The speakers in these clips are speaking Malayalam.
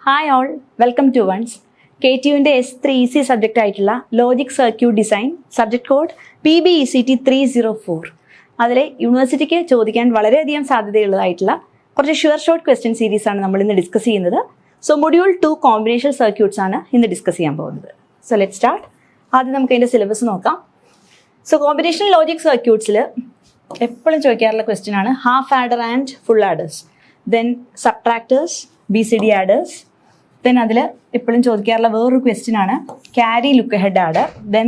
Hi all, welcome to once. KTUവിൻ്റെ S3 ഈസി സബ്ജക്റ്റ് ആയിട്ടുള്ള logic circuit design subject code PBECT 304. അതിലെ യൂണിവേഴ്സിറ്റിക്ക് ചോദിക്കാൻ വളരെയധികം സാധ്യതയുള്ളതായിട്ടുള്ള കുറച്ച് ഷോർട്ട് ക്വസ്റ്റ്യൻ സീരീസ് ആണ് നമ്മൾ ഇന്ന് ഡിസ്കസ് ചെയ്യുന്നത്. സോ മൊഡ്യൂൾ 2 കോമ്പിനേഷൻ സർക്യൂട്ട്സ് ആണ് ഇന്ന് ഡിസ്കസ് ചെയ്യാൻ പോകുന്നത്. So let start. ആദ്യം നമുക്ക് അതിൻ്റെ സിലബസ് നോക്കാം. സോ കോമ്പിനേഷൻ ലോജിക് സർക്യൂട്ട്സിൽ എപ്പോഴും ചോദിക്കാറുള്ള ക്വസ്റ്റ്യൻ ആണ് half adder and full adders, then subtractors, BCD adders, then അതിൽ എപ്പോഴും ചോദിക്കാറുള്ള വേറൊരു ക്വസ്റ്റ്യൻ ആണ് carry look ahead adder, then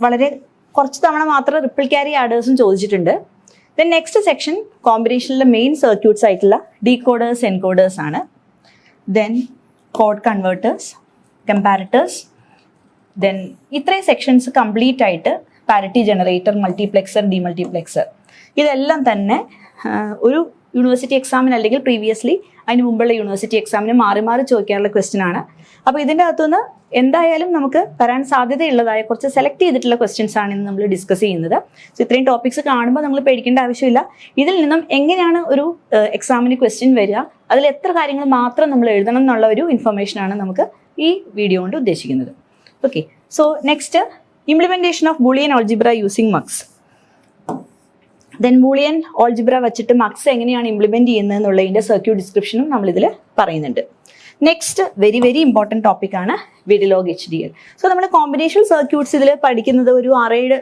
വളരെ കുറച്ച് തവണ മാത്രം റിപ്പിൾ ക്യാരി ആഡേഴ്സും ചോദിച്ചിട്ടുണ്ട്. ദെൻ നെക്സ്റ്റ് സെക്ഷൻ കോമ്പിനേഷനിലെ മെയിൻ സർക്യൂട്ട്സ് ആയിട്ടുള്ള ഡീകോഡേഴ്സ്, എൻകോഡേഴ്സ് ആണ്. Then code converters, comparators, then ഇത്രയും സെക്ഷൻസ് കംപ്ലീറ്റ് ആയിട്ട് പാരിറ്റി ജനറേറ്റർ, മൾട്ടിപ്ലെക്സർ, ഡിമൾട്ടിപ്ലെക്സർ, ഇതെല്ലാം തന്നെ ഒരു യൂണിവേഴ്സിറ്റി എക്സാമിന് അല്ലെങ്കിൽ പ്രീവിയസ്ലി അതിന് മുമ്പുള്ള യൂണിവേഴ്സിറ്റി എക്സാമിന് മാറി മാറി ചോദിക്കാറുള്ള ക്വസ്റ്റ്യൻ ആണ്. അപ്പോൾ ഇതിൻ്റെ അകത്തുനിന്ന് എന്തായാലും നമുക്ക് വരാൻ സാധ്യതയുള്ളതായ കുറച്ച് സെലക്ട് ചെയ്തിട്ടുള്ള ക്വസ്റ്റ്യൻസ് ആണ് ഇന്ന് നമ്മൾ ഡിസ്കസ് ചെയ്യുന്നത്. സോ ഇത്രയും ടോപ്പിക്സ് കാണുമ്പോൾ നമ്മൾ പേടിക്കേണ്ട ആവശ്യമില്ല. ഇതിൽ നിന്നും എങ്ങനെയാണ് ഒരു എക്സാമിന് ക്വസ്റ്റ്യൻ വരിക, അതിൽ എത്ര കാര്യങ്ങൾ മാത്രം നമ്മൾ എഴുതണം എന്നുള്ള ഒരു ഇൻഫർമേഷനാണ് നമുക്ക് ഈ വീഡിയോ കൊണ്ട് ഉദ്ദേശിക്കുന്നത്. Okay, so next implementation of Boolean algebra using mugs. Then Boolean algebra വെച്ചിട്ട് മക്സ് എങ്ങനെയാണ് ഇംപ്ലിമെൻറ്റ് ചെയ്യുന്നത് എന്നുള്ളതിൻ്റെ സർക്യൂട്ട് ഡിസ്ക്രിപ്ഷനും നമ്മളിതിൽ പറയുന്നുണ്ട്. നെക്സ്റ്റ് വെരി ഇമ്പോർട്ടൻറ്റ് ടോപ്പിക്കാണ് വെരിലോഗ് HDL. സോ നമ്മൾ കോമ്പിനേഷൻ സർക്യൂട്ട്സ് ഇതിൽ പഠിക്കുന്നത് ഒരു 6-7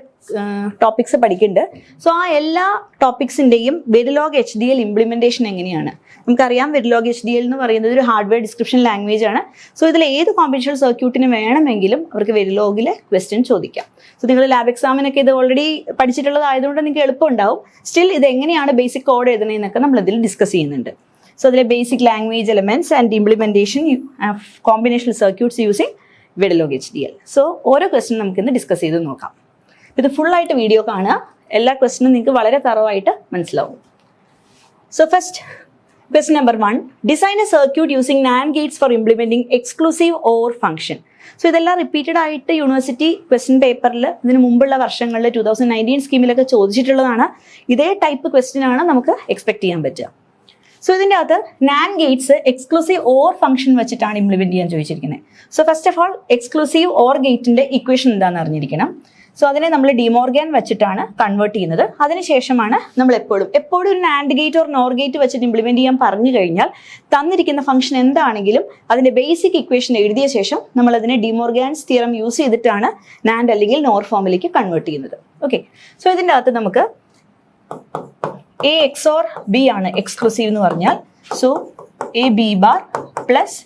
ടോപ്പിക്സ് പഠിക്കുന്നുണ്ട്. സോ ആ എല്ലാ ടോപ്പിക്സിൻ്റെയും വെരിലോഗ് HDL ഇംപ്ലിമെൻറ്റേഷൻ എങ്ങനെയാണ് നമുക്കറിയാം. വെരിലോഗ് HDL എന്ന് പറയുന്നത് ഒരു ഹാർഡ്വെയർ ഡിസ്ക്രിപ്ഷൻ ലാംഗ്വേജ് ആണ്. സോ ഇതിൽ ഏത് കോമ്പിനേഷൻ സർക്യൂട്ടിന് വേണമെങ്കിലും അവർക്ക് വെരിലോഗിൽ ക്വസ്റ്റ്യൻ ചോദിക്കാം. സോ നിങ്ങൾ ലാബ് എക്സാമിനൊക്കെ ഇത് ഓൾറെഡി പഠിച്ചിട്ടുള്ളതായതുകൊണ്ട് നിങ്ങൾക്ക് എളുപ്പമുണ്ടാവും. സ്റ്റിൽ ഇത് എങ്ങനെയാണ് ബേസിക് കോഡ് എഴുതണമെന്നൊക്കെ നമ്മളിതിൽ ഡിസ്കസ് ചെയ്യുന്നുണ്ട്. സോ അതിലെ basic language elements and implementation of combinational circuits using Verilog HDL. So ഓരോ ക്വസ്റ്റ്യൻ നമുക്കിന്ന് ഡിസ്കസ് ചെയ്ത് നോക്കാം. ഇത് ഫുള്ളായിട്ട് വീഡിയോ കാണുക, എല്ലാ ക്വസ്റ്റ്യനും നിങ്ങൾക്ക് വളരെ തറവായിട്ട് മനസ്സിലാവും. So first question number 1, design a circuit using NAND gates for implementing exclusive or function. So ഇതെല്ലാം റിപ്പീറ്റഡ് ആയിട്ട് യൂണിവേഴ്സിറ്റി ക്വസ്റ്റ്യൻ പേപ്പറിൽ ഇതിന് മുമ്പുള്ള വർഷങ്ങളിൽ 2019 സ്കീമിലൊക്കെ ചോദിച്ചിട്ടുള്ളതാണ്. ഇതേ ടൈപ്പ് ക്വസ്റ്റ്യൻ ആണ് നമുക്ക് എക്സ്പെക്ട് ചെയ്യാൻ പറ്റുക. സോ ഇതിൻ്റെ അകത്ത് NAND Gates exclusive or function വെച്ചിട്ടാണ് ഇംപ്ലിമെന്റ് ചെയ്യാൻ ചോദിച്ചിരിക്കുന്നത്. So first of all exclusive or ഗേറ്റിന്റെ ഇക്വേഷൻ എന്താണെന്ന് അറിഞ്ഞിരിക്കണം. സോ അതിനെ നമ്മൾ ഡിമോർഗൻ വെച്ചിട്ടാണ് കൺവേർട്ട് ചെയ്യുന്നത്. അതിനുശേഷമാണ് നമ്മൾ എപ്പോഴും ഒരു NAND gate or NOR gate വെച്ചിട്ട് ഇംപ്ലിമെന്റ് ചെയ്യാൻ പറഞ്ഞു കഴിഞ്ഞാൽ തന്നിരിക്കുന്ന ഫംഗ്ഷൻ എന്താണെങ്കിലും അതിന്റെ ബേസിക് ഇക്വേഷൻ എഴുതിയ ശേഷം നമ്മൾ അതിനെ ഡിമോർഗൻസ് തിയറം യൂസ് ചെയ്തിട്ടാണ് NAND അല്ലെങ്കിൽ NOR ഫോമിലേക്ക് കൺവേർട്ട് ചെയ്യുന്നത്. ഓക്കെ, സോ ഇതിൻ്റെ അകത്ത് നമുക്ക് A XOR B ആണ് എക്സ്ക്ലൂസീവ് എന്ന് പറഞ്ഞാൽ. So AB bar plus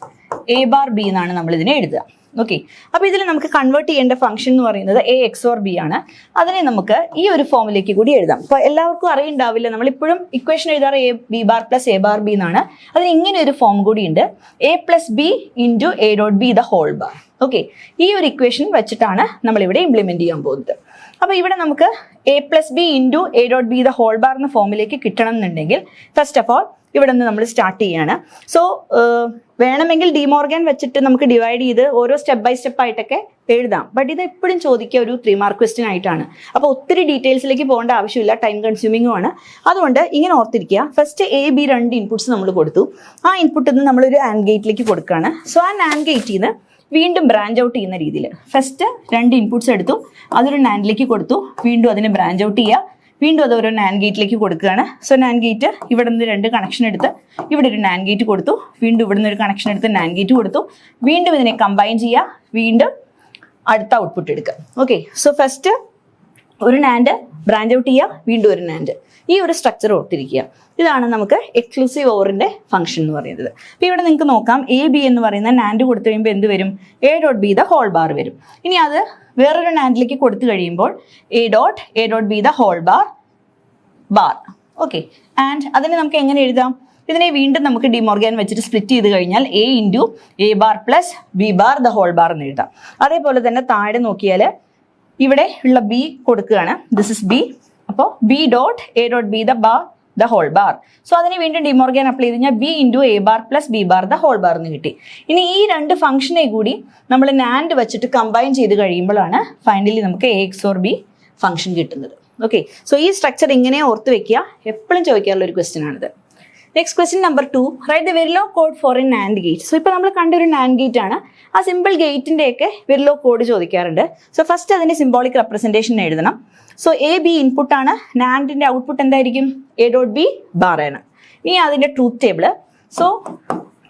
A bar B എന്നാണ് നമ്മൾ ഇതിനെ എഴുതുക. ഓക്കെ, അപ്പോൾ ഇതിൽ നമുക്ക് കൺവേർട്ട് ചെയ്യേണ്ട ഫംഗ്ഷൻ എന്ന് പറയുന്നത് A XOR B ആണ്. അതിനെ നമുക്ക് ഈ ഒരു ഫോമിലേക്ക് കൂടി എഴുതാം. അപ്പോൾ എല്ലാവർക്കും അറിയുണ്ടാവില്ല, നമ്മളിപ്പോഴും ഇക്വേഷൻ എഴുതാറ് AB bar plus A bar B എന്നാണ്. അതിന് ഇങ്ങനെ ഒരു ഫോം കൂടി ഉണ്ട്, A plus B into A dot B the whole bar. Okay, ഈ ഒരു ഇക്വേഷൻ വെച്ചിട്ടാണ് നമ്മളിവിടെ ഇംപ്ലിമെന്റ് ചെയ്യാൻ പോകുന്നത്. അപ്പോൾ ഇവിടെ നമുക്ക് A plus B into A dot B the whole bar എന്ന ഫോമിലേക്ക് കിട്ടണം എന്നുണ്ടെങ്കിൽ ഫസ്റ്റ് ഓഫ് ഓൾ ഇവിടെ നിന്ന് നമ്മൾ സ്റ്റാർട്ട് ചെയ്യാണ്. സോ വേണമെങ്കിൽ ഡിമോർഗൻ വെച്ചിട്ട് നമുക്ക് ഡിവൈഡ് ചെയ്ത് ഓരോ സ്റ്റെപ്പ് ബൈ സ്റ്റെപ്പ് ആയിട്ടൊക്കെ എഴുതാം. ബട്ട് ഇത് എപ്പോഴും ചോദിക്കുക ഒരു 3 മാർക്ക് ക്വസ്റ്റ്യൻ ആയിട്ടാണ്. അപ്പോൾ ഒത്തിരി ഡീറ്റെയിൽസിലേക്ക് പോകേണ്ട ആവശ്യമില്ല, ടൈം കൺസ്യൂമിങ്ങും ആണ്. അതുകൊണ്ട് ഇങ്ങനെ ഓർത്തിരിക്കുക. ഫസ്റ്റ് AB 2 ഇൻപുട്സ് നമ്മൾ കൊടുത്തു. ആ ഇൻപുട്ടിൽ നിന്ന് നമ്മളൊരു AND ഗേറ്റിലേക്ക് കൊടുക്കുകയാണ്. സോ ആ AND ഗേറ്റിൽ നിന്ന് വീണ്ടും ബ്രാഞ്ച് ഔട്ട് ചെയ്യുന്ന രീതിയിൽ ഫസ്റ്റ് 2 ഇൻപുട്സ് എടുത്തു, അതൊരു NANDലേക്ക് കൊടുത്തു, വീണ്ടും അതിനെ ബ്രാഞ്ച് ഔട്ട് ചെയ്യുക, വീണ്ടും അത് ഒരു NAND ഗേറ്റിലേക്ക് കൊടുക്കുകയാണ്. സോ NAND ഗേറ്റ് ഇവിടെ നിന്ന് 2 കണക്ഷൻ എടുത്ത് ഇവിടെ ഒരു NAND ഗേറ്റ് കൊടുത്തു, വീണ്ടും ഇവിടെ നിന്ന് ഒരു കണക്ഷൻ എടുത്ത് NAND ഗേറ്റ് കൊടുത്തു, വീണ്ടും ഇതിനെ കമ്പൈൻ ചെയ്യുക, വീണ്ടും അടുത്ത ഔട്ട്പുട്ട് എടുക്കുക. ഓക്കെ, സോ ഫസ്റ്റ് ഒരു NAND ബ്രാഞ്ച് ഔട്ട് ചെയ്യുക, വീണ്ടും ഒരു NAND, ഈ ഒരു സ്ട്രക്ചർ ഓർത്തിരിക്കുക. ഇതാണ് നമുക്ക് എക്സ്ക്ലൂസീവ് ഓറിന്റെ ഫംഗ്ഷൻ എന്ന് പറയുന്നത്. അപ്പോൾ ഇവിടെ നിങ്ങൾക്ക് നോക്കാം AB എന്ന് പറയുന്ന NAND കൊടുത്തു കഴിയുമ്പോൾ എന്ത് വരും? A dot B the whole bar വരും. ഇനി അത് വേറൊരു NANDലേക്ക് കൊടുത്തു കഴിയുമ്പോൾ A dot B the whole bar. Okay, and അതിനെ നമുക്ക് എങ്ങനെ എഴുതാം? ഇതിനെ വീണ്ടും നമുക്ക് ഡിമോർഗൻ വെച്ചിട്ട് സ്പ്ലിറ്റ് ചെയ്ത് കഴിഞ്ഞാൽ A into A bar plus B bar the whole bar എന്ന് എഴുതാം. അതേപോലെ തന്നെ താഴെ നോക്കിയാൽ ഇവിടെ ഉള്ള B കൊടുക്കുകയാണ്, ദിസ് ഇസ് B. അപ്പോൾ B dot A dot B the whole bar. So അതിനെ വീണ്ടും ഡിമോർഗൻ അപ്ലൈ ചെയ്ത് കഴിഞ്ഞാൽ B into A bar plus B bar the whole bar എന്ന് കിട്ടി. ഇനി ഈ 2 ഫംഗ്ഷനെ കൂടി നമ്മൾ NAND വെച്ചിട്ട് കമ്പൈൻ ചെയ്ത് കഴിയുമ്പോഴാണ് ഫൈനലി നമുക്ക് A XOR B ഫംഗ്ഷൻ കിട്ടുന്നത്. ഓക്കെ, സോ ഈ സ്ട്രക്ചർ ഇങ്ങനെ ഓർത്ത് വെക്കുക, എപ്പോഴും ചോദിക്കാറുള്ള ഒരു ക്വസ്റ്റ്യൻ ആണിത്. Next question number 2, write the Verilog code for a NAND gate. So ഇപ്പോൾ നമ്മൾ കണ്ടൊരു നാൻഡ് ഗേറ്റ് ആണ്. ആ സിമ്പിൾ ഗേറ്റിൻ്റെയൊക്കെ വെരിലോഗ് കോഡ് ചോദിക്കാറുണ്ട്. സോ ഫസ്റ്റ് അതിൻ്റെ സിംബോളിക് റെപ്രസെൻറ്റേഷൻ എഴുതണം. സോ എ ബി ഇൻപുട്ട് ആണ്, നാൻഡിൻ്റെ ഔട്ട്പുട്ട് എന്തായിരിക്കും? എ ഡോട്ട് ബി ബാർ ആണ്. ഇനി അതിൻ്റെ ട്രൂത്ത് ടേബിൾ. സോ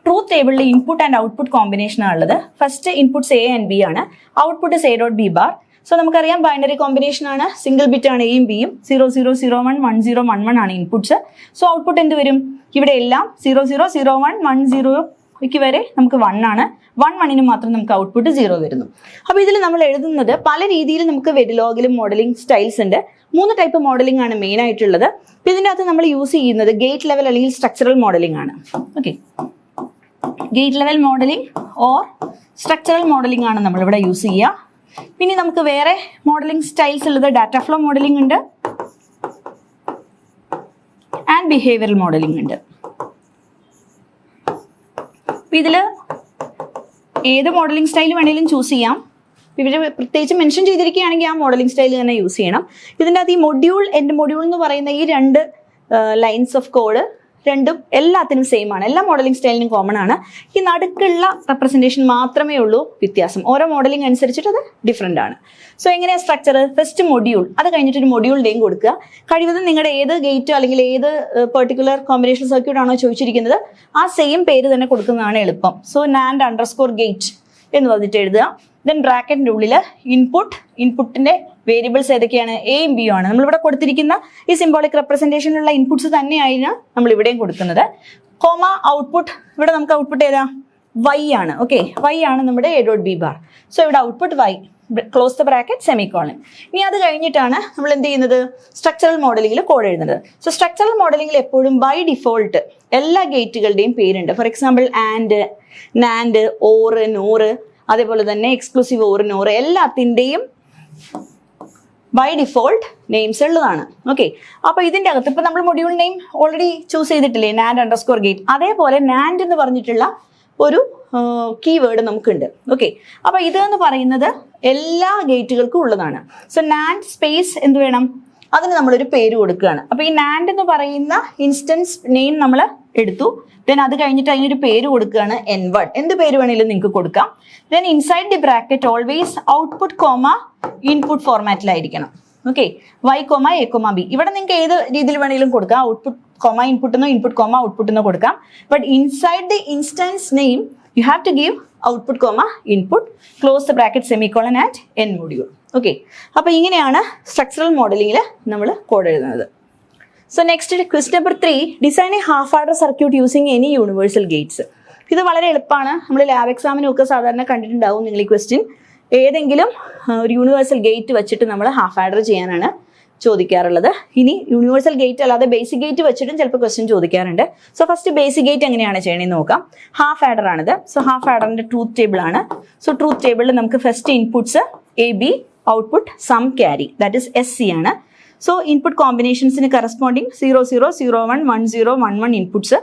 ട്രൂത്ത് ടേബിളിൽ ഇൻപുട്ട് ആൻഡ് ഔട്ട്പുട്ട് കോമ്പിനേഷൻ ആണുള്ളത്. First inputs A and B ആണ്, output A dot B bar. So നമുക്കറിയാം ബൈനറി കോമ്പിനേഷൻ ആണ്, സിംഗിൾ ബിറ്റ് ആണ് എയും ബിയും. 0001 1011 ആണ് ഇൻപുട്ട്സ്. സോ ഔട്ട്പുട്ട് എന്ത് വരും? ഇവിടെ എല്ലാം 0001 10 വരെ നമുക്ക് 1 ആണ്. 1 മാത്രം നമുക്ക് ഔട്ട്പുട്ട് 0 വരുന്നു. അപ്പോൾ ഇതിൽ നമ്മൾ എഴുതുന്നത് പല രീതിയിൽ നമുക്ക് വെരിലോഗിലും മോഡലിംഗ് സ്റ്റൈൽസ് ഉണ്ട്. 3 ടൈപ്പ് മോഡലിംഗ് ആണ് മെയിൻ ആയിട്ടുള്ളത്. അപ്പോൾ ഇതിനകത്ത് നമ്മൾ യൂസ് ചെയ്യുന്നത് ഗേറ്റ് ലെവൽ അല്ലെങ്കിൽ സ്ട്രക്ചറൽ മോഡലിംഗ് ആണ്. Okay, gate level modelling or structural modelling ആണ് നമ്മളിവിടെ യൂസ് ചെയ്യുക. പിന്നെ നമുക്ക് വേറെ മോഡലിംഗ് സ്റ്റൈൽസ് ഉള്ളത് ഡാറ്റ ഫ്ലോ മോഡലിംഗ് ഉണ്ട് ആൻഡ് ബിഹേവിയറൽ മോഡലിംഗ് ഉണ്ട്. ഇതിൽ ഏത് മോഡലിംഗ് സ്റ്റൈൽ വേണമെങ്കിലും ചൂസ് ചെയ്യാം. ഇവർ പ്രത്യേകിച്ച് മെൻഷൻ ചെയ്തിരിക്കുകയാണെങ്കിൽ ആ മോഡലിംഗ് സ്റ്റൈൽ തന്നെ യൂസ് ചെയ്യണം. ഇതിൻ്റെ അകത്ത് ഈ മൊഡ്യൂൾ, എൻ്റെ മൊഡ്യൂൾ എന്ന് പറയുന്ന ഈ 2 ലൈൻസ് ഓഫ് കോഡ് രണ്ടും എല്ലാത്തിനും സെയിം ആണ്, എല്ലാ മോഡലിംഗ് സ്റ്റൈലിനും കോമൺ ആണ്. ഈ നടുക്കുള്ള റെപ്രസെൻറ്റേഷൻ മാത്രമേ ഉള്ളൂ വ്യത്യാസം. ഓരോ മോഡലിംഗ് അനുസരിച്ചിട്ട് അത് ഡിഫറെൻ്റ് ആണ്. സോ എങ്ങനെയാണ് സ്ട്രക്ചർ? ഫസ്റ്റ് മൊഡ്യൂൾ, അത് കഴിഞ്ഞിട്ട് ഒരു മൊഡ്യൂൾ നെയിം കൊടുക്കുക. കഴിവതും നിങ്ങളുടെ ഏത് ഗേറ്റോ അല്ലെങ്കിൽ ഏത് പെർട്ടിക്കുലർ കോമ്പിനേഷൻ സർക്യൂട്ട് ആണോ ചോദിച്ചിരിക്കുന്നത് ആ സെയിം പേര് തന്നെ കൊടുക്കുന്നതാണ് എളുപ്പം. സോ നാൻഡ് അണ്ടർസ്കോർ ഗേറ്റ് എന്ന് പറഞ്ഞിട്ട് എഴുതുക. ദെൻ ബ്രാക്കറ്റിൻ്റെ ഉള്ളിൽ ഇൻപുട്ടിൻ്റെ വേരിയബിൾസ് ഏതൊക്കെയാണ്? എയും ബിയും ആണ്. നമ്മളിവിടെ കൊടുത്തിരിക്കുന്ന ഈ സിംബോളിക് റെപ്രസെൻറ്റേഷനിലുള്ള ഇൻപുട്സ് തന്നെയാണ് നമ്മൾ ഇവിടെയും കൊടുക്കുന്നത്. കോമ ഔട്ട്പുട്ട്, ഇവിടെ നമുക്ക് ഔട്ട്പുട്ട് ഏതാ? വൈ ആണ്. ഓക്കെ, വൈ ആണ് നമ്മുടെ A dot B bar. So ഇവിടെ output Y, close the bracket semicolon. ഇനി അത് കഴിഞ്ഞിട്ടാണ് നമ്മൾ എന്ത് ചെയ്യുന്നത്? സ്ട്രക്ചറൽ മോഡലിംഗിൽ കോഡ് എഴുതുന്നത്. സോ സ്ട്രക്ചറൽ മോഡലിംഗിൽ എപ്പോഴും ബൈ ഡിഫോൾട്ട് എല്ലാ ഗേറ്റുകളുടെയും പേരുണ്ട്. For example and, nand, or, nor, അതേപോലെ തന്നെ എക്സ്ക്ലൂസീവ് ഓറ്, നോറ്, എല്ലാത്തിൻ്റെയും ബൈ ഡിഫോൾട്ട് നെയിംസ് ഉള്ളതാണ്. ഓക്കെ, അപ്പോൾ ഇതിൻ്റെ അകത്ത് ഇപ്പോൾ നമ്മൾ മൊഡ്യൂൾ നെയിം ഓൾറെഡി ചൂസ് ചെയ്തിട്ടില്ലേ? Nand underscore gate. അതേപോലെ നാൻഡ് എന്ന് പറഞ്ഞിട്ടുള്ള ഒരു കീവേഡ് നമുക്കുണ്ട്. ഓക്കെ, അപ്പോൾ ഇത് എന്ന് പറയുന്നത് എല്ലാ ഗേറ്റുകൾക്കും ഉള്ളതാണ്. സോ നാൻഡ് സ്പേസ് എന്ത് വേണം? അതിന് നമ്മളൊരു പേര് കൊടുക്കുകയാണ്. അപ്പോൾ ഈ നാൻഡ് എന്ന് പറയുന്ന ഇൻസ്റ്റൻസ് നെയിം നമ്മൾ എടുത്തു. ദെൻ അത് കഴിഞ്ഞിട്ട് അതിനൊരു പേര് കൊടുക്കുകയാണ് N1. എന്ത് പേര് വേണമെങ്കിലും നിങ്ങൾക്ക് കൊടുക്കാം. Then inside the bracket always output comma input ഫോർമാറ്റിലായിരിക്കണം. Okay, Y comma A comma B. ഇവിടെ നിങ്ങൾക്ക് ഏത് രീതിയിൽ വേണമെങ്കിലും കൊടുക്കാം. ഔട്ട്പുട്ട് കോമ ഇൻപുട്ട് എന്നോ ഇൻപുട്ട് കോമ ഔട്ട്പുട്ട് എന്നോ കൊടുക്കാം. But inside the instance name you have to give output comma input, close the bracket semicolon at endmodule. Okay, അപ്പോൾ ഇങ്ങനെയാണ് സ്ട്രക്ചറൽ മോഡലിംഗിൽ നമ്മൾ കോഡ് എഴുതുന്നത്. So next question number 3, design a half adder circuit using any universal Gates. ഇത് വളരെ എളുപ്പമാണ്. നമ്മൾ ലാബ് എക്സാമിനും ഒക്കെ സാധാരണ കണ്ടിട്ടുണ്ടാവും നിങ്ങൾ ഈ ക്വസ്റ്റ്യൻ. ഏതെങ്കിലും ഒരു യൂണിവേഴ്സൽ ഗേറ്റ് വെച്ചിട്ട് നമ്മൾ ഹാഫ് ആഡർ ചെയ്യാനാണ് ചോദിക്കാറുള്ളത്. ഇനി യൂണിവേഴ്സൽ ഗേറ്റ് അല്ലാതെ ബേസിക് ഗേറ്റ് വെച്ചിട്ടും ചിലപ്പോൾ ക്വസ്റ്റ്യൻ ചോദിക്കാറുണ്ട്. സോ ഫസ്റ്റ് ബേസിക് ഗേറ്റ് എങ്ങനെയാണ് ചെയ്യണമെന്ന് നോക്കാം. ഹാഫ് ആഡർ ആണിത്. സോ ഹാഫ് ആഡറിൻ്റെ ട്രൂത്ത് ടേബിൾ ആണ്. സോ ട്രൂത്ത് ടേബിളിൽ നമുക്ക് first inputs A B, output sum carry, that is SC ആണ്. സോ ഇൻപുട്ട് കോമ്പിനേഷൻസിന് കറസ്പോണ്ടിങ് 0001 1011 ഇൻപുട്ട്സ്.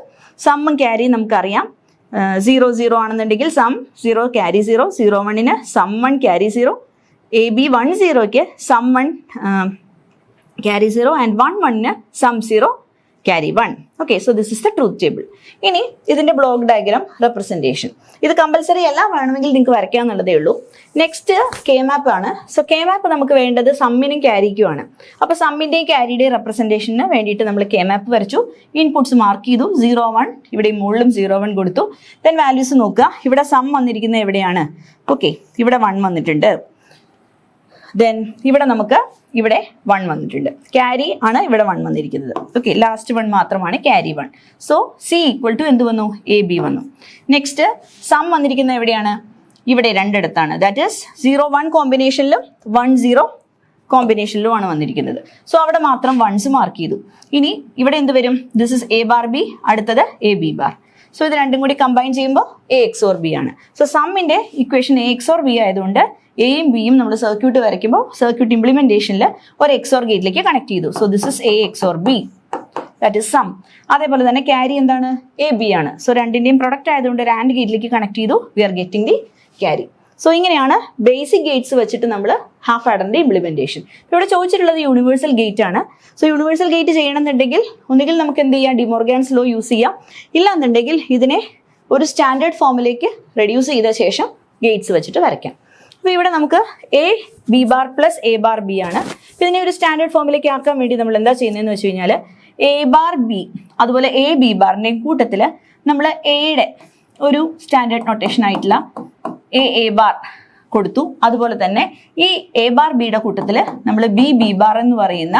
സമ്മും ക്യാരിയും നമുക്കറിയാം. 00 ആണെന്നുണ്ടെങ്കിൽ sum 0 carry 0, 01 sum 1 carry 0, AB 10ക്ക് sum 1 carry 0 and 11 sum 0 carry 1. Okay, so this is the truth table. ഇനി ഇതിൻ്റെ ബ്ലോക്ക് ഡയഗ്രാം റെപ്രസെൻറ്റേഷൻ. ഇത് കമ്പൽസറി അല്ല, വേണമെങ്കിൽ നിങ്ങൾക്ക് വരയ്ക്കാമെന്നുള്ളതേ ഉള്ളൂ. നെക്സ്റ്റ് കെ മാപ്പ് ആണ്. സോ കെ മാപ്പ് നമുക്ക് വേണ്ടത് സമ്മിനും ക്യാരിക്കുമാണ്. അപ്പോൾ സമ്മിൻ്റെയും ക്യാരിയുടെയും റെപ്രസെൻറ്റേഷന് വേണ്ടിയിട്ട് നമ്മൾ കെ മാപ്പ് വരച്ചു. ഇൻപുട്ട്സ് മാർക്ക് ചെയ്തു. 01, ഇവിടെ മുകളിലും 01 കൊടുത്തു. ദെൻ വാല്യൂസ് നോക്കുക. ഇവിടെ സം വന്നിരിക്കുന്നത് എവിടെയാണ്? ഓക്കെ, ഇവിടെ 1 വന്നിട്ടുണ്ട്. ദെൻ ഇവിടെ നമുക്ക് ഇവിടെ 1 വന്നിട്ടുണ്ട്. ക്യാരി ആണ് ഇവിടെ 1 വന്നിരിക്കുന്നത്. ഓക്കെ, ലാസ്റ്റ് 1 മാത്രമാണ് ക്യാരി 1. സോ C = എന്ത് വന്നു? AB വന്നു. നെക്സ്റ്റ് സം വന്നിരിക്കുന്നത് എവിടെയാണ്? ഇവിടെ രണ്ടിടത്താണ്. ദാറ്റ് ഈസ് 01 കോമ്പിനേഷനിലും 10 കോമ്പിനേഷനിലുമാണ് വന്നിരിക്കുന്നത്. സോ അവിടെ മാത്രം 1s മാർക്ക് ചെയ്തു. ഇനി ഇവിടെ എന്ത് വരും? This is A bar B, അടുത്തത് AB ബാർ. സോ ഇത് രണ്ടും കൂടി കമ്പൈൻ ചെയ്യുമ്പോൾ A XOR B ആണ്. സോ സമ്മിൻ്റെ ഇക്വേഷൻ A XOR B ആയതുകൊണ്ട് എയും ബിയും നമ്മൾ സർക്യൂട്ട് വരയ്ക്കുമ്പോൾ സർക്യൂട്ട് ഇംപ്ലിമെന്റേഷനിൽ ഒരു XOR ഗേറ്റിലേക്ക് കണക്ട് ചെയ്തു. So this is A XOR B, that is sum. അതേപോലെ തന്നെ ക്യാരി എന്താണ്? AB ആണ്. സോ രണ്ടിൻ്റെയും പ്രൊഡക്റ്റ് ആയതുകൊണ്ട് ഒരു ആൻഡ് ഗേറ്റിലേക്ക് കണക്ട് ചെയ്തു. We are getting the carry. So ഇങ്ങനെയാണ് ബേസിക് ഗേറ്റ്സ് വെച്ചിട്ട് നമ്മൾ ഹാഫ് ആഡറിന്റെ ഇംപ്ലിമെന്റേഷൻ. ഇവിടെ ചോദിച്ചിട്ടുള്ളത് യൂണിവേഴ്സൽ ഗേറ്റ് ആണ്. സോ യൂണിവേഴ്സൽ ഗേറ്റ് ചെയ്യണമെന്നുണ്ടെങ്കിൽ ഒന്നുകിൽ നമുക്ക് എന്ത് ചെയ്യാം, ഡിമോർഗാൻസ് ലോ യൂസ് ചെയ്യാം. ഇല്ലാന്നുണ്ടെങ്കിൽ ഇതിനെ ഒരു സ്റ്റാൻഡേർഡ് ഫോമിലേക്ക് റെഡ്യൂസ് ചെയ്ത ശേഷം ഗേറ്റ്സ് വെച്ചിട്ട് വരയ്ക്കാം. അപ്പോൾ ഇവിടെ നമുക്ക് A B bar plus A bar B ആണ്. ഇതിനെ ഒരു സ്റ്റാൻഡേർഡ് ഫോമിലേക്ക് ആക്കാൻ വേണ്ടി നമ്മൾ എന്താ ചെയ്യുന്നതെന്ന് വെച്ച് കഴിഞ്ഞാൽ എ ബാർ ബി അതുപോലെ എ ബി ബാറിൻ്റെയും കൂട്ടത്തിൽ നമ്മൾ എയുടെ ഒരു സ്റ്റാൻഡേർഡ് നൊട്ടേഷൻ ആയിട്ടുള്ള എ ബാർ കൊടുത്തു. അതുപോലെ തന്നെ ഈ എ ബാർ ബിയുടെ കൂട്ടത്തിൽ നമ്മൾ ബി ബാർ എന്ന് പറയുന്ന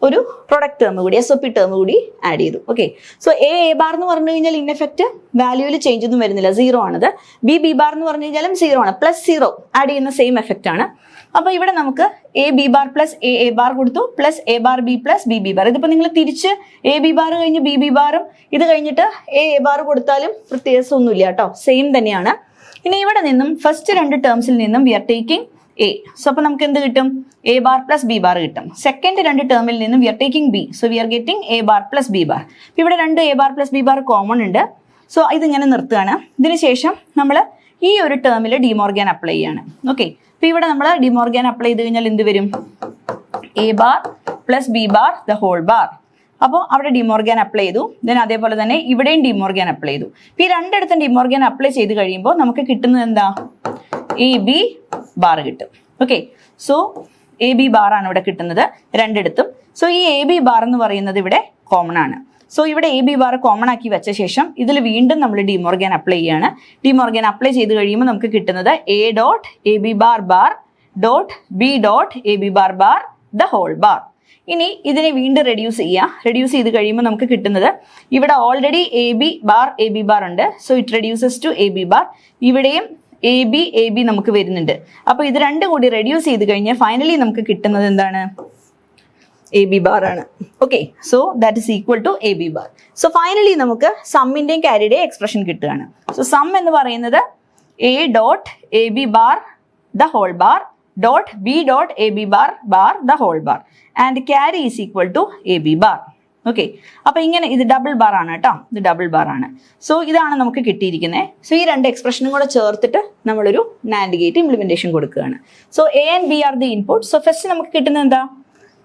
ഒരു പ്രൊഡക്റ്റ് ടേം കൂടി SOP ടേം കൂടി ആഡ് ചെയ്തു. ഓക്കെ, സോ എ ബാർ എന്ന് പറഞ്ഞു കഴിഞ്ഞാൽ ഇൻ എഫക്റ്റ് വാല്യൂവിൽ ചേഞ്ച് ഒന്നും വരുന്നില്ല, 0 ആണത്. ബി ബാർ എന്ന് പറഞ്ഞു കഴിഞ്ഞാലും 0 ആണ്, +0 ആഡ് ചെയ്യുന്ന സെയിം എഫക്റ്റ് ആണ്. അപ്പോൾ ഇവിടെ നമുക്ക് A B bar plus A bar കൊടുത്തു plus A bar B plus B bar. ഇതിപ്പോൾ നിങ്ങൾ തിരിച്ച് എ ബി ബാർ കഴിഞ്ഞ് ബി ബാറും ഇത് കഴിഞ്ഞിട്ട് എ ബാർ കൊടുത്താലും വ്യത്യാസമൊന്നുമില്ല കേട്ടോ, സെയിം തന്നെയാണ്. ഇനി ഇവിടെ നിന്നും ഫസ്റ്റ് 2 ടേംസിൽ നിന്നും we are taking A. So അപ്പോൾ നമുക്ക് എന്ത് കിട്ടും, A bar plus B bar കിട്ടും. സെക്കൻഡ് 2 ടേമിൽ നിന്നും we are taking B. So we are getting A bar plus B bar. ഇവിടെ 2 A bar plus B bar common ഉണ്ട്. സോ ഇതിങ്ങനെ നിർത്തുകയാണ്. ഇതിനുശേഷം നമ്മൾ ഈ ഒരു ടേമിൽ ഡിമോർഗാൻ അപ്ലൈ ചെയ്യാണ്. ഓക്കെ, അപ്പോൾ ഇവിടെ നമ്മൾ ഡിമോർഗാൻ അപ്ലൈ ചെയ്ത് കഴിഞ്ഞാൽ എന്ത് വരും, A bar plus B bar the whole bar. അപ്പോൾ അവിടെ ഡിമോർഗാൻ അപ്ലൈ ചെയ്തു. ദെൻ അതേപോലെ തന്നെ ഇവിടെയും ഡിമോർഗാൻ അപ്ലൈ ചെയ്തു. അപ്പോൾ ഈ 2 ഇടത്തും ഡിമോർഗാൻ അപ്ലൈ ചെയ്ത് കഴിയുമ്പോൾ നമുക്ക് കിട്ടുന്നത് എന്താ, എ ബി ബാർ കിട്ടും. Okay, so A B bar ആണ് ഇവിടെ കിട്ടുന്നത് 2 ഇടത്തും. സോ ഈ എ ബി ബാർ എന്ന് പറയുന്നത് ഇവിടെ കോമൺ ആണ്. സോ ഇവിടെ എ ബി ബാർ കോമൺ ആക്കി വെച്ച ശേഷം ഇതിൽ വീണ്ടും നമ്മൾ ഡിമോർഗാൻ അപ്ലൈ ചെയ്യാണ്. ഡിമോർഗാൻ അപ്ലൈ ചെയ്ത് കഴിയുമ്പോൾ നമുക്ക് കിട്ടുന്നത് A dot A B bar bar dot B dot A B bar bar the whole bar. ഇനി ഇതിനെ വീണ്ടും റെഡ്യൂസ് ചെയ്യുക. റെഡ്യൂസ് ചെയ്ത് കഴിയുമ്പോൾ നമുക്ക് കിട്ടുന്നത് ഇവിടെ ഓൾറെഡി എ ബി ബാർ ഉണ്ട്. So it reduces to A B bar. ഇവിടെയും എ ബി നമുക്ക് വരുന്നുണ്ട്. അപ്പോൾ ഇത് 2 കൂടി റെഡ്യൂസ് ചെയ്ത് കഴിഞ്ഞാൽ ഫൈനലി നമുക്ക് കിട്ടുന്നത് എന്താണ്, എ ബി ബാർ ആണ്. Okay, so that is equal to A B bar. So finally നമുക്ക് സമ്മിന്റെയും ക്യാരിയുടെയും എക്സ്പ്രഷൻ കിട്ടുകയാണ്. സോ സം എന്ന് പറയുന്നത് A dot A B bar the whole bar dot B dot A B bar bar the whole bar and carry is equal to A B bar. Okay, അപ്പോൾ ഇങ്ങനെ ഇത് ഡബിൾ ബാർ ആണ് കേട്ടോ, ഇത് ഡബിൾ ബാർ ആണ്. സോ ഇതാണ് നമുക്ക് കിട്ടിയിരിക്കുന്നത്. സോ ഈ 2 എക്സ്പ്രഷനും കൂടെ ചേർത്തിട്ട് നമ്മളൊരു നാൻഡ് ഗേറ്റ് ഇംപ്ലിമെന്റേഷൻ കൊടുക്കുകയാണ്. So A and B are the input. So first നമുക്ക് കിട്ടുന്നത് എന്താ,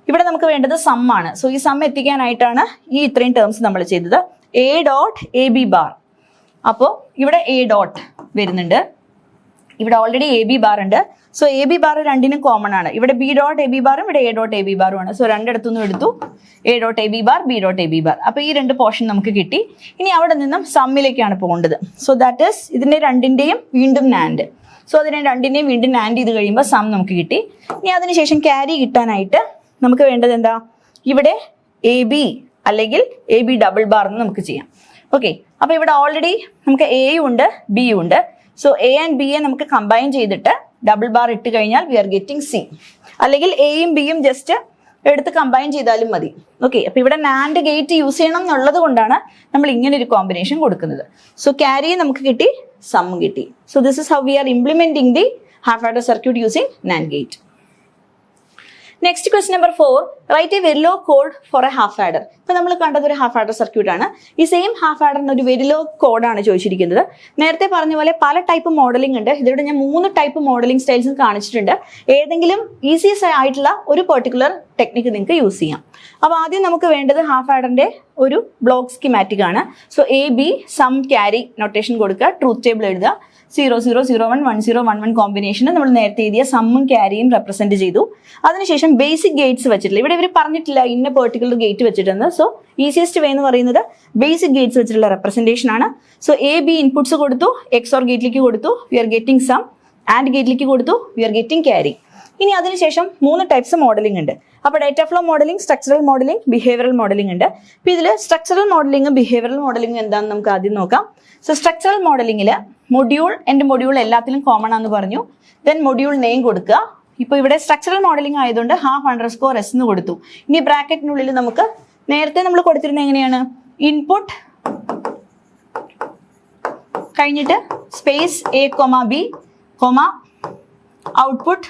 ഇവിടെ നമുക്ക് വേണ്ടത് സം ആണ്. സോ ഈ സം എത്തിക്കാനായിട്ടാണ് ഈ ഇത്രയും ടേംസ് നമ്മൾ ചെയ്തത്. A dot A B bar. അപ്പോൾ ഇവിടെ എ ഡോട്ട് വരുന്നുണ്ട്, ഇവിടെ ഓൾറെഡി എ ബി ബാർ ഉണ്ട്. സോ എ ബി ബാർ 2നും കോമൺ ആണ്. ഇവിടെ B dot A B bar ഇവിടെ A dot A B bar ആണ്. സോ 2 ഇടത്തുനിന്നും എടുത്തു A dot A B bar B dot A B bar. അപ്പോൾ ഈ 2 പോർഷൻ നമുക്ക് കിട്ടി. ഇനി അവിടെ നിന്നും സമ്മിലേക്കാണ് പോകേണ്ടത്. സോ ദാറ്റ് ഈസ് ഇതിൻ്റെ 2ന്റെയും വീണ്ടും നാൻഡ്. സോ അതിനെ 2ന്റെയും വീണ്ടും നാൻഡ് ചെയ്ത് കഴിയുമ്പോൾ സം നമുക്ക് കിട്ടി. ഇനി അതിനുശേഷം ക്യാരി കിട്ടാനായിട്ട് നമുക്ക് വേണ്ടത് എന്താ, ഇവിടെ എ ബി അല്ലെങ്കിൽ എ ബി ഡബിൾ ബാർ എന്ന് നമുക്ക് ചെയ്യാം. ഓക്കെ, അപ്പോൾ ഇവിടെ ഓൾറെഡി നമുക്ക് എയും ഉണ്ട് ബിയും ഉണ്ട്. സോ എ ആൻഡ് ബിയെ നമുക്ക് കമ്പൈൻ ചെയ്തിട്ട് ഡബിൾ ബാർ ഇട്ട് കഴിഞ്ഞാൽ വി ആർ ഗെറ്റിംഗ് സി. അല്ലെങ്കിൽ എയും ബിയും ജസ്റ്റ് എടുത്ത് കമ്പൈൻ ചെയ്താലും മതി. ഓക്കെ, അപ്പോൾ ഇവിടെ നാൻഡ് ഗേറ്റ് യൂസ് ചെയ്യണം എന്നുള്ളത് കൊണ്ടാണ് നമ്മൾ ഇങ്ങനെ ഒരു കോമ്പിനേഷൻ കൊടുക്കുന്നത്. സോ ക്യാരിയും നമുക്ക് കിട്ടി, സമ്മും കിട്ടി. So this is how we are implementing the half adder circuit using NAND gate. Next question number 4, write a Verilog code for a half adder. ഇപ്പൊ നമ്മൾ കണ്ടത് ഒരു ഹാഫ് ആഡർ സർക്യൂട്ട് ആണ്. ഈ സെയിം ഹാഫ് ആഡറിന് ഒരു വെരിലോഗ് കോഡാണ് ചോദിച്ചിരിക്കുന്നത്. നേരത്തെ പറഞ്ഞ പോലെ പല ടൈപ്പ് മോഡലിംഗ് ഉണ്ട്. ഇതിലൂടെ ഞാൻ 3 ടൈപ്പ് മോഡലിംഗ് സ്റ്റൈൽസും കാണിച്ചിട്ടുണ്ട്. ഏതെങ്കിലും ഈസിയസ്റ്റ് ആയിട്ടുള്ള ഒരു പെർട്ടിക്കുലർ ടെക്നിക്ക് നിങ്ങൾക്ക് യൂസ് ചെയ്യാം. അപ്പോൾ ആദ്യം നമുക്ക് വേണ്ടത് ഹാഫ് ആഡറിന്റെ ഒരു ബ്ലോക്ക് സ്കീമാറ്റിക് ആണ്. So A B sum carry notation കൊടുക്കുക, ട്രൂത്ത് ടേബിൾ എഴുതുക. 0 0 0 1 1 0 1 1 കോമ്പിനേഷന് നമ്മൾ നേരത്തെ എഴുതിയ സമ്മും ക്യാരിയും റെപ്രസെന്റ് ചെയ്തു. അതിനുശേഷം ബേസിക് ഗേറ്റ്സ് വെച്ചിട്ടില്ല, ഇവിടെ ഇവർ പറഞ്ഞിട്ടില്ല ഇന്ന പെർട്ടിക്കുലർ ഗേറ്റ് വെച്ചിട്ടുണ്ട്. സോ ഈസിയസ്റ്റ് വേ എന്ന് പറയുന്നത് ബേസിക് ഗേറ്റ്സ് വെച്ചിട്ടുള്ള റെപ്രസെന്റേഷൻ ആണ്. സോ എ ബി ഇൻപുട്സ് കൊടുത്തു, എക്സ് ഓർ ഗേറ്റിലേക്ക് കൊടുത്തു, we are getting sum. AND ഗേറ്റിലേക്ക് കൊടുത്തു, വി ആർ ഗെറ്റിംഗ് ക്യാരി. ഇനി അതിനുശേഷം 3 ടൈപ്സ് മോഡലിംഗ് ഉണ്ട്. അപ്പോൾ data flow modelling, structural modelling, behavioural modelling ഉണ്ട്. അപ്പോൾ ഇതിൽ സ്ട്രക്ചറൽ മോഡലിംഗും ബിഹേവിയറൽ മോഡലിംഗും എന്താണെന്ന് നമുക്ക് ആദ്യം നോക്കാം. സോ സ്ട്രക്ചറൽ മോഡലിംഗിൽ മൊഡ്യൂൾ എല്ലാത്തിലും കോമൺ ആണെന്ന് പറഞ്ഞു. ദെൻ മൊഡ്യൂൾ നെയിം കൊടുക്കുക. ഇപ്പോൾ ഇവിടെ സ്ട്രക്ചറൽ മോഡലിംഗ് ആയതുകൊണ്ട് #_s എന്ന് കൊടുത്തു. ഇനി ബ്രാക്കറ്റിനുള്ളിൽ നമുക്ക് നേരത്തെ നമ്മൾ കൊടുത്തിരുന്നത് എങ്ങനെയാണ്, ഇൻപുട്ട് കഴിഞ്ഞിട്ട് space A B output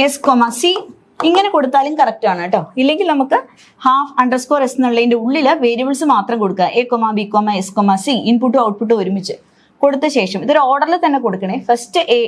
S, C ഇങ്ങനെ കൊടുത്താലും കറക്റ്റ് ആണ് കേട്ടോ. ഇല്ലെങ്കിൽ നമുക്ക് #_s എന്നുള്ളതിൻ്റെ ഉള്ളിൽ വേരിയബിൾസ് മാത്രം കൊടുക്കുക. A, B, S, C ഇൻപുട്ടും ഔട്ട്പുട്ടും ഒരുമിച്ച് കൊടുത്ത ശേഷം ഇതൊരു ഓർഡറിൽ തന്നെ കൊടുക്കണേ. ഫസ്റ്റ് എ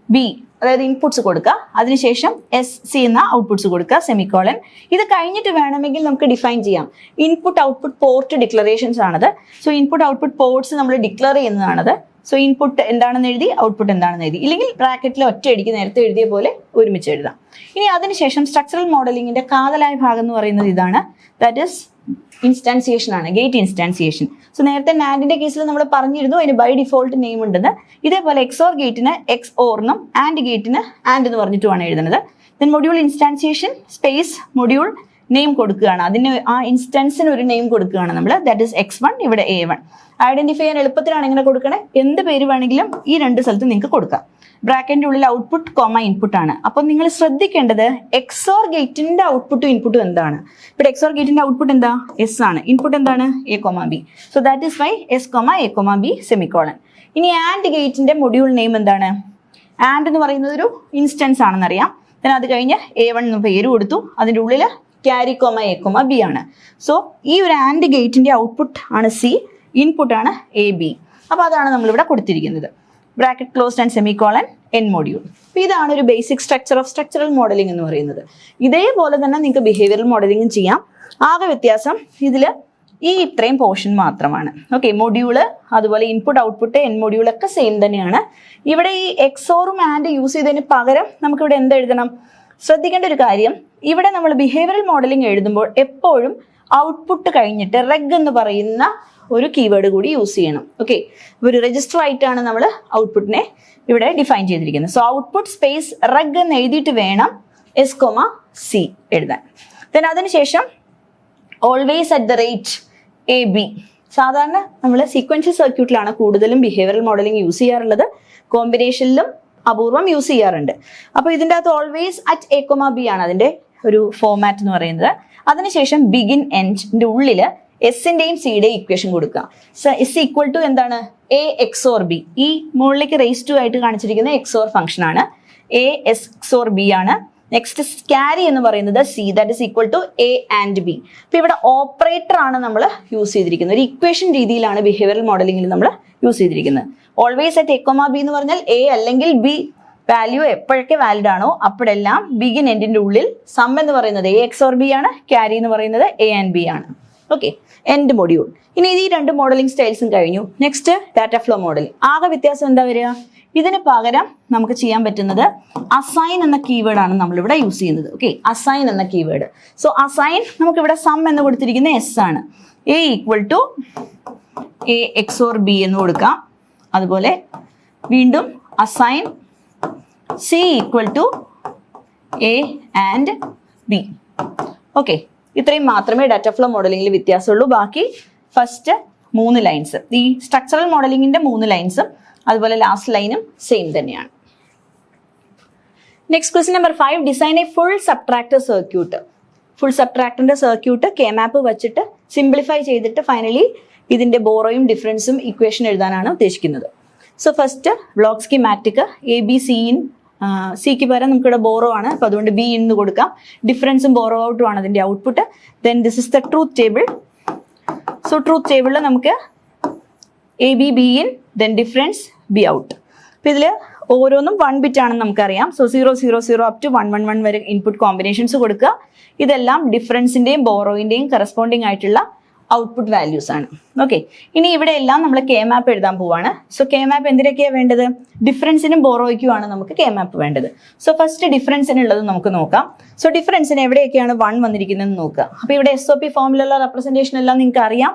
ബി അതായത് ഇൻപുട്സ് കൊടുക്കുക, അതിനുശേഷം എസ് സി എന്ന ഔട്ട്പുട്ട്സ് കൊടുക്കുക, സെമിക്കോളൻ. ഇത് കഴിഞ്ഞിട്ട് വേണമെങ്കിൽ നമുക്ക് ഡിഫൈൻ ചെയ്യാം. ഇൻപുട്ട് ഔട്ട്പുട്ട് പോർട്ട് ഡിക്ലറേഷൻസ് ആണത്. സോ ഇൻപുട്ട് ഔട്ട്പുട്ട് പോർട്ട്സ് നമ്മൾ ഡിക്ലെയർ ചെയ്യുന്നതാണത്. സോ ഇൻപുട്ട് എന്താണെന്ന് എഴുതി, ഔട്ട്പുട്ട് എന്താണെന്ന് എഴുതി, ഇല്ലെങ്കിൽ ബ്രാക്കറ്റിൽ ഒറ്റയടിക്ക് നേരത്തെ എഴുതിയ പോലെ ഒരുമിച്ച് എഴുതാം. ഇനി അതിനുശേഷം സ്ട്രക്ചറൽ മോഡലിംഗിന്റെ കാതലായ ഭാഗം എന്ന് പറയുന്നത് ഇതാണ്. ദാറ്റ് ഈസ് ഇൻസ്റ്റാൻസിയേഷൻ ആണ്, ഗേറ്റ് ഇൻസ്റ്റാൻസിയേഷൻ. സോ നേരത്തെ നാൻഡിന്റെ കേസിൽ നമ്മൾ പറഞ്ഞിരുന്നു അതിന് ബൈ ഡിഫോൾട്ട് നെയിം ഉണ്ടെന്ന്. ഇതേപോലെ എക്സോർ ഗേറ്റിന് എക്സ് ഓർന്നും ആൻഡ് ഗേറ്റിന് ആൻഡ് എന്ന് പറഞ്ഞിട്ടുമാണ് എഴുതുന്നത്. Then module instantiation space module name കൊടുക്കുകയാണ്, അതിന് ആ ഇൻസ്റ്റൻസിന് ഒരു നെയിം കൊടുക്കുകയാണ് നമ്മൾ. ദാറ്റ് ഈസ് x1, ഇവിടെ a1. ഐഡന്റിഫൈ ചെയ്യാൻ എളുപ്പത്തിലാണ് എങ്ങനെ കൊടുക്കണേ, എന്ത് പേര് വേണമെങ്കിലും ഈ രണ്ട് സ്ഥലത്ത് നിങ്ങൾക്ക് കൊടുക്കാം. ബ്രാക്കറ്റിന്റെ ഉള്ളിൽ ഔട്ട്പുട്ട് കോമ ഇൻപുട്ട് ആണ്. അപ്പോൾ നിങ്ങൾ ശ്രദ്ധിക്കേണ്ടത് എക്സോർ ഗേറ്റിന്റെ ഔട്ട്പുട്ടും ഇൻപുട്ടും എന്താണ്. ഇവിടെ എക്സോർ ഗേറ്റിന്റെ ഔട്ട്പുട്ട് എന്താ, എസ് ആണ്. ഇൻപുട്ട് എന്താണ്, A comma B. So that is Y S comma A comma B semicolon. ഇനി ആൻഡ് ഗേറ്റിന്റെ മൊഡ്യൂൾ നെയിം എന്താണ്, ആൻഡ് എന്ന് പറയുന്നത് ഒരു ഇൻസ്റ്റൻസ് ആണെന്നറിയാം. then അത് കഴിഞ്ഞ് a1 എന്ന് പേര് കൊടുത്തു, അതിൻ്റെ ഉള്ളിൽ carry comma A comma B ആണ്. സോ ഈ ഒരു ആൻഡ് ഗേറ്റിന്റെ ഔട്ട്പുട്ട് ആണ് സി, ഇൻപുട്ട് ആണ് എ ബി. അപ്പോൾ അതാണ് നമ്മളിവിടെ കൊടുത്തിരിക്കുന്നത്. Bracket closed and semicolon N module. അപ്പോൾ ഇതാണ് ഒരു basic structure of structural modelling എന്ന് പറയുന്നത്. ഇതേപോലെ തന്നെ നിങ്ങൾക്ക് ബിഹേവിയറൽ മോഡലിംഗും ചെയ്യാം. ആകെ വ്യത്യാസം ഇതിൽ ഈ ഇത്രയും പോർഷൻ മാത്രമാണ്. ഓക്കെ, മൊഡ്യൂള് അതുപോലെ ഇൻപുട്ട് ഔട്ട്പുട്ട് എൻ മൊഡ്യൂളൊക്കെ സെയിം തന്നെയാണ്. ഇവിടെ ഈ എക്സോറും ആൻഡ് യൂസ് ചെയ്തതിന് പകരം നമുക്കിവിടെ എന്ത് എഴുതണം, ശ്രദ്ധിക്കേണ്ട ഒരു കാര്യം, ഇവിടെ നമ്മൾ ബിഹേവിയറൽ മോഡലിംഗ് എഴുതുമ്പോൾ എപ്പോഴും ഔട്ട്പുട്ട് കഴിഞ്ഞിട്ട് റെഗ് എന്ന് പറയുന്ന ഒരു കീവേഡ് കൂടി യൂസ് ചെയ്യണം. ഓക്കെ, ഒരു രജിസ്റ്റർ ആയിട്ടാണ് നമ്മൾ ഔട്ട്പുട്ടിനെ ഇവിടെ ഡിഫൈൻ ചെയ്തിരിക്കുന്നത്. സോ ഔട്ട്പുട്ട് സ്പേസ് റെഗ് എന്ന് എഴുതിയിട്ട് വേണം എസ് കോമ സി എഴുതാൻ. ദെൻ അതിനുശേഷം always at the rate A B. സാധാരണ നമ്മൾ സീക്വൻഷ്യൽ സർക്യൂട്ടിലാണ് കൂടുതലും ബിഹേവിയറൽ മോഡലിംഗ് യൂസ് ചെയ്യാറുള്ളത്, കോമ്പിനേഷനിലും അപൂർവം യൂസ് ചെയ്യാറുണ്ട്. അപ്പോൾ ഇതിൻ്റെ അകത്ത് always at A comma B ആണ് അതിൻ്റെ ഒരു ഫോമാറ്റ് എന്ന് പറയുന്നത്. അതിനുശേഷം ബിഗിൻ എൻഡിന്റെ ഉള്ളിൽ എസിന്റെയും സിയുടെയും ഇക്വേഷൻ കൊടുക്കുക. എസ് ഈക്വൽ ടു എന്താണ്, എ എക്സോർ ബി. ഈ മുകളിലേക്ക് റേസ് ടു ആയിട്ട് കാണിച്ചിരിക്കുന്ന എക്സോർ ഫംഗ്ഷൻ ആണ്, എ എസ് എക്സോർ ബി ആണ്. നെക്സ്റ്റ് ക്യാരി എന്ന് പറയുന്നത് C, that is equal to A and B. അപ്പൊ ഇവിടെ ഓപ്പറേറ്റർ ആണ് നമ്മൾ യൂസ് ചെയ്തിരിക്കുന്നത്. ഒരു ഇക്വേഷൻ രീതിയിലാണ് ബിഹേവിയറൽ മോഡലിംഗിൽ നമ്മൾ യൂസ് ചെയ്തിരിക്കുന്നത്. Always at A comma B എന്ന് പറഞ്ഞാൽ എ അല്ലെങ്കിൽ ബി വാല്യൂ എപ്പോഴൊക്കെ വാലിഡ് ആണോ അപ്പോഴെല്ലാം ബിഗിൻ എൻഡിന്റെ ഉള്ളിൽ സം എന്ന് പറയുന്നത് എ എക്സ് ഓർ ബി ആണ്, ക്യാരി എന്ന് പറയുന്നത് എ ആൻഡ് ബി ആണ്. Okay, end module. ഇനി ഈ രണ്ട് മോഡലിംഗ് സ്റ്റൈൽസും കഴിഞ്ഞു. Next data flow modelling. ആകെ വ്യത്യാസം എന്താ വരിക, ഇതിന് പകരം നമുക്ക് ചെയ്യാൻ പറ്റുന്നത് അസൈൻ എന്ന കീവേഡ് ആണ് നമ്മളിവിടെ യൂസ് ചെയ്യുന്നത്. ഓക്കെ, അസൈൻ എന്ന കീവേഡ്. സോ അസൈൻ നമുക്കിവിടെ സം എന്ന് കൊടുത്തിരിക്കുന്ന എസ് ആണ്. A equal to A X or B എന്ന് കൊടുക്കാം. അതുപോലെ വീണ്ടും assign C equal to A and B. Okay, ഇത്രയും മാത്രമേ ഡാറ്റ ഫ്ലോ മോഡലിംഗിൽ വ്യത്യാസമുള്ളൂ. ബാക്കി ഫസ്റ്റ് 3 ലൈൻസ്, ഈ സ്ട്രക്ചറൽ മോഡലിംഗിന്റെ 3 ലൈൻസും അതുപോലെ ലാസ്റ്റ് ലൈനും സെയിം തന്നെയാണ്. Next question number 5, design a full subtractor circuit. Full സബ്ട്രാക്ടറിന്റെ സർക്യൂട്ട് കെ മാപ്പ് വെച്ചിട്ട് സിംപ്ലിഫൈ ചെയ്തിട്ട് ഫൈനലി ഇതിന്റെ ബോറോയും ഡിഫറൻസും ഇക്വേഷൻ എഴുതാനാണ് ഉദ്ദേശിക്കുന്നത്. So first block schematic A B C in, സിക്ക് പകരം നമുക്കിവിടെ ബോറോ ആണ്, അപ്പോൾ അതുകൊണ്ട് ബി എന്ന് കൊടുക്കാം. ഡിഫറൻസും ബോറോ ഔട്ടും ആണ് അതിന്റെ output. Then this is the truth table. So truth ടേബിളിൽ നമുക്ക് A B be in, then difference be out. അപ്പോൾ ഇതിൽ ഓരോന്നും 1 ബിറ്റ് ആണെന്ന് നമുക്കറിയാം. സോ 0 0 0 അപ് ടു 1 1 1 വരെ ഇൻപുട്ട് കോമ്പിനേഷൻസ് കൊടുക്കുക. ഇതെല്ലാം ഡിഫറൻസിന്റെയും ബോറോയിന്റെയും കറസ്പോണ്ടിങ് ആയിട്ടുള്ള ഔട്ട്പുട്ട് വാല്യൂസ് ആണ്. ഓക്കെ, ഇനി ഇവിടെ എല്ലാം നമ്മൾ കെ മാപ്പ് എഴുതാൻ പോവാണ്. സോ കെ മാപ്പ് എന്തിനൊക്കെയാണ് വേണ്ടത്, ഡിഫറൻസിനും ബോറോയ്ക്കുമാണ് നമുക്ക് കെ മാപ്പ് വേണ്ടത്. സോ ഫസ്റ്റ് ഡിഫറൻസിനുള്ളത് നമുക്ക് നോക്കാം. സോ ഡിഫറൻസിന് എവിടെയൊക്കെയാണ് 1 വന്നിരിക്കുന്നതെന്ന് നോക്കുക. അപ്പോൾ ഇവിടെ SOP ഫോമിലുള്ള റെപ്രസെന്റേഷൻ എല്ലാം നിങ്ങൾക്ക് അറിയാം.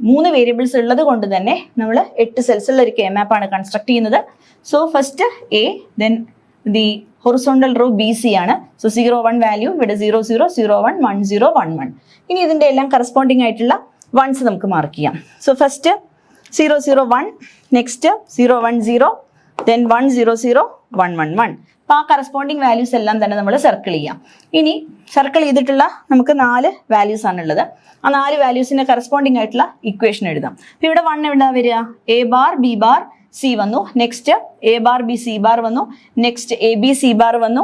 3 വേരിയബിൾസ് ഉള്ളത് കൊണ്ട് തന്നെ നമ്മൾ 8 സെൽസുള്ള ഒരു കെ മാപ്പ് ആണ് കൺസ്ട്രക്ട് ചെയ്യുന്നത്. So first A, then the horizontal raw B C ആണ്. സോ 0 1 വാല്യൂ, ഇവിടെ 0 0 0 1 1 0 1 1. ഇനി ഇതിന്റെ എല്ലാം കറസ്പോണ്ടിങ് ആയിട്ടുള്ള വൺസ് നമുക്ക് മാർക്ക് ചെയ്യാം. So first 0 0 1, next 0 1 0, then 1 0 0 1 1 1. അപ്പോൾ ആ കറസ്പോണ്ടിങ് വാല്യൂസ് എല്ലാം തന്നെ നമ്മൾ സർക്കിൾ ചെയ്യാം. ഇനി സർക്കിൾ ചെയ്തിട്ടുള്ള നമുക്ക് 4 വാല്യൂസ് ആണുള്ളത്. ആ 4 വാല്യൂസിന്റെ കറസ്പോണ്ടിങ് ആയിട്ടുള്ള ഇക്വേഷൻ എഴുതാം. അപ്പോൾ ഇവിടെ 1 എവിടെ വരിക, A bar B bar C വന്നു, next A bar B C bar വന്നു, next A B C bar വന്നു,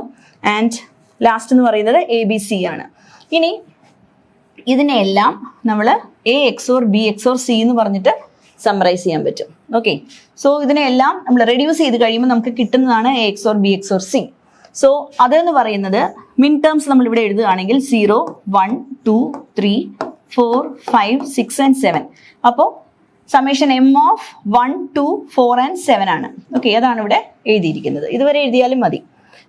ആൻഡ് ലാസ്റ്റ് എന്ന് പറയുന്നത് എ ബി സി ആണ്. ഇനി ഇതിനെല്ലാം നമ്മൾ A XOR B XOR C എന്ന് പറഞ്ഞിട്ട് സമ്മറൈസ് ചെയ്യാൻ പറ്റും. ഓക്കെ. സോ ഇതിനെല്ലാം നമ്മൾ റെഡ്യൂസ് ചെയ്ത് കഴിയുമ്പോൾ നമുക്ക് കിട്ടുന്നതാണ് A X or B XOR C. So അതെന്ന് പറയുന്നത് മിൻ ടേംസ് നമ്മൾ ഇവിടെ എഴുതുകയാണെങ്കിൽ 0, 1, 2, 3, 4, 5, 6 and 7. അപ്പോൾ സമ്മേഷൻ എം ഓഫ് 1, 2, 4 and 7 ആണ്. ഓക്കെ, അതാണ് ഇവിടെ എഴുതിയിരിക്കുന്നത്. ഇതുവരെ എഴുതിയാലും മതി.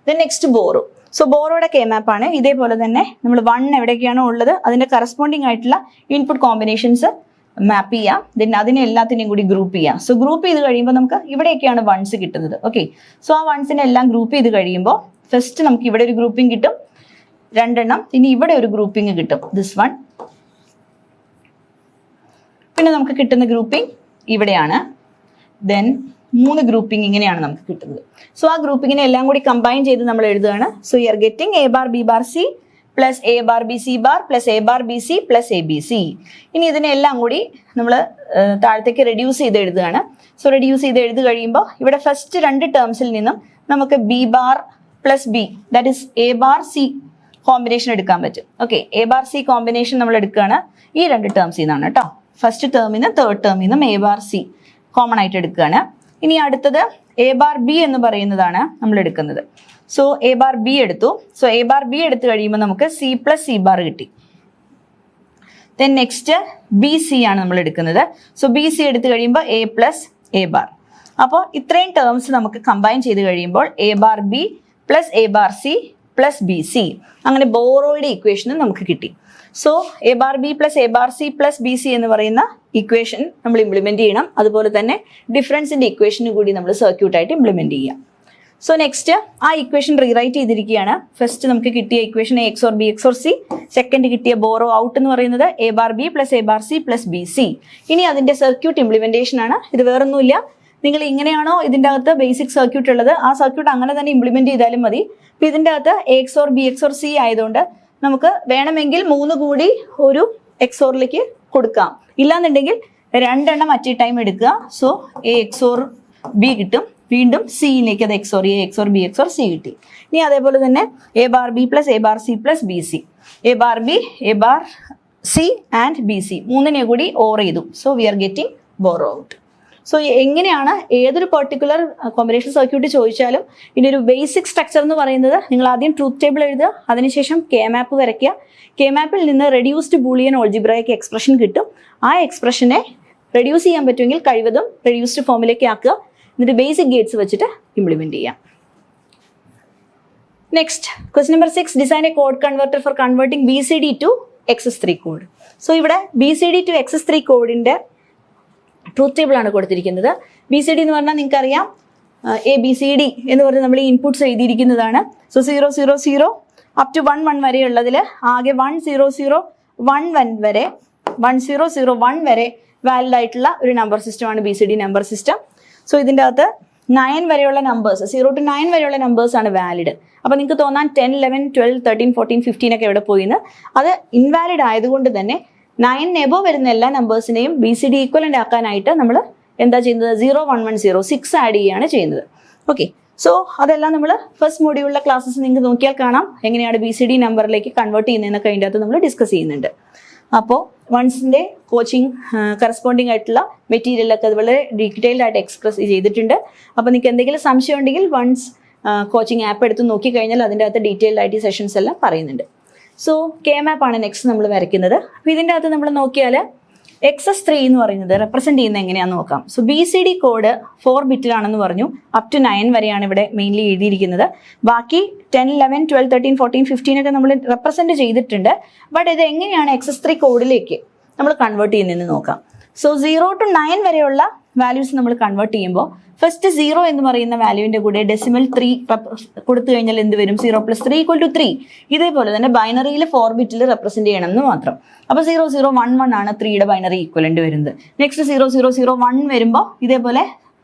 Then next borrow. സോ ബോറോയുടെ കെ മാപ്പ് ആണ്. ഇതേപോലെ തന്നെ നമ്മൾ 1 എവിടേക്കാണോ ഉള്ളത് അതിന്റെ കറസ്പോണ്ടിങ് ആയിട്ടുള്ള ഇൻപുട്ട് കോമ്പിനേഷൻസ് മാപ്പ് ചെയ്യാം. ദെൻ അതിനെ എല്ലാത്തിനെയും കൂടി ഗ്രൂപ്പ് ചെയ്യാം. സോ ഗ്രൂപ്പ് ചെയ്ത് കഴിയുമ്പോൾ നമുക്ക് ഇവിടെയൊക്കെയാണ് വൺസ് കിട്ടുന്നത്. ഓക്കെ, സോ ആ വൺസിനെ എല്ലാം ഗ്രൂപ്പ് ചെയ്ത് കഴിയുമ്പോൾ ഫസ്റ്റ് നമുക്ക് ഇവിടെ ഒരു ഗ്രൂപ്പിംഗ് കിട്ടും, 2 എണ്ണം. ഇനി ഇവിടെ ഒരു ഗ്രൂപ്പിംഗ് കിട്ടും, ദിസ് വൺ. പിന്നെ നമുക്ക് കിട്ടുന്ന ഗ്രൂപ്പിംഗ് ഇവിടെയാണ്. ദെൻ 3 ഗ്രൂപ്പിംഗ് ഇങ്ങനെയാണ് നമുക്ക് കിട്ടുന്നത്. സോ ആ ഗ്രൂപ്പിങ്ങിനെ എല്ലാം കൂടി കമ്പൈൻ ചെയ്ത് നമ്മൾ എഴുതുകയാണ്. So you are getting A bar B bar C plus A bar B C bar plus A bar B C plus A B C. ഇനി ഇതിനെല്ലാം കൂടി നമ്മൾ താഴത്തേക്ക് റെഡ്യൂസ് ചെയ്ത് എഴുതുകയാണ്. സോ റെഡ്യൂസ് ചെയ്ത് എഴുതി കഴിയുമ്പോൾ ഇവിടെ ഫസ്റ്റ് 2 ടേംസിൽ നിന്നും നമുക്ക് B bar plus B, that is A bar C combination എടുക്കാൻ പറ്റും. Okay, A bar C combination നമ്മൾ എടുക്കുകയാണ് ഈ 2 ടേംസിൽ നിന്നാണ് കേട്ടോ. ഫസ്റ്റ് ടേമിൽ നിന്ന് തേർഡ് ടേമിൽ നിന്നും എ ബാർ സി കോമൺ ആയിട്ട് എടുക്കുകയാണ്. ഇനി അടുത്തത് എ ബാർ ബി എന്ന് പറയുന്നതാണ് നമ്മൾ എടുക്കുന്നത്. സോ എ ബാർ ബി എടുത്തു. സോ എ ബാർ ബി എടുത്തു കഴിയുമ്പോൾ നമുക്ക് സി പ്ലസ് സി ബാർ കിട്ടി. ദെൻ നെക്സ്റ്റ് ബി സി ആണ് നമ്മൾ എടുക്കുന്നത്. സോ ബി സി എടുത്തു കഴിയുമ്പോൾ എ പ്ലസ് എ ബാർ. അപ്പോൾ ഇത്രയും ടേംസ് നമുക്ക് കമ്പൈൻ ചെയ്ത് കഴിയുമ്പോൾ A bar B plus A bar C plus B C, അങ്ങനെ ബോറോയുടെ ഇക്വേഷനും നമുക്ക് കിട്ടി. So A bar B plus A bar C plus B C എന്ന് പറയുന്ന ഇക്വേഷൻ നമ്മൾ ഇംപ്ലിമെന്റ് ചെയ്യണം. അതുപോലെ തന്നെ ഡിഫറൻസിന്റെ ഇക്വേഷന് കൂടി നമ്മൾ സർക്യൂട്ടായിട്ട് ഇംപ്ലിമെന്റ് ചെയ്യാം. സോ നെക്സ്റ്റ് ആ ഇക്വേഷൻ റീറൈറ്റ് ചെയ്തിരിക്കുകയാണ്. ഫസ്റ്റ് നമുക്ക് കിട്ടിയ equation A X or B XOR C, second കിട്ടിയ ബോറോ ഔട്ട് എന്ന് പറയുന്നത് A bar B plus A bar C plus B C. ഇനി അതിന്റെ സർക്യൂട്ട് ഇംപ്ലിമെന്റേഷൻ ആണ്. ഇത് വേറൊന്നുമില്ല, നിങ്ങൾ ഇങ്ങനെയാണോ ഇതിൻ്റെ അകത്ത് ബേസിക് സർക്യൂട്ട് ഉള്ളത് ആ സർക്യൂട്ട് അങ്ങനെ തന്നെ ഇംപ്ലിമെന്റ് ചെയ്താലും മതി. ഇപ്പം ഇതിൻ്റെ അകത്ത് A X or B XOR C ആയതുകൊണ്ട് നമുക്ക് വേണമെങ്കിൽ 3 കൂടി ഒരു എക്സ് ഓറിലേക്ക് കൊടുക്കാം. ഇല്ലാന്നുണ്ടെങ്കിൽ 2 എണ്ണം അറ്റ് എ ടൈം എടുക്കുക. So A X or B കിട്ടും, വീണ്ടും സിയിലേക്ക് അത് XOR A X or B XOR C കിട്ടി. ഇനി അതേപോലെ തന്നെ A bar B plus A bar C plus B C, A bar B A bar C and B C 3നെ കൂടി ഓർ ചെയ്തു. So we are getting borrow out. So എങ്ങനെയാണ് ഏതൊരു പെർട്ടിക്കുലർ കോമ്പിനേഷൻ സർക്യൂട്ട് ചോദിച്ചാലും ഇതിൻ്റെ ഒരു ബേസിക് സ്ട്രക്ചർ എന്ന് പറയുന്നത് നിങ്ങൾ ആദ്യം ട്രൂത്ത് ടേബിൾ എഴുതുക, അതിനുശേഷം കെ മാപ്പ് വരയ്ക്കുക. കെ മാപ്പിൽ നിന്ന് റെഡ്യൂസ്ഡ് ബൂളിയൻ ഓൾജിബ്രയ്ക്ക് എക്സ്പ്രഷൻ കിട്ടും. ആ എക്സ്പ്രഷനെ റെഡ്യൂസ് ചെയ്യാൻ പറ്റുമെങ്കിൽ കഴിവതും റെഡ്യൂസ്ഡ് ഫോമിലേക്ക് ആക്കുക. എന്നിട്ട് ബേസിക് ഗേറ്റ്സ് വെച്ചിട്ട് ഇംപ്ലിമെന്റ് ചെയ്യാം. Next question number 6, design a code converter for converting BCD to XS3 code. So ഇവിടെ BCD ടു XS3 കോഡിന്റെ ട്രൂത്ത് ടേബിൾ ആണ് കൊടുത്തിരിക്കുന്നത്. BCD എന്ന് പറഞ്ഞാൽ നിങ്ങൾക്കറിയാം ABCD എന്ന് പറഞ്ഞ് നമ്മൾ ഈ ഇൻപുട്സ് എഴുതിയിരിക്കുന്നതാണ്. സോ 0 0 0 അപ് ടു 1 1 വരെ ഉള്ളതിൽ ആകെ 1 0 0 1 1 വരെ 1 0 0 1 വരെ വാലിഡ് ആയിട്ടുള്ള ഒരു നമ്പർ സിസ്റ്റമാണ് BCD നമ്പർ സിസ്റ്റം. സോ ഇതിൻ്റെ അകത്ത് 9 വരെയുള്ള നമ്പേഴ്സ്, 0 to 9 വരെയുള്ള നമ്പേഴ്സ് ആണ് വാലിഡ്. അപ്പോൾ നിങ്ങൾക്ക് തോന്നാൻ 10 11 12 13 14 15 ഒക്കെ എവിടെ പോയിന്ന്, അത് ഇൻവാലിഡ് ആയതുകൊണ്ട് തന്നെ 9 എബോ വരുന്ന എല്ലാ നമ്പേഴ്സിനെയും BCD ഈക്വലന്റ് ആക്കാനായിട്ട് നമ്മൾ എന്താ ചെയ്യുന്നത്, 0 1 1 0 6 ആഡ് ചെയ്യുകയാണ് ചെയ്യുന്നത്. ഓക്കെ, സോ അതെല്ലാം നമ്മൾ ഫസ്റ്റ് മോഡ്യൂളിലെ ക്ലാസ്സസ് നിങ്ങൾക്ക് നോക്കിയാൽ കാണാം എങ്ങനെയാണ് BCD നമ്പറിലേക്ക് കൺവേർട്ട് ചെയ്യുന്നതെന്നൊക്കെ അതിൻ്റെ അകത്ത് നമ്മൾ ഡിസ്കസ് ചെയ്യുന്നുണ്ട്. അപ്പോൾ വൺസിൻ്റെ കോച്ചിങ് കറസ്പോണ്ടിങ് ആയിട്ടുള്ള മെറ്റീരിയലൊക്കെ അത് വളരെ ഡീറ്റെയിൽഡ് ആയിട്ട് എക്സ്പ്രസ് ചെയ്തിട്ടുണ്ട്. അപ്പോൾ നിങ്ങൾക്ക് എന്തെങ്കിലും സംശയം ഉണ്ടെങ്കിൽ വൺസ് കോച്ചിങ് ആപ്പ് എടുത്ത് നോക്കിക്കഴിഞ്ഞാൽ അതിൻ്റെ അകത്ത് ഡീറ്റെയിൽഡ് ആയിട്ട് ഈ സെഷൻസ് എല്ലാം പറയുന്നുണ്ട്. സോ കെ മാപ്പ് ആണ് നെക്സ്റ്റ് നമ്മൾ വരയ്ക്കുന്നത്. അപ്പോൾ ഇതിൻ്റെ അകത്ത് നമ്മൾ നോക്കിയാൽ XS3 എന്ന് പറയുന്നത് റെപ്രസെന്റ് ചെയ്യുന്നത് എങ്ങനെയാണെന്ന് നോക്കാം. സോ BCD കോഡ് 4 ബിറ്റിലാണെന്ന് പറഞ്ഞു. അപ് ടു 9 വരെയാണ് ഇവിടെ മെയിൻലി എഴുതിയിരിക്കുന്നത്. ബാക്കി 10 11 12 13 14 15 ഒക്കെ നമ്മൾ റെപ്രസെന്റ് ചെയ്തിട്ടുണ്ട്. ബട്ട് ഇത് എങ്ങനെയാണ് XS3 കോഡിലേക്ക് നമ്മൾ കൺവേർട്ട് ചെയ്യുന്നതെന്ന് നോക്കാം. സോ 0 to 9 വരെയുള്ള വാല്യൂസ് നമ്മൾ കൺവേർട്ട് ചെയ്യുമ്പോൾ ഫസ്റ്റ് 0 എന്ന് പറയുന്ന വാല്യൂവിന്റെ കൂടെ ഡെസിമൽ 3 കൊടുത്തു കഴിഞ്ഞാൽ എന്ത് വരും, 0 + 3 = 3. ഇതേപോലെ തന്നെ ബൈനറിയിൽ 4 ബിറ്റിൽ റെപ്രസെന്റ് ചെയ്യണം എന്ന് മാത്രം. അപ്പോൾ 0 0 1 1 ആണ് 3യുടെ ബൈനറി ഈക്വലന്റ് വരുന്നത്. നെക്സ്റ്റ് 0 0 0 1 വരുമ്പോൾ ഇതേപോലെ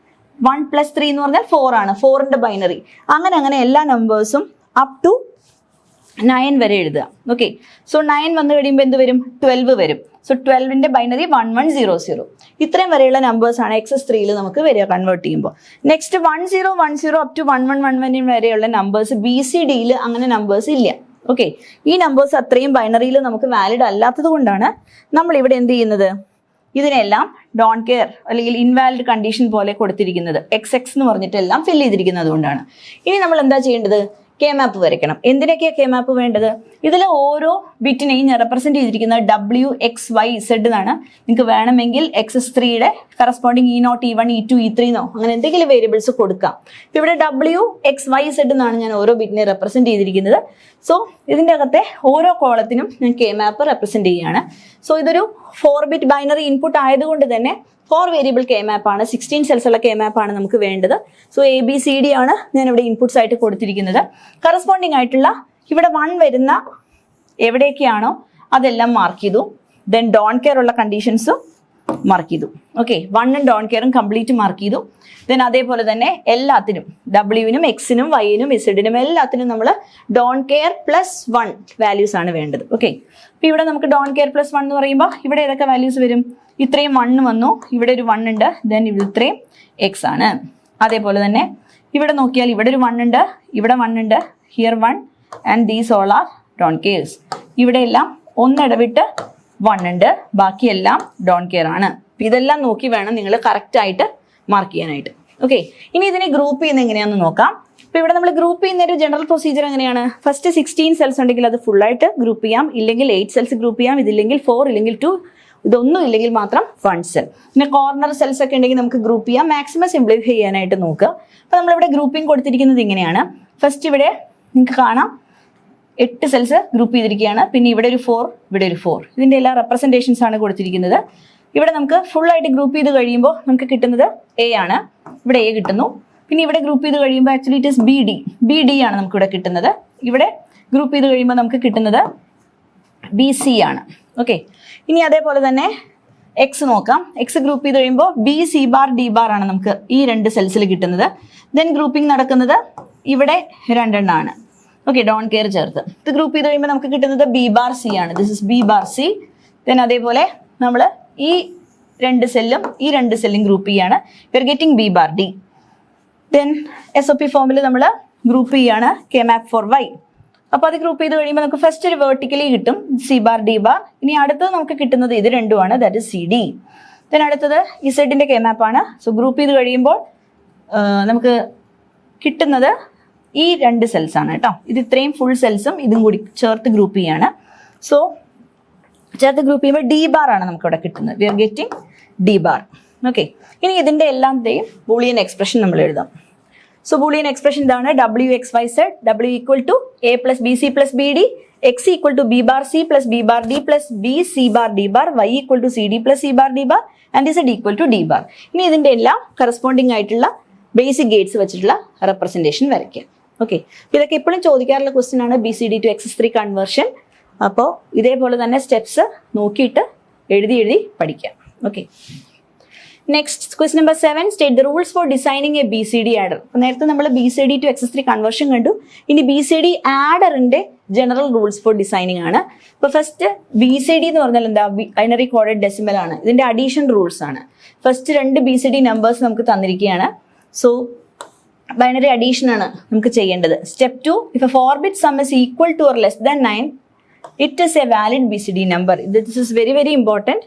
1 + 3 എന്ന് പറഞ്ഞാൽ 4 ആണ്, 4ന്റെ ബൈനറി. അങ്ങനെ എല്ലാ നമ്പേഴ്സും അപ് ടു 9 വരെ എഴുതുക. ഓക്കെ, സോ 9 വന്നു കഴിയുമ്പോൾ എന്ത് വരും, 12 വരും. സോ 12ന്റെ ബൈനറി 1 1 0 0. ഇത്രയും വരെയുള്ള നമ്പേഴ്സാണ് XS3യിൽ നമുക്ക് വരിക കൺവേർട്ട് ചെയ്യുമ്പോൾ. നെക്സ്റ്റ് 1 0 1 0 അപ് ടു 1 1 1 1 വരെയുള്ള നമ്പേഴ്സ് BCDയിൽ അങ്ങനെ നമ്പേഴ്സ് ഇല്ല. ഓക്കെ, ഈ നമ്പേഴ്സ് അത്രയും ബൈനറിയിൽ നമുക്ക് വാലിഡ് അല്ലാത്തത് കൊണ്ടാണ് നമ്മൾ ഇവിടെ എന്ത് ചെയ്യുന്നത്, ഇതിനെല്ലാം ഡോൺ കെയർ അല്ലെങ്കിൽ ഇൻവാലിഡ് കണ്ടീഷൻ പോലെ കൊടുത്തിരിക്കുന്നത് XX എന്ന് പറഞ്ഞിട്ടെല്ലാം ഫിൽ ചെയ്തിരിക്കുന്നത് കൊണ്ടാണ്. ഇനി നമ്മൾ എന്താ ചെയ്യേണ്ടത്? കെ മാപ്പ് വരയ്ക്കണം. എന്തിനൊക്കെയാണ് കെ മാപ്പ് വേണ്ടത്? ഇതിൽ ഓരോ ബിറ്റിനെയും ഞാൻ റെപ്രസെന്റ് ചെയ്തിരിക്കുന്നത് WXYZ എന്നാണ്. നിങ്ങൾക്ക് വേണമെങ്കിൽ XS3യുടെ corresponding E0, E1, E2, E3 എന്നോ അങ്ങനെ എന്തെങ്കിലും വേരിയബിൾസ് കൊടുക്കാം. ഇപ്പം ഇവിടെ WXYZ എന്നാണ് ഞാൻ ഓരോ ബിറ്റിനെ റെപ്രസെന്റ് ചെയ്തിരിക്കുന്നത്. സോ ഇതിൻ്റെ അകത്തെ ഓരോ കോളത്തിനും ഞാൻ കെ മാപ്പ് റെപ്രസെന്റ് ചെയ്യുകയാണ്. സോ ഇതൊരു 4-bit ബൈനറി ഇൻപുട്ട് ആയതുകൊണ്ട് തന്നെ 4 വേരിയബിൾ കെ മാപ്പാണ്, 16 സെൽസ് ഉള്ള കെ മാപ്പാണ് നമുക്ക് വേണ്ടത്. സോ ABCD ആണ് ഞാൻ ഇവിടെ ഇൻപുട്സ് ആയിട്ട് കൊടുത്തിരിക്കുന്നത്. കറസ്പോണ്ടിങ് ആയിട്ടുള്ള ഇവിടെ 1 വരുന്ന എവിടെയൊക്കെയാണോ അതെല്ലാം മാർക്ക് ചെയ്തു. ദെൻ ഡോൺ കെയർ ഉള്ള കണ്ടീഷൻസും മാർക്ക് ചെയ്തു. ഓക്കെ, 1ഉം ഡോൺ കെയറും കംപ്ലീറ്റ് മാർക്ക് ചെയ്തു. ദെൻ അതേപോലെ തന്നെ എല്ലാത്തിനും Wനും Xനും Yനും Zനും എല്ലാത്തിനും നമ്മൾ ഡോൺ കെയർ +1 വാല്യൂസ് ആണ് വേണ്ടത്. ഓക്കെ, അപ്പോൾ ഇവിടെ നമുക്ക് ഡോൺ കെയർ +1 എന്ന് പറയുമ്പോൾ ഇവിടെ ഏതൊക്കെ വാല്യൂസ് വരും? ഇത്രയും 1 വന്നു, ഇവിടെ ഒരു 1 ഉണ്ട്, ദെൻ ഇവിടെ ഇത്രയും X ആണ്. അതേപോലെ തന്നെ ഇവിടെ നോക്കിയാൽ ഇവിടെ ഒരു 1 ഉണ്ട്, ഇവിടെ 1 ഉണ്ട്, here 1 and these all are don't cares. ഇവിടെ എല്ലാം ഒന്നിടവിട്ട് 1 ഉണ്ട്, ബാക്കിയെല്ലാം ഡോൺ കെയർ ആണ്. ഇതെല്ലാം നോക്കി വേണം നിങ്ങൾ കറക്റ്റ് ആയിട്ട് മാർക്ക് ചെയ്യാനായിട്ട്. ഓക്കെ, ഇനി ഇതിനെ ഗ്രൂപ്പ് ചെയ്യുന്നത് എങ്ങനെയാണെന്ന് നോക്കാം. അപ്പോൾ ഇവിടെ നമ്മൾ ഗ്രൂപ്പ് ചെയ്യുന്ന ഒരു ജനറൽ പ്രൊസീജിയർ എങ്ങനെയാണ്? ഫസ്റ്റ് 16 സെൽസ് ഉണ്ടെങ്കിൽ അത് ഫുള്ളായിട്ട് ഗ്രൂപ്പ് ചെയ്യാം, ഇല്ലെങ്കിൽ 8 സെൽസ് ഗ്രൂപ്പ് ചെയ്യാം, ഇതില്ലെങ്കിൽ 4, ഇല്ലെങ്കിൽ 2, ഇതൊന്നും ഇല്ലെങ്കിൽ മാത്രം 1 സെൽ. പിന്നെ കോർണർ സെൽസ് ഒക്കെ ഉണ്ടെങ്കിൽ നമുക്ക് ഗ്രൂപ്പ് ചെയ്യാം. മാക്സിമം സിംപ്ലിഫൈ ചെയ്യാനായിട്ട് നോക്കുക. അപ്പോൾ നമ്മളിവിടെ ഗ്രൂപ്പിംഗ് കൊടുത്തിരിക്കുന്നത് ഇങ്ങനെയാണ്. ഫസ്റ്റ് ഇവിടെ നിങ്ങൾക്ക് കാണാം 8 സെൽസ് ഗ്രൂപ്പ് ചെയ്തിരിക്കുകയാണ്. പിന്നെ ഇവിടെ ഒരു 4, ഇവിടെ ഒരു 4. ഇതിൻ്റെ എല്ലാ റെപ്രസെൻറ്റേഷൻസ് ആണ് കൊടുത്തിരിക്കുന്നത്. ഇവിടെ നമുക്ക് ഫുള്ളായിട്ട് ഗ്രൂപ്പ് ചെയ്ത് കഴിയുമ്പോൾ നമുക്ക് കിട്ടുന്നത് A ആണ്. ഇവിടെ A കിട്ടുന്നു. പിന്നെ ഇവിടെ ഗ്രൂപ്പ് ചെയ്ത് കഴിയുമ്പോൾ ആക്ച്വലി ഇറ്റ് ഇസ് BD ആണ് നമുക്കിവിടെ കിട്ടുന്നത്. ഇവിടെ ഗ്രൂപ്പ് ചെയ്ത് കഴിയുമ്പോൾ നമുക്ക് കിട്ടുന്നത് BC ആണ്. ഓക്കെ, ഇനി അതേപോലെ തന്നെ X നോക്കാം. X ഗ്രൂപ്പ് ചെയ്ത് കഴിയുമ്പോൾ BC ബാർ D ബാർ ആണ് നമുക്ക് ഈ 2 സെൽസിൽ കിട്ടുന്നത്. ദെൻ ഗ്രൂപ്പിംഗ് നടക്കുന്നത് ഇവിടെ 2 എണ്ണമാണ്. ഓക്കെ, ഡോൺ കെയർ ചേർത്ത് ഇത് ഗ്രൂപ്പ് ചെയ്ത് കഴിയുമ്പോൾ നമുക്ക് കിട്ടുന്നത് B ബാർ C ആണ്. This is B bar C. Then അതേപോലെ നമ്മൾ ഈ 2 സെല്ലും ഈ 2 സെല്ലും ഗ്രൂപ്പ് ചെയ്യാണ്. We are getting B bar D. Then SOP ഫോമിൽ നമ്മൾ ഗ്രൂപ്പ് ചെയ്യാണ് കെ മാപ്പ് ഫോർ Y. അപ്പോൾ അത് ഗ്രൂപ്പ് ചെയ്ത് കഴിയുമ്പോൾ നമുക്ക് ഫസ്റ്റ് ഒരു വേർട്ടിക്കലി കിട്ടും C ബാർ D ബാർ. ഇനി അടുത്തത് നമുക്ക് കിട്ടുന്നത് ഇത് രണ്ടുമാണ്, ദാറ്റ് ഇസ് CD. ദെൻ അടുത്തത് ഇസഡിൻ്റെ കെ മാപ്പാണ്. സോ ഗ്രൂപ്പ് ചെയ്ത് കഴിയുമ്പോൾ നമുക്ക് കിട്ടുന്നത് ഈ 2 സെൽസ് ആണ് കേട്ടോ. ഇത് ഇത്രയും ഫുൾ സെൽസും ഇതും കൂടി ചേർത്ത് ഗ്രൂപ്പ് ചെയ്യാണ്. സോ ചേർത്ത് ഗ്രൂപ്പ് ചെയ്യുമ്പോൾ D ബാർ ആണ് നമുക്ക് ഇവിടെ കിട്ടുന്നത്. We are getting D bar. Okay, ഇനി ഇതിൻ്റെ എല്ലാത്തിൻ്റെയും ബൂളിയൻ എക്സ്പ്രഷൻ നമ്മൾ എഴുതാം. സോ ബൂളിയൻ എക്സ്പ്രഷൻ ഇതാണ് WXYZ, W equal to A plus BC plus BD, X equal to B bar C plus B bar D plus B C bar D bar, Y equal to CD plus C bar D bar and Z equal to D bar. ഇനി ഇതിൻ്റെ എല്ലാം കറസ്പോണ്ടിങ് ആയിട്ടുള്ള ബേസിക് ഗേറ്റ്സ് വെച്ചിട്ടുള്ള റെപ്രസെൻറ്റേഷൻ വരയ്ക്കുക. ഓക്കെ, ഇതൊക്കെ എപ്പോഴും ചോദിക്കാറുള്ള ക്വസ്റ്റ്യൻ ആണ് BCD to XS3 കൺവേർഷൻ. അപ്പോൾ ഇതേപോലെ തന്നെ സ്റ്റെപ്സ് നോക്കിയിട്ട് എഴുതി പഠിക്കാം. Okay, next question number 7, state the rules for designing A BCD adder. അപ്പോൾ നേരത്തെ നമ്മൾ BCD to XS3 കൺവേർഷൻ കണ്ടു. ഇനി BCD ആഡറിൻ്റെ ജനറൽ റൂൾസ് ഫോർ ഡിസൈനിങ് ആണ്. ഇപ്പോൾ ഫസ്റ്റ് BCD എന്ന് പറഞ്ഞാൽ എന്താ? ബൈനറി കോഡഡ് ഡെസിമൽ ആണ്. ഇതിൻ്റെ അഡീഷൻ റൂൾസ് ആണ്. ഫസ്റ്റ് 2 BCD നമ്പേഴ്സ് നമുക്ക് തന്നിരിക്കുകയാണ്. സോ ബൈനറി അഡീഷൻ ആണ് നമുക്ക് ചെയ്യേണ്ടത്. Step 2, if A 4-bit sum is equal to or less than 9, it is a valid BCD number. This is very very important.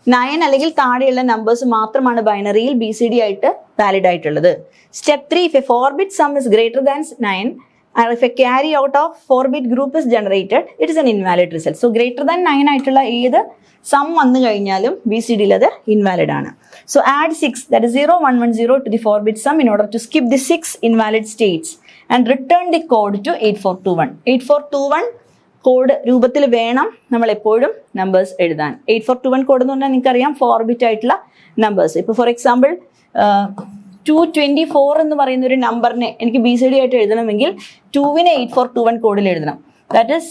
9 അല്ലെങ്കിൽ താഴെയുള്ള നമ്പേഴ്സ് മാത്രമാണ് ബൈനറിയിൽ BCD ആയിട്ട് വാലിഡ് ആയിട്ടുള്ളത്. Step 3, if a 4-bit sum is greater than 9 and if a carry out of 4-bit group is generated, it is an invalid result. So greater than 9 ആയിട്ടുള്ള ഏത് സം വന്നു കഴിഞ്ഞാലും BCDയിൽ അത് ഇൻവാലിഡ് ആണ്. So add 6, that is 0110 to the 4-bit sum in order to skip the 6 invalid states and return the code to 8421. 8421 code രൂപത്തിൽ വേണം നമ്മൾ എപ്പോഴും നമ്പേഴ്സ് എഴുതാൻ. 8421 കോഡ് എന്ന് പറഞ്ഞാൽ നിങ്ങൾക്കറിയാം 4-bit ആയിട്ടുള്ള നമ്പേഴ്സ്. ഇപ്പോൾ ഫോർ എക്സാമ്പിൾ 224 എന്ന് പറയുന്ന ഒരു നമ്പറിനെ എനിക്ക് BCD ആയിട്ട് എഴുതണമെങ്കിൽ 2-നെ 8421 കോഡിൽ എഴുതണം. ദാറ്റ് ഇസ്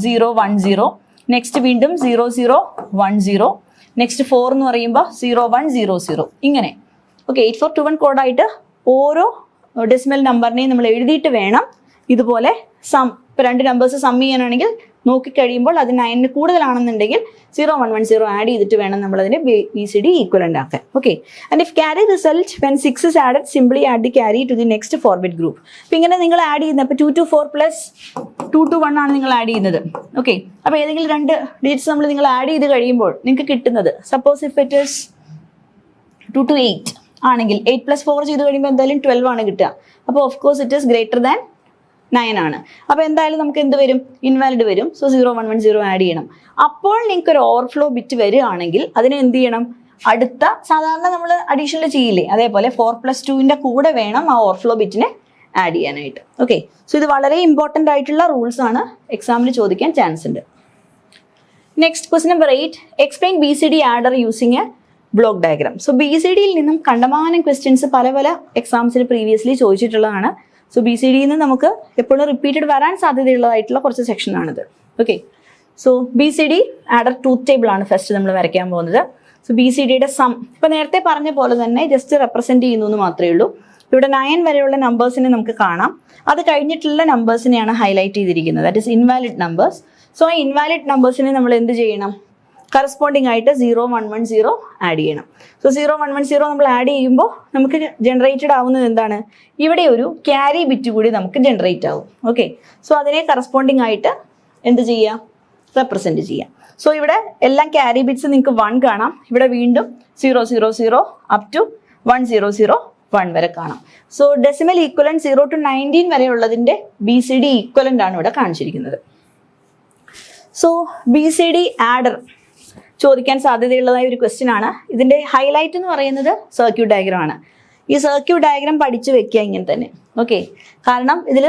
0010, നെക്സ്റ്റ് വീണ്ടും 0010, നെക്സ്റ്റ് 4 എന്ന് പറയുമ്പോൾ 0100 ഇങ്ങനെ. ഓക്കെ, 8421 കോഡായിട്ട് ഓരോ ഡെസിമൽ നമ്പറിനെയും നമ്മൾ എഴുതിയിട്ട് വേണം ഇതുപോലെ സം ഇപ്പോൾ 2 നമ്പേഴ്സ് സം ചെയ്യാനാണെങ്കിൽ നോക്കിക്കഴിയുമ്പോൾ അത് 9 കൂടുതലാണെന്നുണ്ടെങ്കിൽ 0 1 1 0 ആഡ് ചെയ്തിട്ട് വേണം നമ്മൾ അതിനെ BCD ഈക്വലന്റ് ആക്കാൻ. Okay, and if carry result when 6 is added, simply add the carry to the next 4-bit group. അപ്പോൾ ഇങ്ങനെ നിങ്ങൾ ആഡ് ചെയ്യുന്നത്, അപ്പോൾ 2 to 4 പ്ലസ് 2 to 1 ആണ് നിങ്ങൾ ആഡ് ചെയ്യുന്നത്. ഓക്കെ, അപ്പോൾ ഏതെങ്കിലും 2 ഡിജിറ്റ്സ് നമ്മൾ നിങ്ങൾ ആഡ് ചെയ്ത് കഴിയുമ്പോൾ നിങ്ങൾക്ക് കിട്ടുന്നത്, suppose if it is 2 to 8 ആണെങ്കിൽ 8 plus 4 ചെയ്ത് കഴിയുമ്പോൾ എന്തായാലും 12 ആണ് കിട്ടുക. അപ്പോൾ of course it is greater than 9 ആണ്. അപ്പോൾ എന്തായാലും നമുക്ക് എന്ത് വരും? ഇൻവാലിഡ് വരും. സോ 0 1 1 0 ആഡ് ചെയ്യണം. അപ്പോൾ നിങ്ങൾക്ക് ഒരു ഓവർഫ്ലോ ബിറ്റ് വരികയാണെങ്കിൽ അതിനെ എന്ത് ചെയ്യണം? അടുത്ത സാധാരണ നമ്മൾ അഡീഷണൽ ചെയ്യില്ലേ, അതേപോലെ 4 + 2ന്റെ കൂടെ വേണം ആ ഓവർഫ്ലോ ബിറ്റിനെ ആഡ് ചെയ്യാനായിട്ട്. ഓക്കെ, സോ ഇത് വളരെ ഇമ്പോർട്ടൻ്റ് ആയിട്ടുള്ള റൂൾസ് ആണ്, എക്സാമിൽ ചോദിക്കാൻ ചാൻസ് ഉണ്ട്. Next question number 8, explain BCD adder using a block diagram. So BCDയിൽ നിന്നും കണ്ടമാനം ക്വസ്റ്റ്യൻസ് പല എക്സാംസിൽ പ്രീവിയസ്ലി ചോദിച്ചിട്ടുള്ളതാണ്. സോ BCDയിൽ നിന്ന് നമുക്ക് എപ്പോഴും റിപ്പീറ്റഡ് വരാൻ സാധ്യതയുള്ളതായിട്ടുള്ള കുറച്ച് സെക്ഷനാണിത്. Okay, so BCD adder truth table ആണ് ഫസ്റ്റ് നമ്മൾ വരയ്ക്കാൻ പോകുന്നത്. സോ BCDയുടെ സം ഇപ്പം നേരത്തെ പറഞ്ഞ പോലെ തന്നെ ജസ്റ്റ് റെപ്രസെൻറ്റ് ചെയ്യുന്നു എന്ന് മാത്രമേ ഉള്ളൂ. ഇവിടെ 9 വരെയുള്ള നമ്പേഴ്സിനെ നമുക്ക് കാണാം. അത് കഴിഞ്ഞിട്ടുള്ള നമ്പേഴ്സിനെയാണ് ഹൈലൈറ്റ് ചെയ്തിരിക്കുന്നത്, that is invalid numbers. So ആ ഇൻവാലിഡ് നമ്പേഴ്സിനെ നമ്മൾ എന്ത് ചെയ്യണം? കറസ്പോണ്ടിങ് ആയിട്ട് 0 1 1 0 ആഡ് ചെയ്യണം. സോ 0 1 1 0 നമ്മൾ ആഡ് ചെയ്യുമ്പോൾ നമുക്ക് ജനറേറ്റഡ് ആവുന്നത് എന്താണ്? ഇവിടെ ഒരു ക്യാരി ബിറ്റ് കൂടി നമുക്ക് ജനറേറ്റ് ആവും. ഓക്കെ, സോ അതിനെ കറസ്പോണ്ടിങ് ആയിട്ട് എന്ത് ചെയ്യാം? റെപ്രസെൻറ്റ് ചെയ്യാം. സോ ഇവിടെ എല്ലാം ക്യാരി ബിറ്റ്സ് നിങ്ങൾക്ക് 1 കാണാം. ഇവിടെ വീണ്ടും 0 0 0 അപ് ടു 1 0 0 1 വരെ കാണാം. സോ ഡെസിമൽ ഈക്വലന്റ് 0 to 19 വരെ ഉള്ളതിൻ്റെ BCD ഈക്വലന്റ് ആണ് ഇവിടെ കാണിച്ചിരിക്കുന്നത്. സോ BCD ആഡർ ചോദിക്കാൻ സാധ്യതയുള്ളതായ ഒരു ക്വസ്റ്റ്യൻ ആണ്. ഇതിൻ്റെ ഹൈലൈറ്റ് എന്ന് പറയുന്നത് സർക്യൂട്ട് ഡയഗ്രാം ആണ്. ഈ സർക്യൂട്ട് ഡയഗ്രാം പഠിച്ചു വെക്കുക ഇങ്ങനെ തന്നെ. ഓക്കെ, കാരണം ഇതിൽ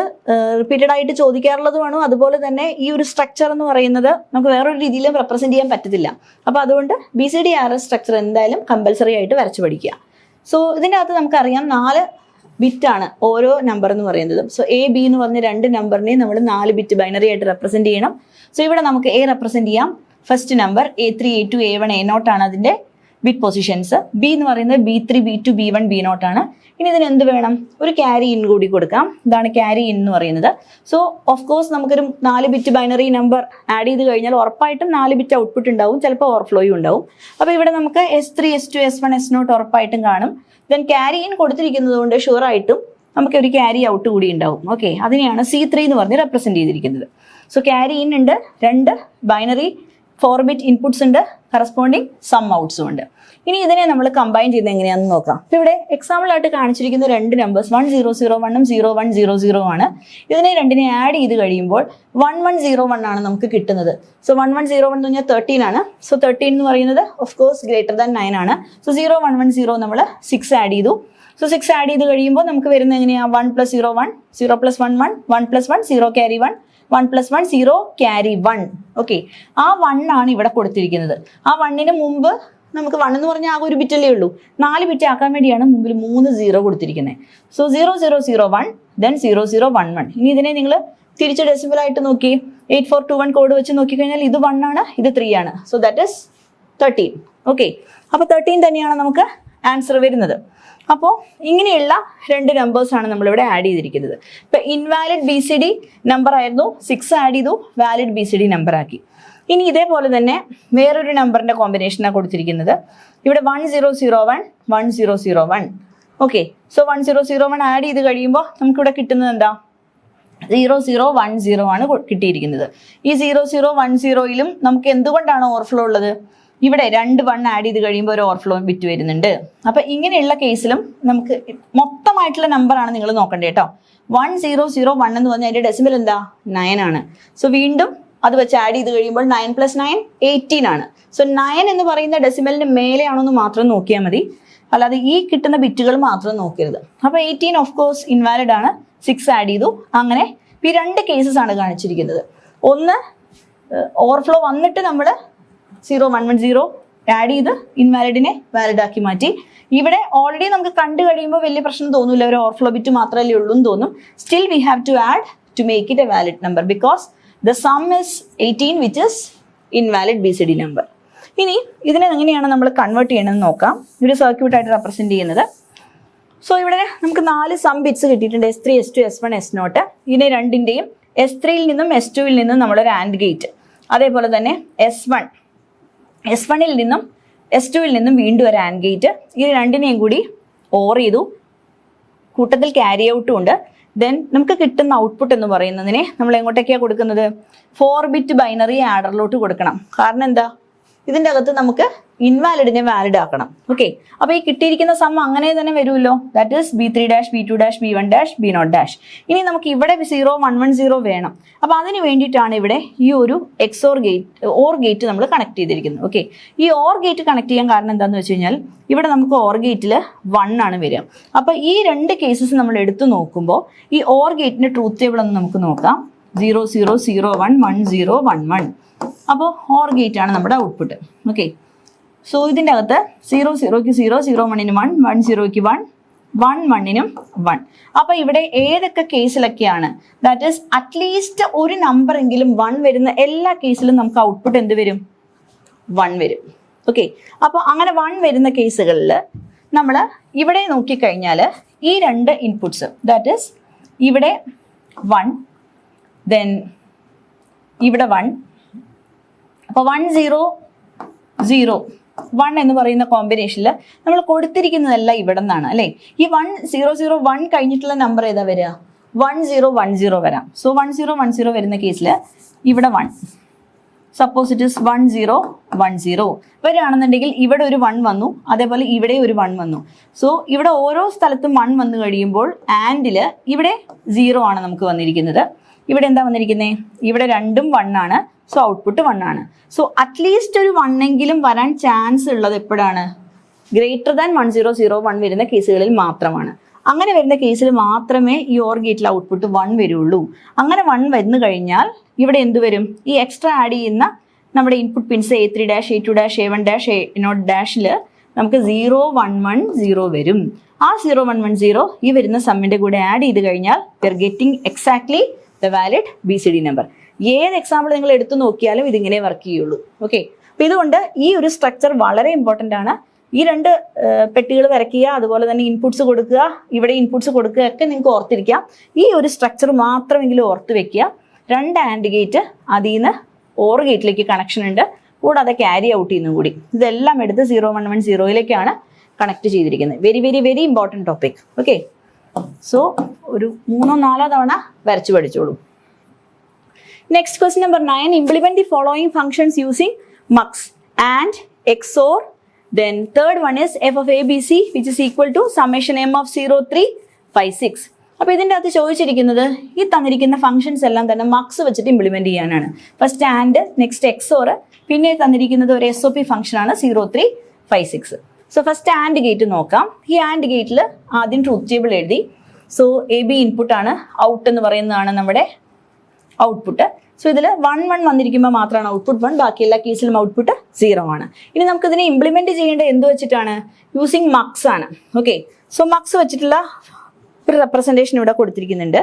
റിപ്പീറ്റഡ് ആയിട്ട് ചോദിക്കാറുള്ളതുമാണ്. അതുപോലെ തന്നെ ഈ ഒരു സ്ട്രക്ചർ എന്ന് പറയുന്നത് നമുക്ക് വേറൊരു രീതിയിലും റെപ്രസെൻറ്റ് ചെയ്യാൻ പറ്റത്തില്ല. അപ്പോൾ അതുകൊണ്ട് BCD ആഡർ സ്ട്രക്ചർ എന്തായാലും കമ്പൽസറി ആയിട്ട് വരച്ചു പഠിക്കുക. സോ ഇതിൻ്റെ അകത്ത് നമുക്കറിയാം 4 ബിറ്റാണ് ഓരോ നമ്പർ എന്ന് പറയുന്നത്. സോ A B എന്ന് പറഞ്ഞ 2 നമ്പറിനെയും നമ്മൾ 4 ബിറ്റ് ബൈനറി ആയിട്ട് റെപ്രസെൻറ്റ് ചെയ്യണം. സോ ഇവിടെ നമുക്ക് A റെപ്രസെൻറ്റ് ചെയ്യാം. First number A3 A2 A1 A0 ആണ് അതിൻ്റെ ബിറ്റ് പൊസിഷൻസ്. B എന്ന് പറയുന്നത് B3 B2 B1 B0 ആണ്. ഇനി ഇതിന് എന്ത് വേണം? ഒരു ക്യാരി ഇൻ കൂടി കൊടുക്കാം. ഇതാണ് ക്യാരി ഇൻ എന്ന് പറയുന്നത്. സോ ഓഫ് കോഴ്സ് നമുക്കൊരു 4 ബിറ്റ് ബൈനറി നമ്പർ ആഡ് ചെയ്ത് കഴിഞ്ഞാൽ ഉറപ്പായിട്ടും 4 ബിറ്റ് ഔട്ട്പുട്ട് ഉണ്ടാവും, ചിലപ്പോൾ ഓവർഫ്ലോയും ഉണ്ടാവും. അപ്പോൾ ഇവിടെ നമുക്ക് S3 S2 S1 S0 ഉറപ്പായിട്ടും കാണും. ദെൻ ക്യാരി ഇൻ കൊടുത്തിരിക്കുന്നത് കൊണ്ട് ഷുവറായിട്ടും നമുക്ക് ഒരു ക്യാരി ഔട്ട് കൂടി ഉണ്ടാവും. ഓക്കെ, അതിനെയാണ് C3 എന്ന് പറഞ്ഞ് റെപ്രസെൻറ്റ് ചെയ്തിരിക്കുന്നത്. സോ ക്യാരി ഇൻ ഉണ്ട്, 2 ബൈനറി 4 ബിറ്റ് ഇൻപുട്സ് ഉണ്ട്, കറസ്പോണ്ടിങ് സം ഔട്ട്സും ഉണ്ട്. ഇനി ഇതിനെ നമ്മൾ കമ്പൈൻ ചെയ്യുന്നത് എങ്ങനെയാണെന്ന് നോക്കാം. ഇപ്പോൾ ഇവിടെ എക്സാമ്പിളായിട്ട് കാണിച്ചിരിക്കുന്ന 2 നമ്പേഴ്സ് 1 0 0 1 0 1 0 0 ആണ്. ഇതിനെ രണ്ടിനെ ആഡ് ചെയ്ത് കഴിയുമ്പോൾ 1 1 0 1 ആണ് നമുക്ക് കിട്ടുന്നത്. സോ 1 1 0 1 എന്ന് പറഞ്ഞാൽ 13 ആണ്. സോ 13 എന്ന് പറയുന്നത് ഓഫ് കോഴ്സ് ഗ്രേറ്റർ ദാൻ 9 ആണ്. സോ 0 1 1 0 നമ്മൾ 6 ആഡ് ചെയ്തു. സോ 6 ആഡ് ചെയ്ത് കഴിയുമ്പോൾ നമുക്ക് വരുന്നത് എങ്ങനെയാണ്? 1 + 0 1 0 + 1 1 1 + 1 0 ക്യാരി 1 1 + 1 0 ക്യാരി 1. ഓക്കെ, ആ 1 ആണ് ഇവിടെ കൊടുത്തിരിക്കുന്നത്. ആ 1ന് മുമ്പ് നമുക്ക് 1 എന്ന് പറഞ്ഞാൽ ആകെ ഒരു ബിറ്റല്ലേ ഉള്ളൂ. 4 ബിറ്റ് ആക്കാൻ വേണ്ടിയാണ് മുമ്പിൽ 3 0 കൊടുത്തിരിക്കുന്നത്. So 0 0 0 1 then 0 0 1 1. ഇനി ഇതിനെ നിങ്ങൾ തിരിച്ച് ഡെസിമൽ ആയിട്ട് നോക്കി 8421 കോഡ് വെച്ച് നോക്കിക്കഴിഞ്ഞാൽ ഇത് 1 ആണ്, ഇത് 3 ആണ്. So that is 13. ഓക്കെ, അപ്പോൾ 13 തന്നെയാണ് നമുക്ക് ആൻസർ വരുന്നത്. അപ്പോൾ ഇങ്ങനെയുള്ള 2 നമ്പേഴ്സാണ് നമ്മളിവിടെ ആഡ് ചെയ്തിരിക്കുന്നത്. ഇപ്പം ഇൻവാലിഡ് BCD നമ്പർ ആയിരുന്നു, 6 ആഡ് ചെയ്തു, വാലിഡ് BCD നമ്പർ ആക്കി. ഇനി ഇതേപോലെ തന്നെ വേറൊരു നമ്പറിൻ്റെ കോമ്പിനേഷനാണ് കൊടുത്തിരിക്കുന്നത്. ഇവിടെ 1 0 0 1 1 0 0 1. ഓക്കെ, സോ 1 0 0 1 ആഡ് ചെയ്ത് കഴിയുമ്പോൾ നമുക്കിവിടെ കിട്ടുന്നത് എന്താ? 0 0 1 0 ആണ് കിട്ടിയിരിക്കുന്നത്. ഈ 0 0 1 0യിലും നമുക്ക് എന്തുകൊണ്ടാണ് ഓവർഫ്ലോ ഉള്ളത്? ഇവിടെ 2 1 ആഡ് ചെയ്ത് കഴിയുമ്പോൾ ഒരു ഓവർഫ്ലോ ബിറ്റ് വരുന്നുണ്ട്. അപ്പം ഇങ്ങനെയുള്ള കേസിലും നമുക്ക് മൊത്തമായിട്ടുള്ള നമ്പറാണ് നിങ്ങൾ നോക്കേണ്ടത് കേട്ടോ. 1 0 0 1 എന്ന് പറഞ്ഞാൽ അതിൻ്റെ ഡെസിമൽ എന്താ? 9 ആണ്. സോ വീണ്ടും അത് വെച്ച് ആഡ് ചെയ്ത് കഴിയുമ്പോൾ 9 + 9 18 ആണ്. സോ 9 എന്ന് പറയുന്ന ഡെസിമലിന് മേലെയാണോ എന്ന് മാത്രം നോക്കിയാൽ മതി, അല്ലാതെ ഈ കിട്ടുന്ന ബിറ്റുകൾ മാത്രം നോക്കരുത്. അപ്പോൾ 18 ഓഫ് കോഴ്സ് ഇൻവാലിഡ് ആണ്, 6 ആഡ് ചെയ്തു. അങ്ങനെ ഈ 2 കേസസ് ആണ് കാണിച്ചിരിക്കുന്നത്. ഒന്ന് ഓവർഫ്ലോ വന്നിട്ട് നമ്മൾ 0 1 1 0 ആഡ് ചെയ്ത് ഇൻവാലിഡിനെ വാലിഡ് ആക്കി മാറ്റി. ഇവിടെ ഓൾറെഡി നമുക്ക് കണ്ടു കഴിയുമ്പോൾ വലിയ പ്രശ്നം തോന്നില്ല, ഒരു ഓവർഫ്ലോ ബിറ്റ് മാത്രമല്ലേ ഉള്ളൂ എന്ന് തോന്നും. Still we have to add to make it a valid number because the sum is 18 which is invalid BCD number. ഇനി ഇതിനെ എങ്ങനെയാണ് നമ്മൾ കൺവേർട്ട് ചെയ്യണമെന്ന് നോക്കാം. ഒരു സർക്യൂട്ടായിട്ട് റെപ്രസെൻറ്റ് ചെയ്യുന്നത്. സോ ഇവിടെ നമുക്ക് 4 സം ബിറ്റ്സ് കിട്ടിയിട്ടുണ്ട്, S3 S2 S1 S0. ഇതിനെ രണ്ടിൻ്റെയും S3യിൽ നിന്നും S2യിൽ നിന്നും നമ്മളൊരു ആൻഡ് ഗേറ്റ്, അതേപോലെ തന്നെ S1ൽ നിന്നും S2യിൽ നിന്നും വീണ്ടും ഒരു ആൻഡ് ഗേറ്റ്, ഈ രണ്ടിനെയും കൂടി ഓർ ചെയ്തു, കൂട്ടത്തിൽ ക്യാരി ഔട്ടും ഉണ്ട്. ദെൻ നമുക്ക് കിട്ടുന്ന ഔട്ട്പുട്ട് എന്ന് പറയുന്നതിനെ നമ്മൾ എങ്ങോട്ടൊക്കെയാണ് കൊടുക്കുന്നത്? 4-ബിറ്റ് ബൈനറി ആഡറിലോട്ട് കൊടുക്കണം. കാരണം എന്താ? ഇതിൻ്റെ അകത്ത് നമുക്ക് ഇൻവാലിഡിനെ വാലിഡ് ആക്കണം. ഓക്കെ, അപ്പോൾ ഈ കിട്ടിയിരിക്കുന്ന സം അങ്ങനെ തന്നെ വരുമല്ലോ. That is B3 B2 B1 B0 ഇനി നമുക്ക് ഇവിടെ 0 1 1 0 വേണം. അപ്പോൾ അതിന് വേണ്ടിയിട്ടാണ് ഇവിടെ ഈ ഒരു ഓർ ഗേറ്റ് നമ്മൾ കണക്ട് ചെയ്തിരിക്കുന്നത്. ഓക്കെ, ഈ ഓർ ഗേറ്റ് കണക്ട് ചെയ്യാൻ കാരണം എന്താണെന്ന് വെച്ച് കഴിഞ്ഞാൽ ഇവിടെ നമുക്ക് ഓർ ഗേറ്റിൽ 1 ആണ് വരിക. അപ്പോൾ ഈ രണ്ട് കേസസ് നമ്മൾ എടുത്തു നോക്കുമ്പോൾ ഈ ഓർ ഗേറ്റിന്റെ ട്രൂത്ത് ടേബിൾ ഒന്ന് നമുക്ക് നോക്കാം. 0 0 0 1 1 0 1 1. അപ്പോൾ ഓർ ഗേറ്റ് ആണ് നമ്മുടെ ഔട്ട്പുട്ട്. ഓക്കെ, സോ ഇതിൻ്റെ അകത്ത് 0 0ക്ക് 0 0 1ന് 1 1 0ക്ക് 1 1 1നും 1. അപ്പോൾ ഇവിടെ ഏതൊക്കെ കേസിലൊക്കെയാണ്, ദാറ്റ് ഈസ് അറ്റ്ലീസ്റ്റ് ഒരു നമ്പർ എങ്കിലും 1 വരുന്ന എല്ലാ കേസിലും നമുക്ക് ഔട്ട്പുട്ട് എന്ത് വരും? 1 വരും. ഓക്കെ, അപ്പോൾ അങ്ങനെ 1 വരുന്ന കേസുകളിൽ നമ്മൾ ഇവിടെ നോക്കിക്കഴിഞ്ഞാൽ ഈ രണ്ട് ഇൻപുട്സ്, ദാറ്റ് ഈസ് ഇവിടെ 1 ദെൻ ഇവിടെ 1, അപ്പോൾ 1 0 0 1 എന്ന് പറയുന്ന കോമ്പിനേഷനിൽ നമ്മൾ കൊടുത്തിരിക്കുന്നതെല്ലാം ഇവിടെ നിന്നാണ് അല്ലേ. ഈ 1 0 0 1 കഴിഞ്ഞിട്ടുള്ള നമ്പർ ഏതാ വരിക? 1 0 1 0 വരാം. സോ 1 0 1 0 വരുന്ന കേസിൽ ഇവിടെ 1, സപ്പോസ് ഇറ്റ് ഇസ് 1 0 1 0 വരികയാണെന്നുണ്ടെങ്കിൽ ഇവിടെ ഒരു 1 വന്നു, അതേപോലെ ഇവിടെ ഒരു 1 വന്നു. സോ ഇവിടെ ഓരോ സ്ഥലത്തും 1 വന്നു കഴിയുമ്പോൾ ആൻഡിൽ ഇവിടെ 0 ആണ് നമുക്ക് വന്നിരിക്കുന്നത്. ഇവിടെ എന്താ വന്നിരിക്കുന്നത്? ഇവിടെ രണ്ടും 1 ആണ്. സോ ഔട്ട്പുട്ട് 1 ആണ്. സോ അറ്റ്ലീസ്റ്റ് ഒരു 1 എങ്കിലും വരാൻ ചാൻസ് ഉള്ളത് എപ്പോഴാണ്? ഗ്രേറ്റർ ദാൻ 1 0 0 1 വരുന്ന കേസുകളിൽ മാത്രമാണ്. അങ്ങനെ വരുന്ന കേസിൽ മാത്രമേ ഈ ഓർ ഗേറ്റിൽ ഔട്ട്പുട്ട് 1 വരുള്ളൂ. അങ്ങനെ 1 വന്നു കഴിഞ്ഞാൽ ഇവിടെ എന്ത് വരും? ഈ എക്സ്ട്രാ ആഡ് ചെയ്യുന്ന നമ്മുടെ input pins A3 A2 A1 A0 നമുക്ക് 0 1 1 0 വരും. ആ 0 1 1 0 ഈ വരുന്ന സമ്മിന്റെ കൂടെ ആഡ് ചെയ്ത് കഴിഞ്ഞാൽ we are getting exactly the valid BCD number. ഏത് എക്സാമ്പിൾ നിങ്ങൾ എടുത്തു നോക്കിയാലും ഇതിങ്ങനെ വർക്ക് ചെയ്യുള്ളൂ. ഓക്കെ, അപ്പോൾ ഇതുകൊണ്ട് ഈ ഒരു സ്ട്രക്ചർ വളരെ ഇമ്പോർട്ടൻ്റ് ആണ്. ഈ രണ്ട് പെട്ടികൾ വരയ്ക്കുക, അതുപോലെ തന്നെ ഇൻപുട്സ് കൊടുക്കുക, ഇവിടെ ഇൻപുട്സ് കൊടുക്കുക ഒക്കെ നിങ്ങൾക്ക് ഓർത്തിരിക്കാം. ഈ ഒരു സ്ട്രക്ചർ മാത്രമെങ്കിലും ഓർത്ത് വെക്കുക. 2 ആൻഡ് ഗേറ്റ്, അതിൽ നിന്ന് ഓർ ഗേറ്റിലേക്ക് കണക്ഷൻ ഉണ്ട്, കൂടാതെ ക്യാരി ഔട്ട് ചെയ്യുന്നു കൂടി. ഇതെല്ലാം എടുത്ത് 0 1 1 0യിലേക്കാണ് കണക്ട് ചെയ്തിരിക്കുന്നത്. Very very very important topic. Okay, so ഒരു 3 4 തവണ വരച്ചു പഠിച്ചോളൂ. Next, question number 9. Implement the following functions using mux and XOR. Then third one is f of ABC, which is equal to summation m of 0 3 5 6. അപ്പോൾ ഇതിൻ്റെ അകത്ത് ചോദിച്ചിരിക്കുന്നത് ഈ തന്നിരിക്കുന്ന ഫംഗ്ഷൻസ് എല്ലാം തന്നെ മക്സ് വെച്ചിട്ട് ഇംപ്ലിമെന്റ് ചെയ്യാനാണ്. ഫസ്റ്റ് ആൻഡ്, നെക്സ്റ്റ് XOR, പിന്നെ തന്നിരിക്കുന്നത് ഒരു SOP ഫംഗ്ഷൻ ആണ് 0 3 5 6. സോ ഫസ്റ്റ് ആൻഡ് ഗേറ്റ് നോക്കാം. ഈ ആൻഡ് ഗേറ്റിൽ ആദ്യം ട്രൂത്ത് ടേബിൾ എഴുതി. സോ AB ഇൻപുട്ട് ആണ്, ഔട്ട് എന്ന് പറയുന്നതാണ് നമ്മുടെ ഔട്ട്പുട്ട്. സോ ഇതിൽ 1 1 വന്നിരിക്കുമ്പോൾ മാത്രമാണ് ഔട്ട്പുട്ട് 1, ബാക്കി എല്ലാ കേസിലും ഔട്ട്പുട്ട് 0 ആണ്. ഇനി നമുക്ക് ഇതിനെ ഇംപ്ലിമെന്റ് ചെയ്യേണ്ടത് എന്ത് വെച്ചിട്ടാണ്? യൂസിങ് മക്സ് ആണ്. ഓക്കെ, സോ മക്സ് വെച്ചിട്ടുള്ള ഒരു റെപ്രസെൻറ്റേഷൻ ഇവിടെ കൊടുത്തിരിക്കുന്നുണ്ട്.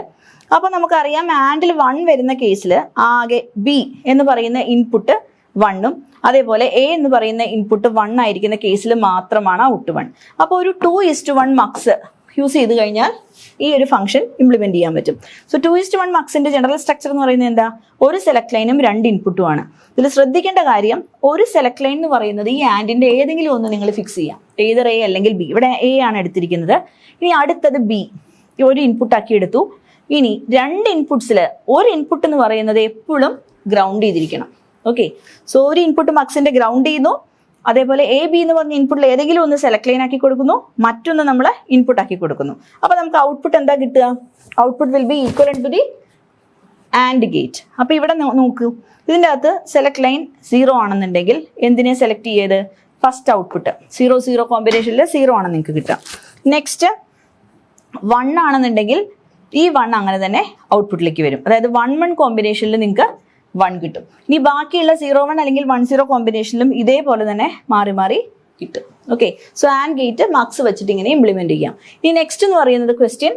അപ്പോൾ നമുക്കറിയാം ആൻഡിൽ 1 വരുന്ന കേസിൽ ആകെ B എന്ന് പറയുന്ന ഇൻപുട്ട് 1ഉം അതേപോലെ A എന്ന് പറയുന്ന ഇൻപുട്ട് 1 ആയിരിക്കുന്ന കേസിൽ മാത്രമാണ് ഔട്ട് 1. അപ്പോൾ ഒരു 2:1 മക്സ് യൂസ് ചെയ്ത് കഴിഞ്ഞാൽ ഈ ഒരു ഫംഗ്ഷൻ ഇംപ്ലിമെന്റ് ചെയ്യാൻ പറ്റും. സോ 2:1 മക്സിന്റെ ജനറൽ സ്ട്രക്ചർ എന്ന് പറയുന്നത് എന്താ? ഒരു സെലക്ട് ലൈനും 2 ഇൻപുട്ടും ആണ്. ഇതിൽ ശ്രദ്ധിക്കേണ്ട കാര്യം, ഒരു സെലക്ട് ലൈൻ എന്ന് പറയുന്നത് ഈ ആൻഡിന്റെ ഏതെങ്കിലും ഒന്ന് നിങ്ങൾ ഫിക്സ് ചെയ്യാം, ഏതർ A അല്ലെങ്കിൽ B. ഇവിടെ A ആണ് എടുത്തിരിക്കുന്നത്. ഇനി അടുത്തത് B, ഒരു ഇൻപുട്ട് ആക്കി എടുത്തു. ഇനി 2 ഇൻപുട്സിൽ ഒരു ഇൻപുട്ട് എന്ന് പറയുന്നത് എപ്പോഴും ഗ്രൗണ്ട് ചെയ്തിരിക്കണം. ഓക്കെ, സോ ഒരു ഇൻപുട്ട് മക്സിന്റെ ഗ്രൗണ്ട് ചെയ്യുന്നു, അതേപോലെ AB എന്ന് പറഞ്ഞ ഇൻപുട്ടിൽ ഏതെങ്കിലും ഒന്ന് സെലക്ട് ലൈൻ ആക്കി കൊടുക്കുന്നു, മറ്റൊന്ന് നമ്മൾ ഇൻപുട്ട് ആക്കി കൊടുക്കുന്നു. അപ്പോൾ നമുക്ക് ഔട്ട്പുട്ട് എന്താ കിട്ടുക? Output will be equivalent to the AND gate. അപ്പോൾ ഇവിടെ നോക്കൂ, ഇതിൻ്റെ അകത്ത് സെലക്ട് ലൈൻ 0 ആണെന്നുണ്ടെങ്കിൽ എന്തിനെ സെലക്ട് ചെയ്ത്? ഫസ്റ്റ് ഔട്ട്പുട്ട് 0 0 കോമ്പിനേഷനിൽ 0 ആണ് നിങ്ങൾക്ക് കിട്ടുക. നെക്സ്റ്റ് 1 ആണെന്നുണ്ടെങ്കിൽ ഈ 1 അങ്ങനെ തന്നെ ഔട്ട്പുട്ടിലേക്ക് വരും. അതായത് 1 1 കോമ്പിനേഷനിൽ നിങ്ങൾക്ക് 1 കിട്ടും. ഇനി ബാക്കിയുള്ള 0 1 അല്ലെങ്കിൽ 1 0 കോമ്പിനേഷനിലും ഇതേപോലെ തന്നെ മാറി മാറി കിട്ടും. Okay, so and gate mugs വെച്ചിട്ട് ഇങ്ങനെ ഇംപ്ലിമെന്റ് ചെയ്യാം. ഇനി നെക്സ്റ്റ് എന്ന് പറയുന്നത് ക്വസ്റ്റ്യൻ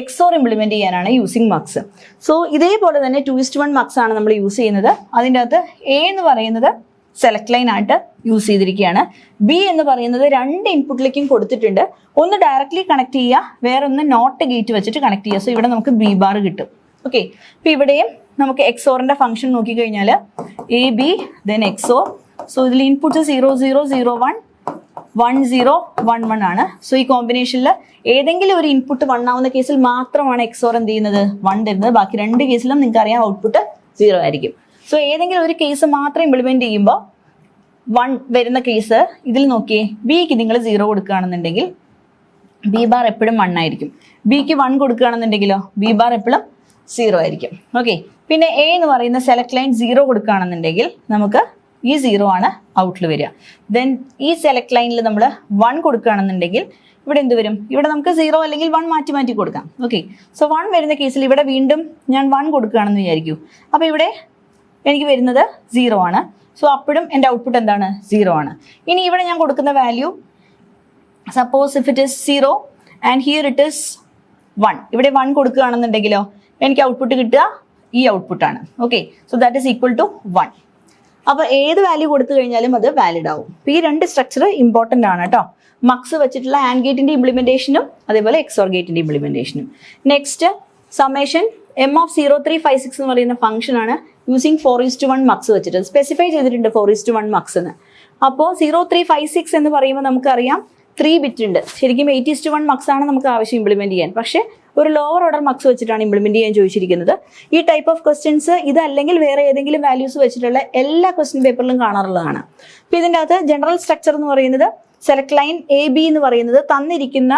XOR ഇംപ്ലിമെന്റ് ചെയ്യാനാണ് യൂസിങ് മക്സ്. സോ ഇതേപോലെ തന്നെ 2:1 മക്സ് ആണ് നമ്മൾ യൂസ് ചെയ്യുന്നത്. അതിൻ്റെ അകത്ത് A എന്ന് പറയുന്നത് സെലക്ട് ലൈൻ ആയിട്ട് യൂസ് ചെയ്തിരിക്കുകയാണ്. B എന്ന് പറയുന്നത് 2 ഇൻപുട്ടിലേക്കും കൊടുത്തിട്ടുണ്ട്. ഒന്ന് ഡയറക്റ്റ്ലി കണക്ട് ചെയ്യുക, വേറെ ഒന്ന് നോട്ട് ഗേറ്റ് വെച്ചിട്ട് കണക്ട് ചെയ്യുക. സോ ഇവിടെ നമുക്ക് B ബാർ കിട്ടും. ഓക്കെ. അപ്പം ഇവിടെയും നമുക്ക് എക്സോറിന്റെ ഫംഗ്ഷൻ നോക്കിക്കഴിഞ്ഞാൽ A B then XOR. So ഇതിൽ ഇൻപുട്സ് 0 0 0 1 1 0 1 1 ആണ്. സോ ഈ കോമ്പിനേഷനിൽ ഏതെങ്കിലും ഒരു ഇൻപുട്ട് 1 ആവുന്ന കേസിൽ മാത്രമാണ് എക്സോർ എന്ത് ചെയ്യുന്നത് 1 തരുന്നത്. ബാക്കി രണ്ട് കേസിലും നിങ്ങൾക്ക് അറിയാം ഔട്ട്പുട്ട് 0 ആയിരിക്കും. സോ ഏതെങ്കിലും ഒരു കേസ് മാത്രം ഇംപ്ലിമെന്റ് ചെയ്യുമ്പോൾ 1 വരുന്ന കേസ് ഇതിൽ നോക്കിയേ, ബിക്ക് നിങ്ങൾ 0 കൊടുക്കുകയാണെന്നുണ്ടെങ്കിൽ ബി ബാർ എപ്പോഴും 1 ആയിരിക്കും. ബിക്ക് 1 കൊടുക്കുകയാണെന്നുണ്ടെങ്കിലോ ബി ബാർ എപ്പോഴും 0 ആയിരിക്കും. ഓക്കെ. പിന്നെ എ എന്ന് പറയുന്ന സെലക്ട് ലൈൻ 0 കൊടുക്കുകയാണെന്നുണ്ടെങ്കിൽ നമുക്ക് ഈ 0 ആണ് ഔട്ടിൽ വരിക. ദെൻ ഈ സെലക്ട് ലൈനിൽ നമ്മൾ 1 കൊടുക്കുകയാണെന്നുണ്ടെങ്കിൽ ഇവിടെ എന്ത് വരും? ഇവിടെ നമുക്ക് 0 അല്ലെങ്കിൽ 1 മാറ്റി മാറ്റി കൊടുക്കാം. ഓക്കെ. സോ 1 വരുന്ന കേസിൽ ഇവിടെ വീണ്ടും ഞാൻ 1 കൊടുക്കുകയാണെന്ന് വിചാരിക്കൂ. അപ്പോൾ ഇവിടെ എനിക്ക് വരുന്നത് 0 ആണ്. സോ അപ്പോഴും എൻ്റെ ഔട്ട്പുട്ട് എന്താണ്? 0 ആണ്. ഇനി ഇവിടെ ഞാൻ കൊടുക്കുന്ന value suppose if it is 0 and here it is 1. ഇവിടെ 1 കൊടുക്കുകയാണെന്നുണ്ടെങ്കിലോ എനിക്ക് ഔട്ട്പുട്ട് കിട്ടുക ഈ ഔട്ട്പുട്ടാണ്. Okay. So that is equal to 1. അപ്പോൾ ഏത് വാല്യൂ കൊടുത്തു കഴിഞ്ഞാലും അത് വാലിഡ് ആവും. അപ്പോൾ ഈ രണ്ട് സ്ട്രക്ചർ ഇമ്പോർട്ടൻ്റ് ആണ് കേട്ടോ. മക്സ് വെച്ചിട്ടുള്ള ആൻഡ് ഗേറ്റിൻ്റെ ഇംപ്ലിമെൻറ്റേഷനും അതേപോലെ എക്സോർ ഗേറ്റിൻ്റെ ഇംപ്ലിമെൻറ്റേഷനും. നെക്സ്റ്റ് സമ്മേഷൻ എം ഓഫ് 0356 എന്ന് പറയുന്ന ഫംഗ്ഷൻ ആണ് യൂസിങ് 4:1 മക്സ് വെച്ചിട്ട് സ്പെസിഫൈ ചെയ്തിട്ടുണ്ട് 4:1 മക്സ് എന്ന്. അപ്പോൾ 0356 എന്ന് പറയുമ്പോൾ നമുക്കറിയാം 3 ബിറ്റ് ഉണ്ട്. ശരിക്കും 8:1 മക്സ് ആണ് നമുക്ക് ആവശ്യം ഇംപ്ലിമെന്റ് ചെയ്യാൻ. പക്ഷേ ഒരു ലോവർ ഓർഡർ മക്സ് വെച്ചിട്ടാണ് ഇംപ്ലിമെന്റ് ചെയ്യാൻ ചോദിച്ചിരിക്കുന്നത്. ഈ ടൈപ്പ് ഓഫ് ക്വസ്റ്റ്യൻസ് ഇതല്ലെങ്കിൽ വേറെ ഏതെങ്കിലും വാല്യൂസ് വെച്ചിട്ടുള്ള എല്ലാ ക്വസ്റ്റ്യൻ പേപ്പറിലും കാണാറുള്ളതാണ്. അപ്പോൾ ഇതിൻ്റെ അകത്ത് ജനറൽ സ്ട്രക്ചർ എന്ന് പറയുന്നത് സെലക്ട് ലൈൻ എ ബി എന്ന് പറയുന്നത് തന്നിരിക്കുന്ന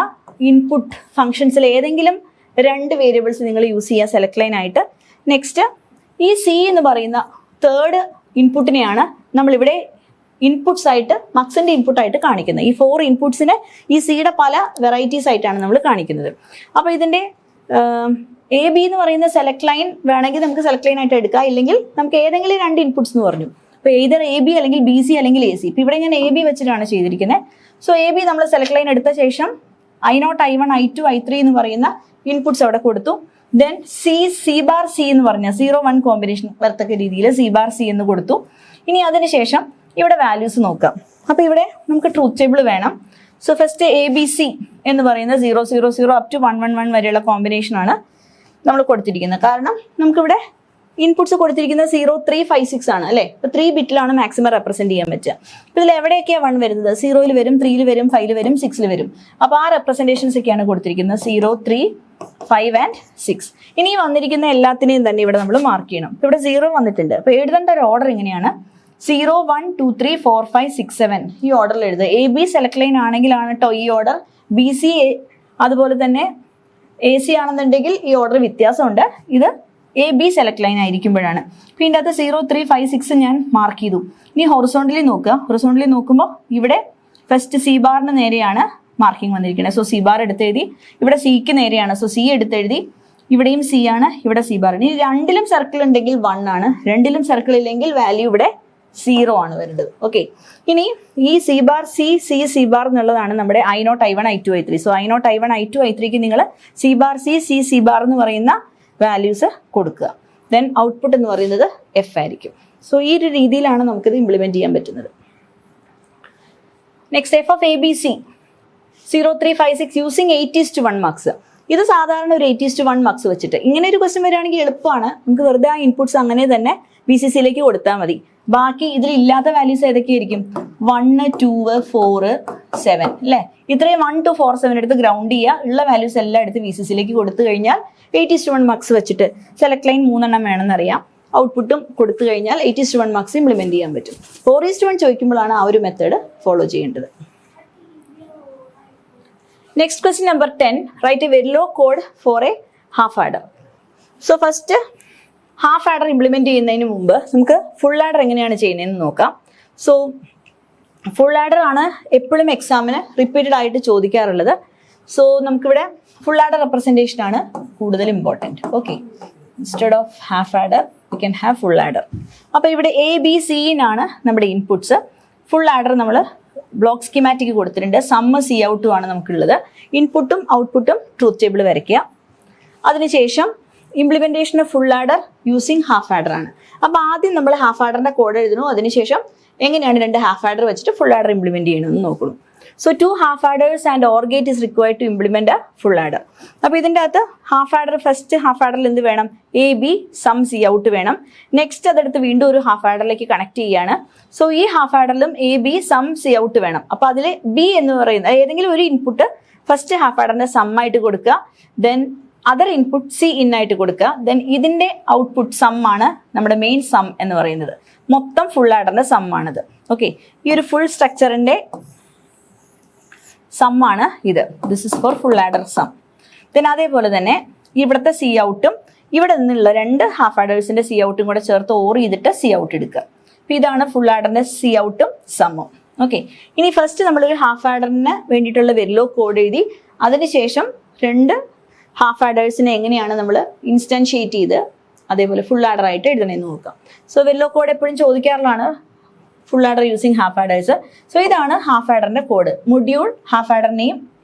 ഇൻപുട്ട് ഫംഗ്ഷൻസിൽ ഏതെങ്കിലും 2 വേരിയബിൾസ് നിങ്ങൾ യൂസ് ചെയ്യുക സെലക്ട് ലൈൻ ആയിട്ട്. നെക്സ്റ്റ് ഈ സി എന്ന് പറയുന്ന തേർഡ് ഇൻപുട്ടിനെയാണ് നമ്മളിവിടെ ഇൻപുട്സ് ആയിട്ട് മക്സിന്റെ ഇൻപുട്ട് ആയിട്ട് കാണിക്കുന്നത്. ഈ 4 ഇൻപുട്സിന് ഈ സിയുടെ പല വെറൈറ്റീസ് ആയിട്ടാണ് നമ്മൾ കാണിക്കുന്നത്. അപ്പോൾ ഇതിന്റെ എ ബി എന്ന് പറയുന്ന സെലക്ട് ലൈൻ വേണമെങ്കിൽ നമുക്ക് സെലക്ട് ലൈൻ ആയിട്ട് എടുക്കാം, ഇല്ലെങ്കിൽ നമുക്ക് ഏതെങ്കിലും 2 ഇൻപുട്സ് എന്ന് പറഞ്ഞു. അപ്പോൾ ഏതർ എ ബി അല്ലെങ്കിൽ ബി സി അല്ലെങ്കിൽ എ സി. ഇപ്പം ഇവിടെ ഞാൻ എ ബി വെച്ചിട്ടാണ് ചെയ്തിരിക്കുന്നത്. സോ എ ബി നമ്മൾ സെലക്ട് ലൈൻ എടുത്ത ശേഷം I0, I1, I2, I3 എന്ന് പറയുന്ന ഇൻപുട്സ് അവിടെ കൊടുത്തു. ദെൻ സി ബാർ സി എന്ന് പറഞ്ഞ 0-1 കോമ്പിനേഷൻ വരത്തക്ക രീതിയിൽ സി ബാർ സി എന്ന് കൊടുത്തു. ഇനി അതിനുശേഷം ഇവിടെ വാല്യൂസ് നോക്കാം. അപ്പോൾ ഇവിടെ നമുക്ക് ട്രൂത്ത് ടേബിൾ വേണം. So first A B C എന്ന് പറയുന്ന 0 0 0 അപ് ടു 1 1 1 വരെയുള്ള കോമ്പിനേഷനാണ് നമ്മൾ കൊടുത്തിരിക്കുന്നത്. കാരണം നമുക്കിവിടെ ഇൻപുട്സ് കൊടുത്തിരിക്കുന്നത് 0356 ആണ് അല്ലേ. അപ്പോൾ 3 ബിറ്റിലാണ് മാക്സിമം റെപ്രസെന്റ് ചെയ്യാൻ പറ്റുക. അപ്പോൾ ഇതിൽ എവിടെയൊക്കെയാണ് 1 വരുന്നത്? 0-ൽ വരും, 3-ൽ വരും, 5-ൽ വരും, 6-ൽ വരും. അപ്പോൾ ആ റെപ്രസെന്റേഷൻസ് ഒക്കെയാണ് കൊടുത്തിരിക്കുന്നത് 0 3 5 and 6. ഇനി വന്നിരിക്കുന്ന എല്ലാത്തിനെയും തന്നെ ഇവിടെ നമ്മൾ മാർക്ക് ചെയ്യണം. ഇവിടെ 0 വന്നിട്ടുണ്ട്. അപ്പോൾ എഴുതേണ്ട ഒരു ഓർഡർ എങ്ങനെയാണ്? 0 1 2 3 4 5 6 7 ഈ ഓർഡറിൽ എഴുതുക. എ ബി സെലക്ട് ലൈൻ ആണെങ്കിലാണ് കേട്ടോ ഈ ഓർഡർ. ബി സി അതുപോലെ തന്നെ എ സി ആണെന്നുണ്ടെങ്കിൽ ഈ ഓർഡർ വ്യത്യാസമുണ്ട്. ഇത് എ ബി സെലക്ട് ലൈൻ ആയിരിക്കുമ്പോഴാണ്. അപ്പോൾ ഇതിൻ്റെ അകത്ത് 0 3 5 6 ഞാൻ മാർക്ക് ചെയ്തു. ഇനി ഹൊറിസോണ്ടലി നോക്കുക. ഹൊറിസോണ്ടലി നോക്കുമ്പോൾ ഇവിടെ ഫസ്റ്റ് സി ബാറിന് നേരെയാണ് മാർക്കിംഗ് വന്നിരിക്കുന്നത്. സോ സി ബാർ എടുത്തെഴുതി. ഇവിടെ സിക്ക് നേരെയാണ്. സോ സി എടുത്തെഴുതി. ഇവിടെയും സി ആണ്, ഇവിടെ സി ബാർ. ഇനി രണ്ടിലും സർക്കിൾ ഉണ്ടെങ്കിൽ 1 ആണ്, രണ്ടിലും സർക്കിൾ ഇല്ലെങ്കിൽ വാല്യൂ ഇവിടെ 0 ആണ് വരുന്നത്. ഓക്കെ. ഇനി ഈ സി ബാർ സി ബാർ എന്നുള്ളതാണ് നമ്മുടെ I0 I1 I2 I3. So I0 I1 I2 I3ക്ക് നിങ്ങൾ സി ബാർ സി ബാർ എന്ന് പറയുന്ന വാല്യൂസ് കൊടുക്കുക. ദെൻ ഔട്ട്പുട്ട് എന്ന് പറയുന്നത് എഫ് ആയിരിക്കും. സോ ഈ ഒരു രീതിയിലാണ് നമുക്കിത് ഇംപ്ലിമെന്റ് ചെയ്യാൻ പറ്റുന്നത്. Next F of A B C 0356 using 8:1 mugs. ഇത് സാധാരണ ഒരു 8:1 മക്സ് വെച്ചിട്ട് ഇങ്ങനെ ഒരു ക്വസ്റ്റ്യൻ വരികയാണെങ്കിൽ എളുപ്പമാണ്. നമുക്ക് വെറുതെ ആ ഇൻപുട്സ് അങ്ങനെ തന്നെ ബി സി സിയിലേക്ക് കൊടുത്താൽ മതി. ബാക്കി ഇതിൽ ഇല്ലാത്ത വാല്യൂസ് ഏതൊക്കെയായിരിക്കും? 1 2 4 7 അല്ലേ. ഇത്രയും 1 2 4 7 എടുത്ത് ഗ്രൗണ്ട് ചെയ്യുക. ഉള്ള വാല്യൂസ് എല്ലാം എടുത്ത് ബി സി സിയിലേക്ക് കൊടുത്തു കഴിഞ്ഞാൽ 8:1 മക്സ് വെച്ചിട്ട് സെലക്ട് ലൈൻ 3 എണ്ണം വേണമെന്നറിയാം. ഔട്ട്പുട്ടും കൊടുത്തു കഴിഞ്ഞാൽ 8:1 മക്സ് ഇംപ്ലിമെന്റ് ചെയ്യാൻ പറ്റും. 4:1 ചോദിക്കുമ്പോഴാണ് ആ ഒരു മെത്തേഡ് ഫോളോ ചെയ്യേണ്ടത്. Next question number 10. Write a Verilog code for a half adder. So first half adder implement ചെയ്യുന്നതിന് മുമ്പ് നമുക്ക് ഫുൾ ആഡർ എങ്ങനെയാണ് ചെയ്യുന്നതെന്ന് നോക്കാം. സോ ഫുൾ ആഡർ ആണ് എപ്പോഴും എക്സാമിന് റിപ്പീറ്റഡ് ആയിട്ട് ചോദിക്കാറുള്ളത്. സോ നമുക്കിവിടെ ഫുൾ ആഡർ റെപ്രസെൻറ്റേഷൻ ആണ് കൂടുതൽ important. Okay. Instead of half adder we can have full adder. അപ്പോൾ ഇവിടെ എ ബി സിനാണ് നമ്മുടെ ഇൻപുട്സ്. ഫുൾ ആഡർ നമ്മൾ ബ്ലോക്ക് സ്കീമാറ്റിക് കൊടുത്തിട്ടുണ്ട്. സമ്മ് സി ഔട്ടും ആണ് നമുക്കുള്ളത്. ഇൻപുട്ടും ഔട്ട്പുട്ടും ട്രൂത്ത് ടേബിൾ വരയ്ക്കുക. അതിനുശേഷം implementation of full adder using half adder ആണ്. അപ്പോൾ ആദ്യം നമ്മൾ ഹാഫ് ആഡറിന്റെ കോഡ് എഴുതണു. അതിനുശേഷം എങ്ങനെയാണ് 2 ഹാഫ് ആഡർ വെച്ചിട്ട് ഫുൾ ആഡർ ഇംപ്ലിമെന്റ് ചെയ്യണമെന്ന് നോക്കണം. So 2 half adders and OR gate is required to implement a full adder. അപ്പോൾ ഇതിൻ്റെ അകത്ത് ഹാഫ് ആഡർ ഫസ്റ്റ് ഹാഫ് ആഡറിൽ എന്ത് വേണം? A B sum C out വേണം. നെക്സ്റ്റ് അതെടുത്ത് വീണ്ടും ഒരു ഹാഫ് ആഡറിലേക്ക് കണക്ട് ചെയ്യാണ്. സോ ഈ ഹാഫ് ആഡറിലും A B sum C out വേണം. അപ്പോൾ അതിൽ ബി എന്ന് പറയുന്ന ഏതെങ്കിലും ഒരു ഇൻപുട്ട് ഫസ്റ്റ് ഹാഫ് ആഡറിന്റെ സം ആയിട്ട് കൊടുക്കുക. Then other input C in ആയിട്ട് കൊടുക്കുക. ദെൻ ഇതിന്റെ ഔട്ട്പുട്ട് സം ആണ് നമ്മുടെ മെയിൻ സം എന്ന് പറയുന്നത്. മൊത്തം ഫുൾ ആഡറിന്റെ സം ആണിത്. ഓക്കെ, ഈ ഒരു ഫുൾ സ്ട്രക്ചറിന്റെ സം ആണ് ഇത്. This is for full adder sum. Then അതേപോലെ തന്നെ ഇവിടുത്തെ സി ഔട്ടും ഇവിടെ നിന്നുള്ള 2 ഹാഫ് ആഡേഴ്സിന്റെ സി ഔട്ടും കൂടെ ചേർത്ത് ഓർ ചെയ്തിട്ട് സി ഔട്ട് എടുക്കുക. അപ്പൊ ഇതാണ് ഫുൾ ആഡറിന്റെ സി ഔട്ടും സമ്മും. ഓക്കെ, ഇനി ഫസ്റ്റ് നമ്മളൊരു ഹാഫ് ആഡറിന് വേണ്ടിയിട്ടുള്ള വെരിലോഗ് കോഡ് എഴുതി. അതിനുശേഷം 2 ഹാഫ് ആഡേഴ്സിനെ എങ്ങനെയാണ് നമ്മൾ ഇൻസ്റ്റൻഷിയേറ്റ് ചെയ്ത് അതേപോലെ ഫുൾ ആഡർ ആയിട്ട് എഴുതണമെന്ന് നോക്കാം. സോ വെരിലോഗ് കോഡ് എപ്പോഴും ചോദിക്കാറുള്ളതാണ് full adder using half adders. So ഇതാണ് ഹാഫ് ആഡറിന്റെ code. Module half adder name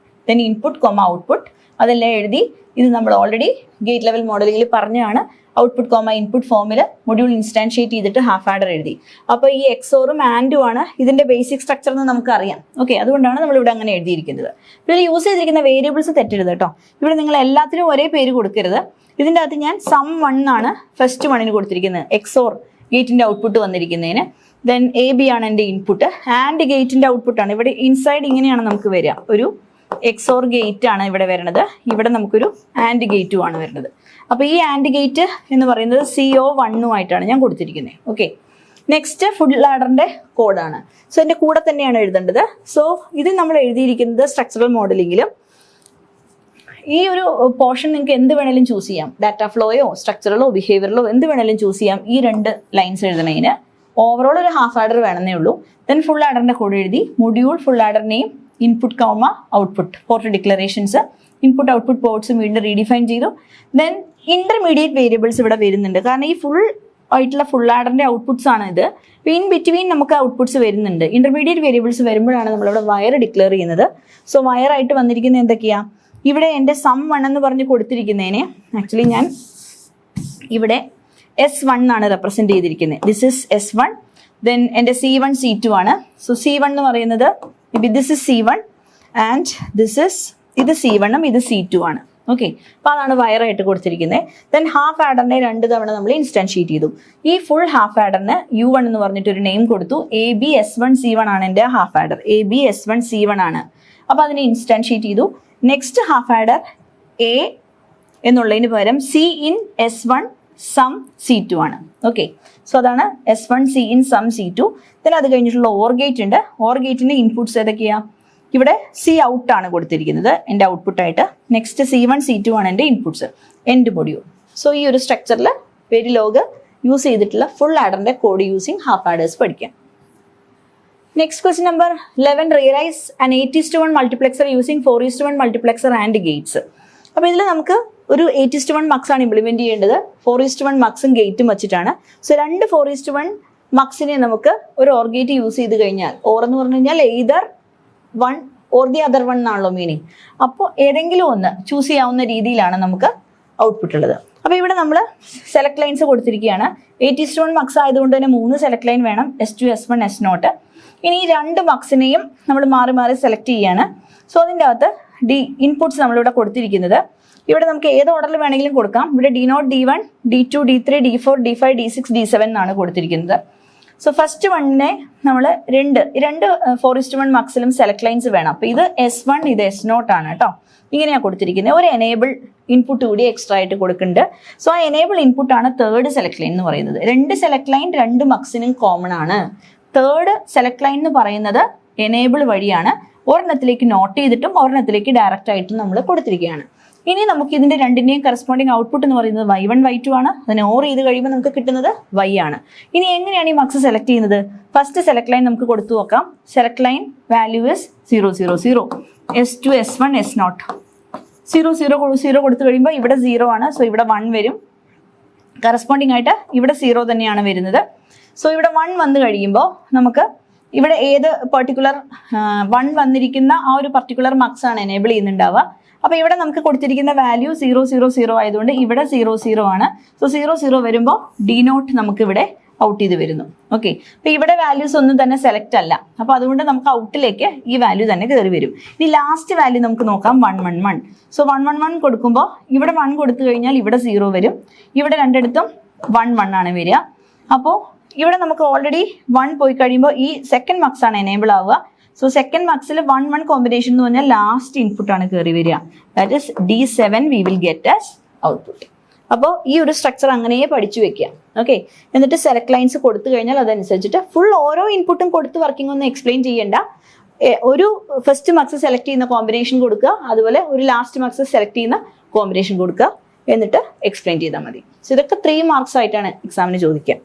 then input comma output അതെല്ലാം എഴുതി. ഇത് നമ്മൾ ഓൾറെഡി ഗേറ്റ് ലെവൽ മോഡലിംഗിൽ പറഞ്ഞാണ്. ഔട്ട്പുട്ട് കോമ ഇൻപുട്ട് ഫോമിൽ മൊഡ്യൂൾ ഇൻസ്റ്റാൻഷിയേറ്റ് ചെയ്തിട്ട് ഹാഫ് ആഡർ എഴുതി. അപ്പോൾ ഈ എക്സോറും ആൻഡും ആണ് ഇതിന്റെ ബേസിക് സ്ട്രക്ചർ എന്ന് നമുക്കറിയാം. ഓക്കെ, അതുകൊണ്ടാണ് നമ്മൾ ഇവിടെ അങ്ങനെ എഴുതിയിരിക്കുന്നത്. ഇതിൽ യൂസ് ചെയ്തിരിക്കുന്ന വേരിയബിൾസ് തെറ്റരുത് കേട്ടോ. ഇവിടെ നിങ്ങൾ എല്ലാത്തിനും ഒരേ പേര് കൊടുക്കരുത്. ഇതിൻ്റെ അകത്ത് ഞാൻ സം 1 ആണ് ഫസ്റ്റ് 1 കൊടുത്തിരിക്കുന്നത്, എക്സോർ ഗേറ്റിന്റെ ഔട്ട്പുട്ട് വന്നിരിക്കുന്നതിന്. ദെൻ എ ബി ആണ് എൻ്റെ ഇൻപുട്ട്. ആൻഡ് ഗേറ്റിന്റെ ഔട്ട്പുട്ടാണ് ഇവിടെ ഇൻസൈഡ് ഇങ്ങനെയാണ് നമുക്ക് വരിക. ഒരു എക്സോർ ഗേറ്റ് ആണ് ഇവിടെ വരുന്നത്. ഇവിടെ നമുക്കൊരു ആൻഡ് ഗേറ്റും ആണ് വരുന്നത്. അപ്പോൾ ഈ ആൻഡ് ഗേറ്റ് എന്ന് പറയുന്നത് CO1 ആയിട്ടാണ് ഞാൻ കൊടുത്തിരിക്കുന്നത്. ഓക്കെ, നെക്സ്റ്റ് ഫുൾ ആഡറിന്റെ കോഡാണ്. സോ എൻ്റെ കൂടെ തന്നെയാണ് എഴുതേണ്ടത്. സോ ഇത് നമ്മൾ എഴുതിയിരിക്കുന്നത് സ്ട്രക്ചറൽ മോഡലിംഗിലും. ഈ ഒരു പോർഷൻ നിങ്ങൾക്ക് എന്ത് വേണേലും ചൂസ് ചെയ്യാം. ഡാറ്റ ഫ്ലോയോ സ്ട്രക്ചറലോ ബിഹേവിയറലോ എന്ത് വേണേലും ചൂസ് ചെയ്യാം. ഈ 2 ലൈൻസ് എഴുതണതിന് ഓവറോൾ ഒരു ഹാഫ് ആഡർ വേണമെന്നേ ഉള്ളൂ. ദെൻ ഫുൾ ആഡറിന്റെ കോഡ് എഴുതി. Module full adder name input comma output port declarations input output ports വീണ്ടും റീഡിഫൈൻ ചെയ്തു. ദെൻ ഇന്റർമീഡിയറ്റ് വേരിയബിൾസ് ഇവിടെ വരുന്നുണ്ട്. കാരണം ഈ ഫുൾ ആയിട്ടുള്ള ഫുൾ ആഡറിന്റെ ഔട്ട്പുട്ട്സ് ആണ് ഇത്. ഇൻ ബിറ്റ്വീൻ നമുക്ക് ഔട്ട്പുട്ട്സ് വരുന്നുണ്ട്. ഇന്റർമീഡിയറ്റ് വേരിയബിൾസ് വരുമ്പോഴാണ് നമ്മളിവിടെ വയർ ഡിക്ലെയർ ചെയ്യുന്നത്. സോ വയർ ആയിട്ട് വന്നിരിക്കുന്നത് എന്തൊക്കെയാ? ഇവിടെ എൻ്റെ സം 1 എന്ന് പറഞ്ഞ് കൊടുത്തിരിക്കുന്നതിനെ ആക്ച്വലി ഞാൻ ഇവിടെ S1 ആണ് റെപ്രസെന്റ് ചെയ്തിരിക്കുന്നത്. This is S1. ദെൻ എൻ്റെ C1 C2 ആണ്. സോ C1 എന്ന് പറയുന്നത് ദിസ് ഇസ് C1 ആൻഡ് ഇത് C1 ഇത് C2 ആണ്. ഓക്കെ, അപ്പോൾ അതാണ് വയറായിട്ട് കൊടുത്തിരിക്കുന്നത്. ദെൻ ഹാഫ് ആഡറിനെ 2 തവണ നമ്മൾ ഇൻസ്റ്റാൻഷിയേറ്റ് ചെയ്തു. ഈ ഫുൾ ഹാഫ് ആഡറിന് U1 എന്ന് പറഞ്ഞിട്ട് ഒരു നെയിം കൊടുത്തു. AB S1 C1 ആണ് എൻ്റെ half adder. AB S1 C1 ആണ്. അപ്പോൾ അതിനെ ഇൻസ്റ്റാൻഷിയേറ്റ് ചെയ്തു. നെക്സ്റ്റ് ഹാഫ് ആഡർ A എന്നുള്ളതിന് പകരം C in S1 some C2 ആണ്. ഓക്കെ, സോ അതാണ് S1 C in some C2. then അത് കഴിഞ്ഞിട്ടുള്ള ഓർ ഗേറ്റ് ഉണ്ട്. ഓർ ഗേറ്റിന്റെ ഇൻപുട്ട്സ് ഏതൊക്കെയാ? ഇവിടെ C ഔട്ട് ആണ് കൊടുത്തിരിക്കുന്നത് എൻ്റെ ഔട്ട്പുട്ടായിട്ട്. നെക്സ്റ്റ് C1 C2 ആണ് എൻ്റെ ഇൻപുട്ട്സ്, എൻഡ് മൊഡ്യൂൾ. സോ ഈ ഒരു സ്ട്രക്ചറിൽ വെരിലോഗ് യൂസ് ചെയ്തിട്ടുള്ള ഫുൾ ആഡറിന്റെ കോഡ് യൂസിങ് ഹാഫ് ആഡേഴ്സ് പഠിക്കാം. Next question number 11. Realise an 8:1 multiplexer using 4:1 multiplexer and gates. അപ്പോൾ ഇതിൽ നമുക്ക് ഒരു 8:1 മക്സ് ആണ് ഇംപ്ലിമെന്റ് ചെയ്യേണ്ടത്. 4:1 മക്സും ഗേറ്റും വെച്ചിട്ടാണ്. സോ 2 4:1 മക്സിനെ നമുക്ക് ഒരു ഓർ ഗേറ്റ് യൂസ് ചെയ്ത് കഴിഞ്ഞാൽ, ഓർ എന്ന് പറഞ്ഞു കഴിഞ്ഞാൽ എയ്തർ 1 ഓർ ദി അതർ 1 എന്നാണല്ലോ മീനിങ്. അപ്പോൾ ഏതെങ്കിലും ഒന്ന് ചൂസ് ചെയ്യാവുന്ന രീതിയിലാണ് നമുക്ക് ഔട്ട്പുട്ട് ഉള്ളത്. അപ്പോൾ ഇവിടെ നമ്മൾ സെലക്ട് ലൈൻസ് കൊടുത്തിരിക്കുകയാണ്. 8:1 മക്സ് ആയതുകൊണ്ട് തന്നെ 3 സെലക്ട് ലൈൻ വേണം, S2 S1 S0. ഇനി ഈ 2 മക്സിനെയും നമ്മൾ മാറി മാറി സെലക്ട് ചെയ്യാണ്. സോ അതിൻ്റെ അകത്ത് ഇൻപുട്ട്സ് നമ്മളിവിടെ കൊടുത്തിരിക്കുന്നത് ഇവിടെ നമുക്ക് ഏത് ഓർഡറിൽ വേണമെങ്കിലും കൊടുക്കാം. ഇവിടെ D0 D1 D2 D3 D4 D5 D6 D7 എന്നാണ് കൊടുത്തിരിക്കുന്നത്. സോ ഫസ്റ്റ് 1നെ നമ്മൾ രണ്ട് 4:1 മക്സിലും സെലക്ട് ലൈൻസ് വേണം. അപ്പോൾ ഇത് S1 ഇത് S0 ആണ് കേട്ടോ. ഇങ്ങനെയാണ് കൊടുത്തിരിക്കുന്നത്. ഒരു എനേബിൾ ഇൻപുട്ട് കൂടി എക്സ്ട്രാ ആയിട്ട് കൊടുക്കുന്നുണ്ട്. സോ ആ എനേബിൾ ഇൻപുട്ടാണ് തേർഡ് സെലക്ട് ലൈൻ എന്ന് പറയുന്നത്. 2 സെലക്ട് ലൈൻ 2 മക്സിനും കോമൺ ആണ്. തേർഡ് സെലക്ട് ലൈൻ എന്ന് പറയുന്നത് എനേബിൾ വഴിയാണ്. ഒരെണ്ണത്തിലേക്ക് നോട്ട് ചെയ്തിട്ടും ഒരെണ്ണത്തിലേക്ക് ഡയറക്റ്റ് ആയിട്ടും നമ്മൾ കൊടുത്തിരിക്കുകയാണ്. ഇനി നമുക്ക് ഇതിന്റെ രണ്ടിന്റെയും കറസ്പോണ്ടിങ് ഔട്ട്പുട്ട് എന്ന് പറയുന്നത് Y1 Y2 ആണ്. അതിനെ ഓർ ചെയ്ത് കഴിയുമ്പോൾ നമുക്ക് കിട്ടുന്നത് Y ആണ്. ഇനി എങ്ങനെയാണ് ഈ മക്സ് സെലക്ട് ചെയ്യുന്നത്? ഫസ്റ്റ് സെലക്ട് ലൈൻ നമുക്ക് കൊടുത്തു നോക്കാം. Select line value is 0 0 0 S2 S1 S0 0 0 0 കൊടുത്തു കഴിയുമ്പോൾ ഇവിടെ 0 ആണ്. സോ ഇവിടെ 1 വരും. കറസ്പോണ്ടിങ് ആയിട്ട് ഇവിടെ 0 തന്നെയാണ് വരുന്നത്. സോ ഇവിടെ 1 വന്നു കഴിയുമ്പോൾ നമുക്ക് ഇവിടെ ഏത് പെർട്ടിക്കുലർ 1 വന്നിരിക്കുന്ന ആ ഒരു പർട്ടിക്കുലർ മക്സ് ആണ് എനേബിൾ ചെയ്യുന്നുണ്ടാവുക. അപ്പോൾ ഇവിടെ നമുക്ക് കൊടുത്തിരിക്കുന്ന വാല്യൂ 0 0 0 ആയതുകൊണ്ട് ഇവിടെ 0 0 ആണ്. സോ 0 0 വരുമ്പോൾ ഡി നോട്ട് നമുക്ക് ഇവിടെ ഔട്ട് ചെയ്ത് വരുന്നു. ഓക്കെ, അപ്പോൾ ഇവിടെ വാല്യൂസ് ഒന്നും തന്നെ സെലക്ട് അല്ല, അപ്പോൾ അതുകൊണ്ട് നമുക്ക് ഔട്ടിലേക്ക് ഈ വാല്യൂ തന്നെ കയറി വരും. ഇനി ലാസ്റ്റ് വാല്യൂ നമുക്ക് നോക്കാം 1 1 1. സോ 1 1 1 കൊടുക്കുമ്പോൾ ഇവിടെ 1 കൊടുത്തു കഴിഞ്ഞാൽ ഇവിടെ 0 വരും, ഇവിടെ രണ്ടിടത്തും 1 1 ആണ് വരിക. അപ്പോൾ ഇവിടെ നമുക്ക് ഓൾറെഡി 1 പോയി കഴിയുമ്പോൾ ഈ സെക്കൻഡ് മക്സ് ആണ് എനേബിൾ ആവുക. സോ സെക്കൻഡ് മക്സിൽ 1 1 കോമ്പിനേഷൻ എന്ന് പറഞ്ഞാൽ ലാസ്റ്റ് ഇൻപുട്ട് ആണ് കയറി വരിക. That is D7 we will get as output. അപ്പോൾ ഈ ഒരു സ്ട്രക്ചർ അങ്ങനെയേ പഠിച്ചു വെക്കുക. ഓക്കെ, എന്നിട്ട് സെലക്ട് ലൈൻസ് കൊടുത്തു കഴിഞ്ഞാൽ അതനുസരിച്ചിട്ട് ഫുൾ ഓരോ ഇൻപുട്ടും കൊടുത്ത് വർക്കിംഗ് ഒന്നും എക്സ്പ്ലെയിൻ ചെയ്യേണ്ട. ഒരു ഫസ്റ്റ് മക്സ് സെലക്ട് ചെയ്യുന്ന കോമ്പിനേഷൻ കൊടുക്കുക, അതുപോലെ ഒരു ലാസ്റ്റ് മക്സ് സെലക്ട് ചെയ്യുന്ന കോമ്പിനേഷൻ കൊടുക്കുക, എന്നിട്ട് എക്സ്പ്ലെയിൻ ചെയ്താൽ മതി. സോ ഇതൊക്കെ 3 മാർക്സ് ആയിട്ടാണ് എക്സാമിന് ചോദിക്കുക.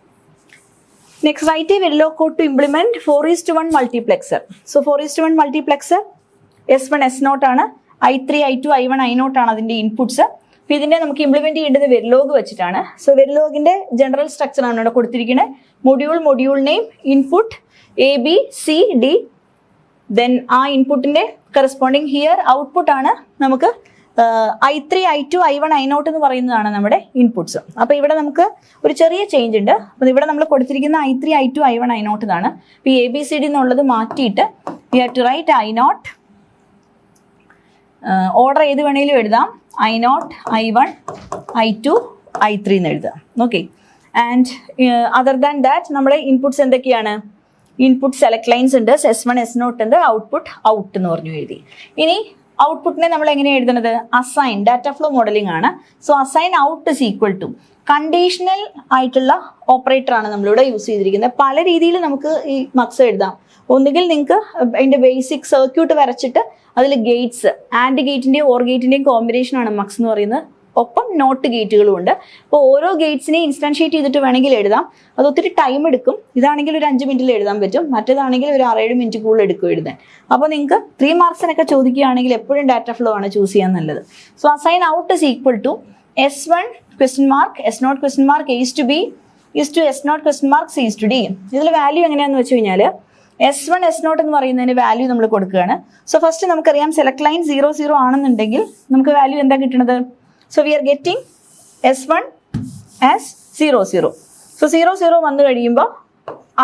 Next, write a Verilog code to implement 4:1 multiplexer. So 4:1 multiplexer S1 S0 ആണ്, I3 I2 I1 I0 ആണ് അതിൻ്റെ ഇൻപുട്സ്. അപ്പോൾ ഇതിനെ നമുക്ക് ഇംപ്ലിമെന്റ് ചെയ്യേണ്ടത് വെരിലോഗ് വെച്ചിട്ടാണ്. സോ വെരിലോഗിന്റെ ജനറൽ സ്ട്രക്ചർ ആണ് ഇവിടെ കൊടുത്തിരിക്കുന്നത്. Module name, input ABCD, then ആ ഇൻപുട്ടിന്റെ കറസ്പോണ്ടിങ് ഹിയർ ഔട്ട്പുട്ട് ആണ് നമുക്ക് I3 I2 I1 I0 എന്ന് പറയുന്നതാണ് നമ്മുടെ ഇൻപുട്സ്. അപ്പോൾ ഇവിടെ നമുക്ക് ഒരു ചെറിയ ചേഞ്ച് ഉണ്ട്. അപ്പോൾ ഇവിടെ നമ്മൾ കൊടുത്തിരിക്കുന്ന I3 I2 I1 I0 എന്നാണ്. അപ്പോൾ ABCD എന്നുള്ളത് മാറ്റിയിട്ട് we have to write I0, order ഏത് വേണമെങ്കിലും എഴുതാം, I0 I1 I2 I3 എന്ന് എഴുതാം. Okay, and other than that നമ്മുടെ ഇൻപുട്സ് എന്തൊക്കെയാണ്? ഇൻപുട്ട് സെലക്ട് ലൈൻസ് ഉണ്ട്, S1 S0 ഉണ്ട്, ഔട്ട്പുട്ട് ഔട്ട് എന്ന് പറഞ്ഞു എഴുതി. ഇനി ഔട്ട്പുട്ടിനെ നമ്മൾ എങ്ങനെ എഴുതുന്നത്? അസൈൻ, ഡാറ്റ ഫ്ലോ മോഡലിംഗ് ആണ്. So assign out is equal to conditional ആയിട്ടുള്ള ഓപ്പറേറ്റർ ആണ് നമ്മളിവിടെ യൂസ് ചെയ്തിരിക്കുന്നത്. പല രീതിയിൽ നമുക്ക് ഈ മക്സ് എഴുതാം. ഒന്നുകിൽ നിങ്ങൾക്ക് അതിൻ്റെ ബേസിക് സർക്യൂട്ട് വരച്ചിട്ട് അതിൽ ഗേറ്റ്സ്, ആൻഡ് ഗേറ്റിൻ്റെയും ഓർ ഗേറ്റിൻ്റെയും കോമ്പിനേഷനാണ് മക്സ് എന്ന് പറയുന്നത്. ഒപ്പം നോട്ട് ഗേറ്റുകളും ഉണ്ട്. അപ്പോൾ ഓരോ ഗേറ്റ്സിനെ ഇൻസ്റ്റൻഷിയേറ്റ് ചെയ്തിട്ട് വേണമെങ്കിൽ എഴുതാം. അത് ഒത്തിരി ടൈം എടുക്കും. ഇതാണെങ്കിൽ ഒരു 5 മിനിറ്റിൽ എഴുതാൻ പറ്റും, മറ്റേതാണെങ്കിൽ ഒരു 6-7 മിനിറ്റ് കൂടുതൽ എടുക്കും എഴുതാൻ. അപ്പോൾ നിങ്ങൾക്ക് 3 മാർക്സിനൊക്കെ ചോദിക്കുകയാണെങ്കിൽ എപ്പോഴും ഡാറ്റ ഫ്ലോ ആണ് ചൂസ് ചെയ്യാൻ നല്ലത്. So assign out is equal to S1 question mark S0 question mark A is to B is to S0 question mark C is to D. ഇതിൽ വാല്യൂ എങ്ങനെയാണെന്ന് വെച്ച് കഴിഞ്ഞാൽ S1 S0 എന്ന് പറയുന്നതിന് വാല്യൂ നമ്മൾ കൊടുക്കുകയാണ്. സോ ഫസ്റ്റ് നമുക്കറിയാം സെലക്ട് ലൈൻ 0 0 ആണെന്നുണ്ടെങ്കിൽ നമുക്ക് വാല്യൂ എന്താ കിട്ടുന്നത്? So we are getting S1 as 0 0. So 0 0 വന്നു കഴിയുമ്പോൾ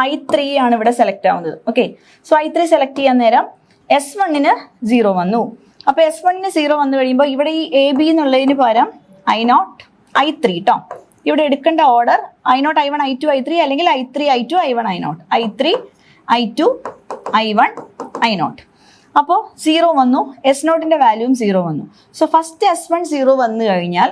I3 ആണ് ഇവിടെ സെലക്ട് ആവുന്നത്. ഓക്കെ, സോ I3 സെലക്ട് ചെയ്യാൻ നേരം S1ന് 0 വന്നു. അപ്പോൾ S1ന് 0 വന്നു കഴിയുമ്പോൾ ഇവിടെ ഈ AB എന്നുള്ളതിന് പകരം I0 I3 കേട്ടോ. ഇവിടെ എടുക്കേണ്ട order I0 I1 I2 I3 അല്ലെങ്കിൽ I3 I2 I1 I0, I3 I2 I1 I0. അപ്പോൾ 0 വന്നു, S0ന്റെ വാല്യൂവും 0 വന്നു. സോ ഫസ്റ്റ് S1 0 വന്നു കഴിഞ്ഞാൽ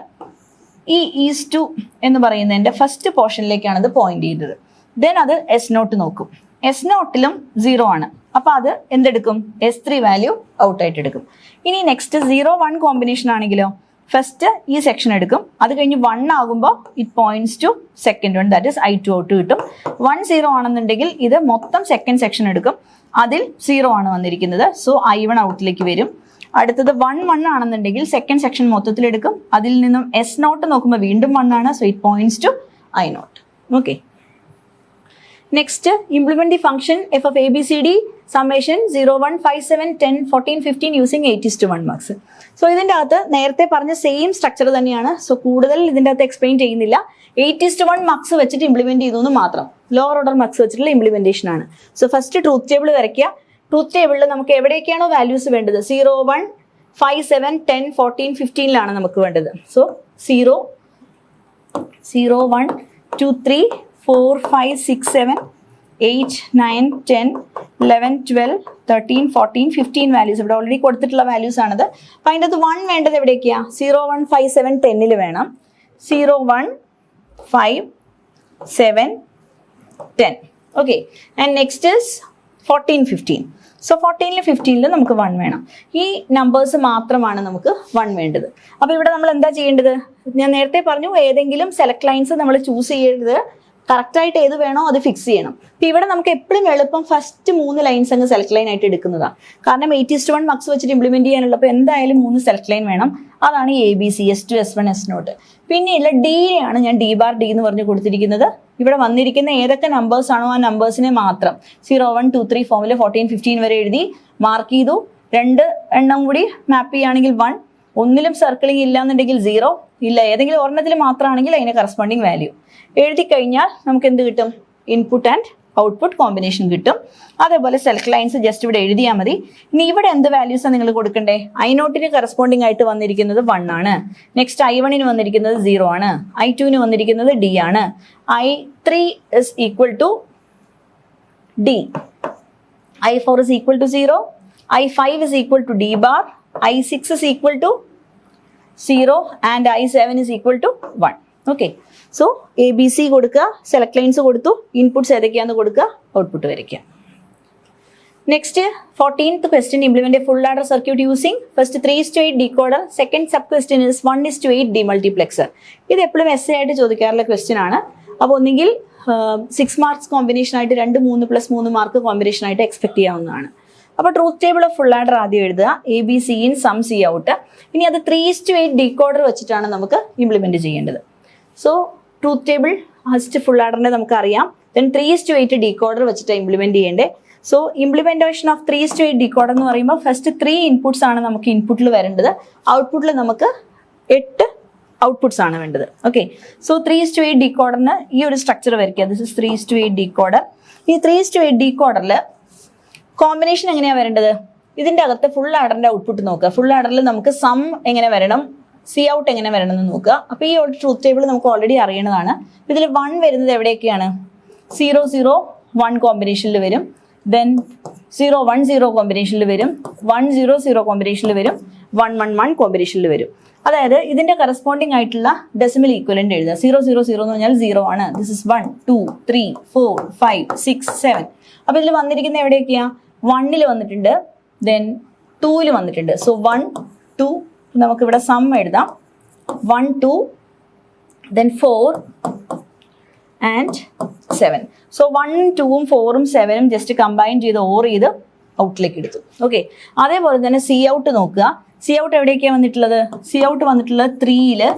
ഈ ഈസ് ടു എന്ന് പറയുന്നതിൻ്റെ ഫസ്റ്റ് പോർഷനിലേക്കാണ് അത് പോയിന്റ് ചെയ്തത്. ദെൻ അത് S0 നോക്കും, S0ലും 0 ആണ്. അപ്പോൾ അത് എന്തെടുക്കും? S3 വാല്യൂ ഔട്ടായിട്ട് എടുക്കും. ഇനി നെക്സ്റ്റ് 0 1 കോമ്പിനേഷൻ ആണെങ്കിലോ ഫസ്റ്റ് ഈ സെക്ഷൻ എടുക്കും, അത് കഴിഞ്ഞ് 1 ആകുമ്പോൾ it points to second one, that is I2 out കിട്ടും. 1 0 ആണെന്നുണ്ടെങ്കിൽ ഇത് മൊത്തം സെക്കൻഡ് സെക്ഷൻ എടുക്കും, അതിൽ 0 ആണ് വന്നിരിക്കുന്നത്. സോ I1 ഔട്ടിലേക്ക് വരും. അടുത്തത് 1 1 ആണെന്നുണ്ടെങ്കിൽ സെക്കൻഡ് സെക്ഷൻ മൊത്തത്തിലെടുക്കും, അതിൽ നിന്നും S0 നോക്കുമ്പോൾ വീണ്ടും 1 ആണ്. So it points to I0. Okay, next implement the function f of ABCD summation 0 1 5 7 10 14 15 using 8:1 marks. So ഇതിൻ്റെ അകത്ത് നേരത്തെ പറഞ്ഞ സെയിം സ്ട്രക്ചർ തന്നെയാണ്. സോ കൂടുതൽ ഇതിൻ്റെ അകത്ത് എക്സ്പ്ലെയിൻ ചെയ്യുന്നില്ല. 8:1 മാർക്സ് വെച്ചിട്ട് ഇംപ്ലിമെന്റ് ചെയ്തു എന്ന് മാത്രം. ലോവർ ഓർഡർ മാർക്സ് വെച്ചിട്ടുള്ള ഇംപ്ലിമെന്റേഷൻ ആണ്. സോ ഫസ്റ്റ് ട്രൂത്ത് ടേബിൾ വരയ്ക്കുക. ട്രൂത്ത് ടേബിളിൽ നമുക്ക് എവിടേക്കാണോ വാല്യൂസ് വേണ്ടത് 0 1 5 7 10 14 15 നമുക്ക് വേണ്ടത്. സോ 0 0 1 2 3 4 5 6 7 8 9 10 11 12 13 14 15 വാല്യൂസ് ഇവിടെ ഓൾറെഡി കൊടുത്തിട്ടുള്ള വാല്യൂസ് ആണത്. അപ്പം അതിൻ്റെ അത് 1 വേണ്ടത് എവിടേക്കാണ്? 0 1 5 7 10 വേണം. 0 1 5 7 10. Okay, and next is 14 15. So 14 15 നമുക്ക് 1 വേണം. ഈ നമ്പേഴ്സ് മാത്രമാണ് നമുക്ക് 1 വേണ്ടത്. അപ്പോൾ ഇവിടെ നമ്മൾ എന്താ ചെയ്യേണ്ടത്? ഞാൻ നേരത്തെ പറഞ്ഞു ഏതെങ്കിലും സെലക്ട് ലൈൻസ് നമ്മൾ ചൂസ് ചെയ്യരുത്, കറക്റ്റായിട്ട് ഏത് വേണോ അത് ഫിക്സ് ചെയ്യണം. അപ്പോൾ ഇവിടെ നമുക്ക് എപ്പോഴും എളുപ്പം ഫസ്റ്റ് 3 ലൈൻസ് അങ്ങ് സെലക്ട് ലൈൻ ആയിട്ട് എടുക്കുന്നതാണ്. കാരണം 8:1 മാർക്സ് വെച്ചിട്ട് ഇംപ്ലിമെന്റ് ചെയ്യാനുള്ളപ്പോൾ എന്തായാലും 3 സെലക്ട് ലൈൻ വേണം. അതാണ് ഈ ABC S2 S1 S0. പിന്നെയുള്ള D-യാണ് ഞാൻ D⁻D എന്ന് പറഞ്ഞ് കൊടുത്തിരിക്കുന്നത്. ഇവിടെ വന്നിരിക്കുന്ന ഏതൊക്കെ നമ്പേഴ്സ് ആണോ ആ നമ്പേഴ്സിനെ മാത്രം 0 1 2 3 ഫോമിൽ 14 15 വരെ എഴുതി മാർക്ക് ചെയ്തു. 2 എണ്ണം കൂടി മാപ്പ് ചെയ്യുകയാണെങ്കിൽ 1, ഒന്നിലും സർക്കിളിംഗ് ഇല്ല എന്നുണ്ടെങ്കിൽ 0 ഇല്ല, ഏതെങ്കിലും ഒരെണ്ണത്തിൽ മാത്രമാണെങ്കിൽ അതിന് കറസ്പോണ്ടിങ് വാല്യൂ എഴുതി കഴിഞ്ഞാൽ നമുക്ക് എന്ത് കിട്ടും? ഇൻപുട്ട് ആൻഡ് ഔട്ട്പുട്ട് കോമ്പിനേഷൻ കിട്ടും. അതേപോലെ സെലക്ട് ലൈൻസ് ജസ്റ്റ് ഇവിടെ എഴുതിയാൽ മതി. ഇനി ഇവിടെ എന്ത് വാല്യൂസാണ് നിങ്ങൾ കൊടുക്കണ്ടേ? I0 കറസ്പോണ്ടിങ് ആയിട്ട് വന്നിരിക്കുന്നത് 1 ആണ്. നെക്സ്റ്റ് I1 വന്നിരിക്കുന്നത് 0 ആണ്. I2 വന്നിരിക്കുന്നത് D ആണ്. I3 is equal to D. I4 is equal to 0. I5 is equal to D bar. I6 is equal to 0 and I7 is equal to 1. Okay. So ABC കൊടുക്കുക, സെലക്ട് ലൈൻസ് കൊടുത്തു, ഇൻപുട്സ് ഏതൊക്കെയാണെന്ന് കൊടുക്കുക, ഔട്ട്പുട്ട് വരയ്ക്കുക. Next 14th question, implement a full adder circuit using first 3:8 decoder. Second sub question is 1:8 demultiplexer. ഇത് എപ്പോഴും essay ആയിട്ട് ചോദിക്കാറുള്ള ക്വസ്റ്റ്യൻ ആണ്. അപ്പോൾ ഒന്നുകിൽ 6 മാർക്സ് കോമ്പിനേഷൻ ആയിട്ട് 2, 3 + 3 മാർക്ക് കോമ്പിനേഷൻ ആയിട്ട് എക്സ്പെക്ട് ചെയ്യാവുന്നതാണ്. അപ്പോൾ truth table of full adder ആദ്യം എഴുതുക, ABC in sum C out. ഇനി അത് 3:8 ഡീകോഡർ വെച്ചിട്ടാണ് നമുക്ക് ഇംപ്ലിമെന്റ് ചെയ്യേണ്ടത്. So truth table first full ആഡറിനെ നമുക്ക് അറിയാം, ദെൻ 3:8 ഡീകോഡർ വെച്ചിട്ട് ഇംപ്ലിമെന്റ് ചെയ്യേണ്ടത്. സോ ഇംപ്ലിമെന്റേഷൻ ഓഫ് 3:8 ഡീകോഡർ എന്ന് പറയുമ്പോൾ ഫസ്റ്റ് 3 ഇൻപുട്സ് ആണ് നമുക്ക് ഇൻപുട്ടിൽ വരേണ്ടത്, ഔട്ട്പുട്ടിൽ നമുക്ക് 8 ഔട്ട്പുട്ട്സ് ആണ് വേണ്ടത്. ഓക്കെ, സോ 3:8 ഡീകോഡറിന് ഈ ഒരു സ്ട്രക്ചർ വരയ്ക്കുക. This is 3:8 decoder. ഈ 3:8 ഡീകോഡറിൽ കോമ്പിനേഷൻ എങ്ങനെയാണ് വരേണ്ടത്? ഇതിന്റെ അകത്ത് ഫുൾ ആഡറിന്റെ ഔട്ട്പുട്ട് നോക്കുക. ഫുൾ ആഡറിൽ നമുക്ക് സം എങ്ങനെ വരണം, സി ഔട്ട് എങ്ങനെ വരണം എന്ന് നോക്കുക. അപ്പോൾ ഈ ഒരു ട്രൂത്ത് ടേബിൾ നമുക്ക് ഓൾറെഡി അറിയണതാണ്. ഇതിൽ 1 വരുന്നത് എവിടെയൊക്കെയാണ്? 0, 0, 1 കോമ്പിനേഷനിൽ വരും, ദെൻ 0, 1, 0 കോമ്പിനേഷനിൽ വരും, 1, 0, 0 കോമ്പിനേഷനിൽ വരും, 1, 1, 1 കോമ്പിനേഷനിൽ വരും. അതായത് ഇതിന്റെ കറസ്പോണ്ടിങ് ആയിട്ടുള്ള ഡെസിമൽ ഈക്വലന്റ് എഴുതുക. 0, 0, 0 എന്ന് പറഞ്ഞാൽ 0 ആണ്. This is 1, 2, 3, 4, 5, 6, 7. അപ്പൊ ഇതിൽ വന്നിരിക്കുന്ന എവിടെയൊക്കെയാ? 1 വന്നിട്ടുണ്ട്, ദെൻ 2 വന്നിട്ടുണ്ട്. സോ 1, 2 നമുക്ക് ഇവിടെ സം എഴുതാം. 1, 2, then 4 and 7. So 1, 2, 4, 7 just combine ചെയ്ത് ഓർ ചെയ്ത് ഔട്ടിലേക്ക് എടുത്തു. ഓക്കെ, അതേപോലെ തന്നെ സി ഔട്ട് നോക്കുക. സി ഔട്ട് എവിടെയൊക്കെയാണ് വന്നിട്ടുള്ളത്? സി ഔട്ട് വന്നിട്ടുള്ളത് 3,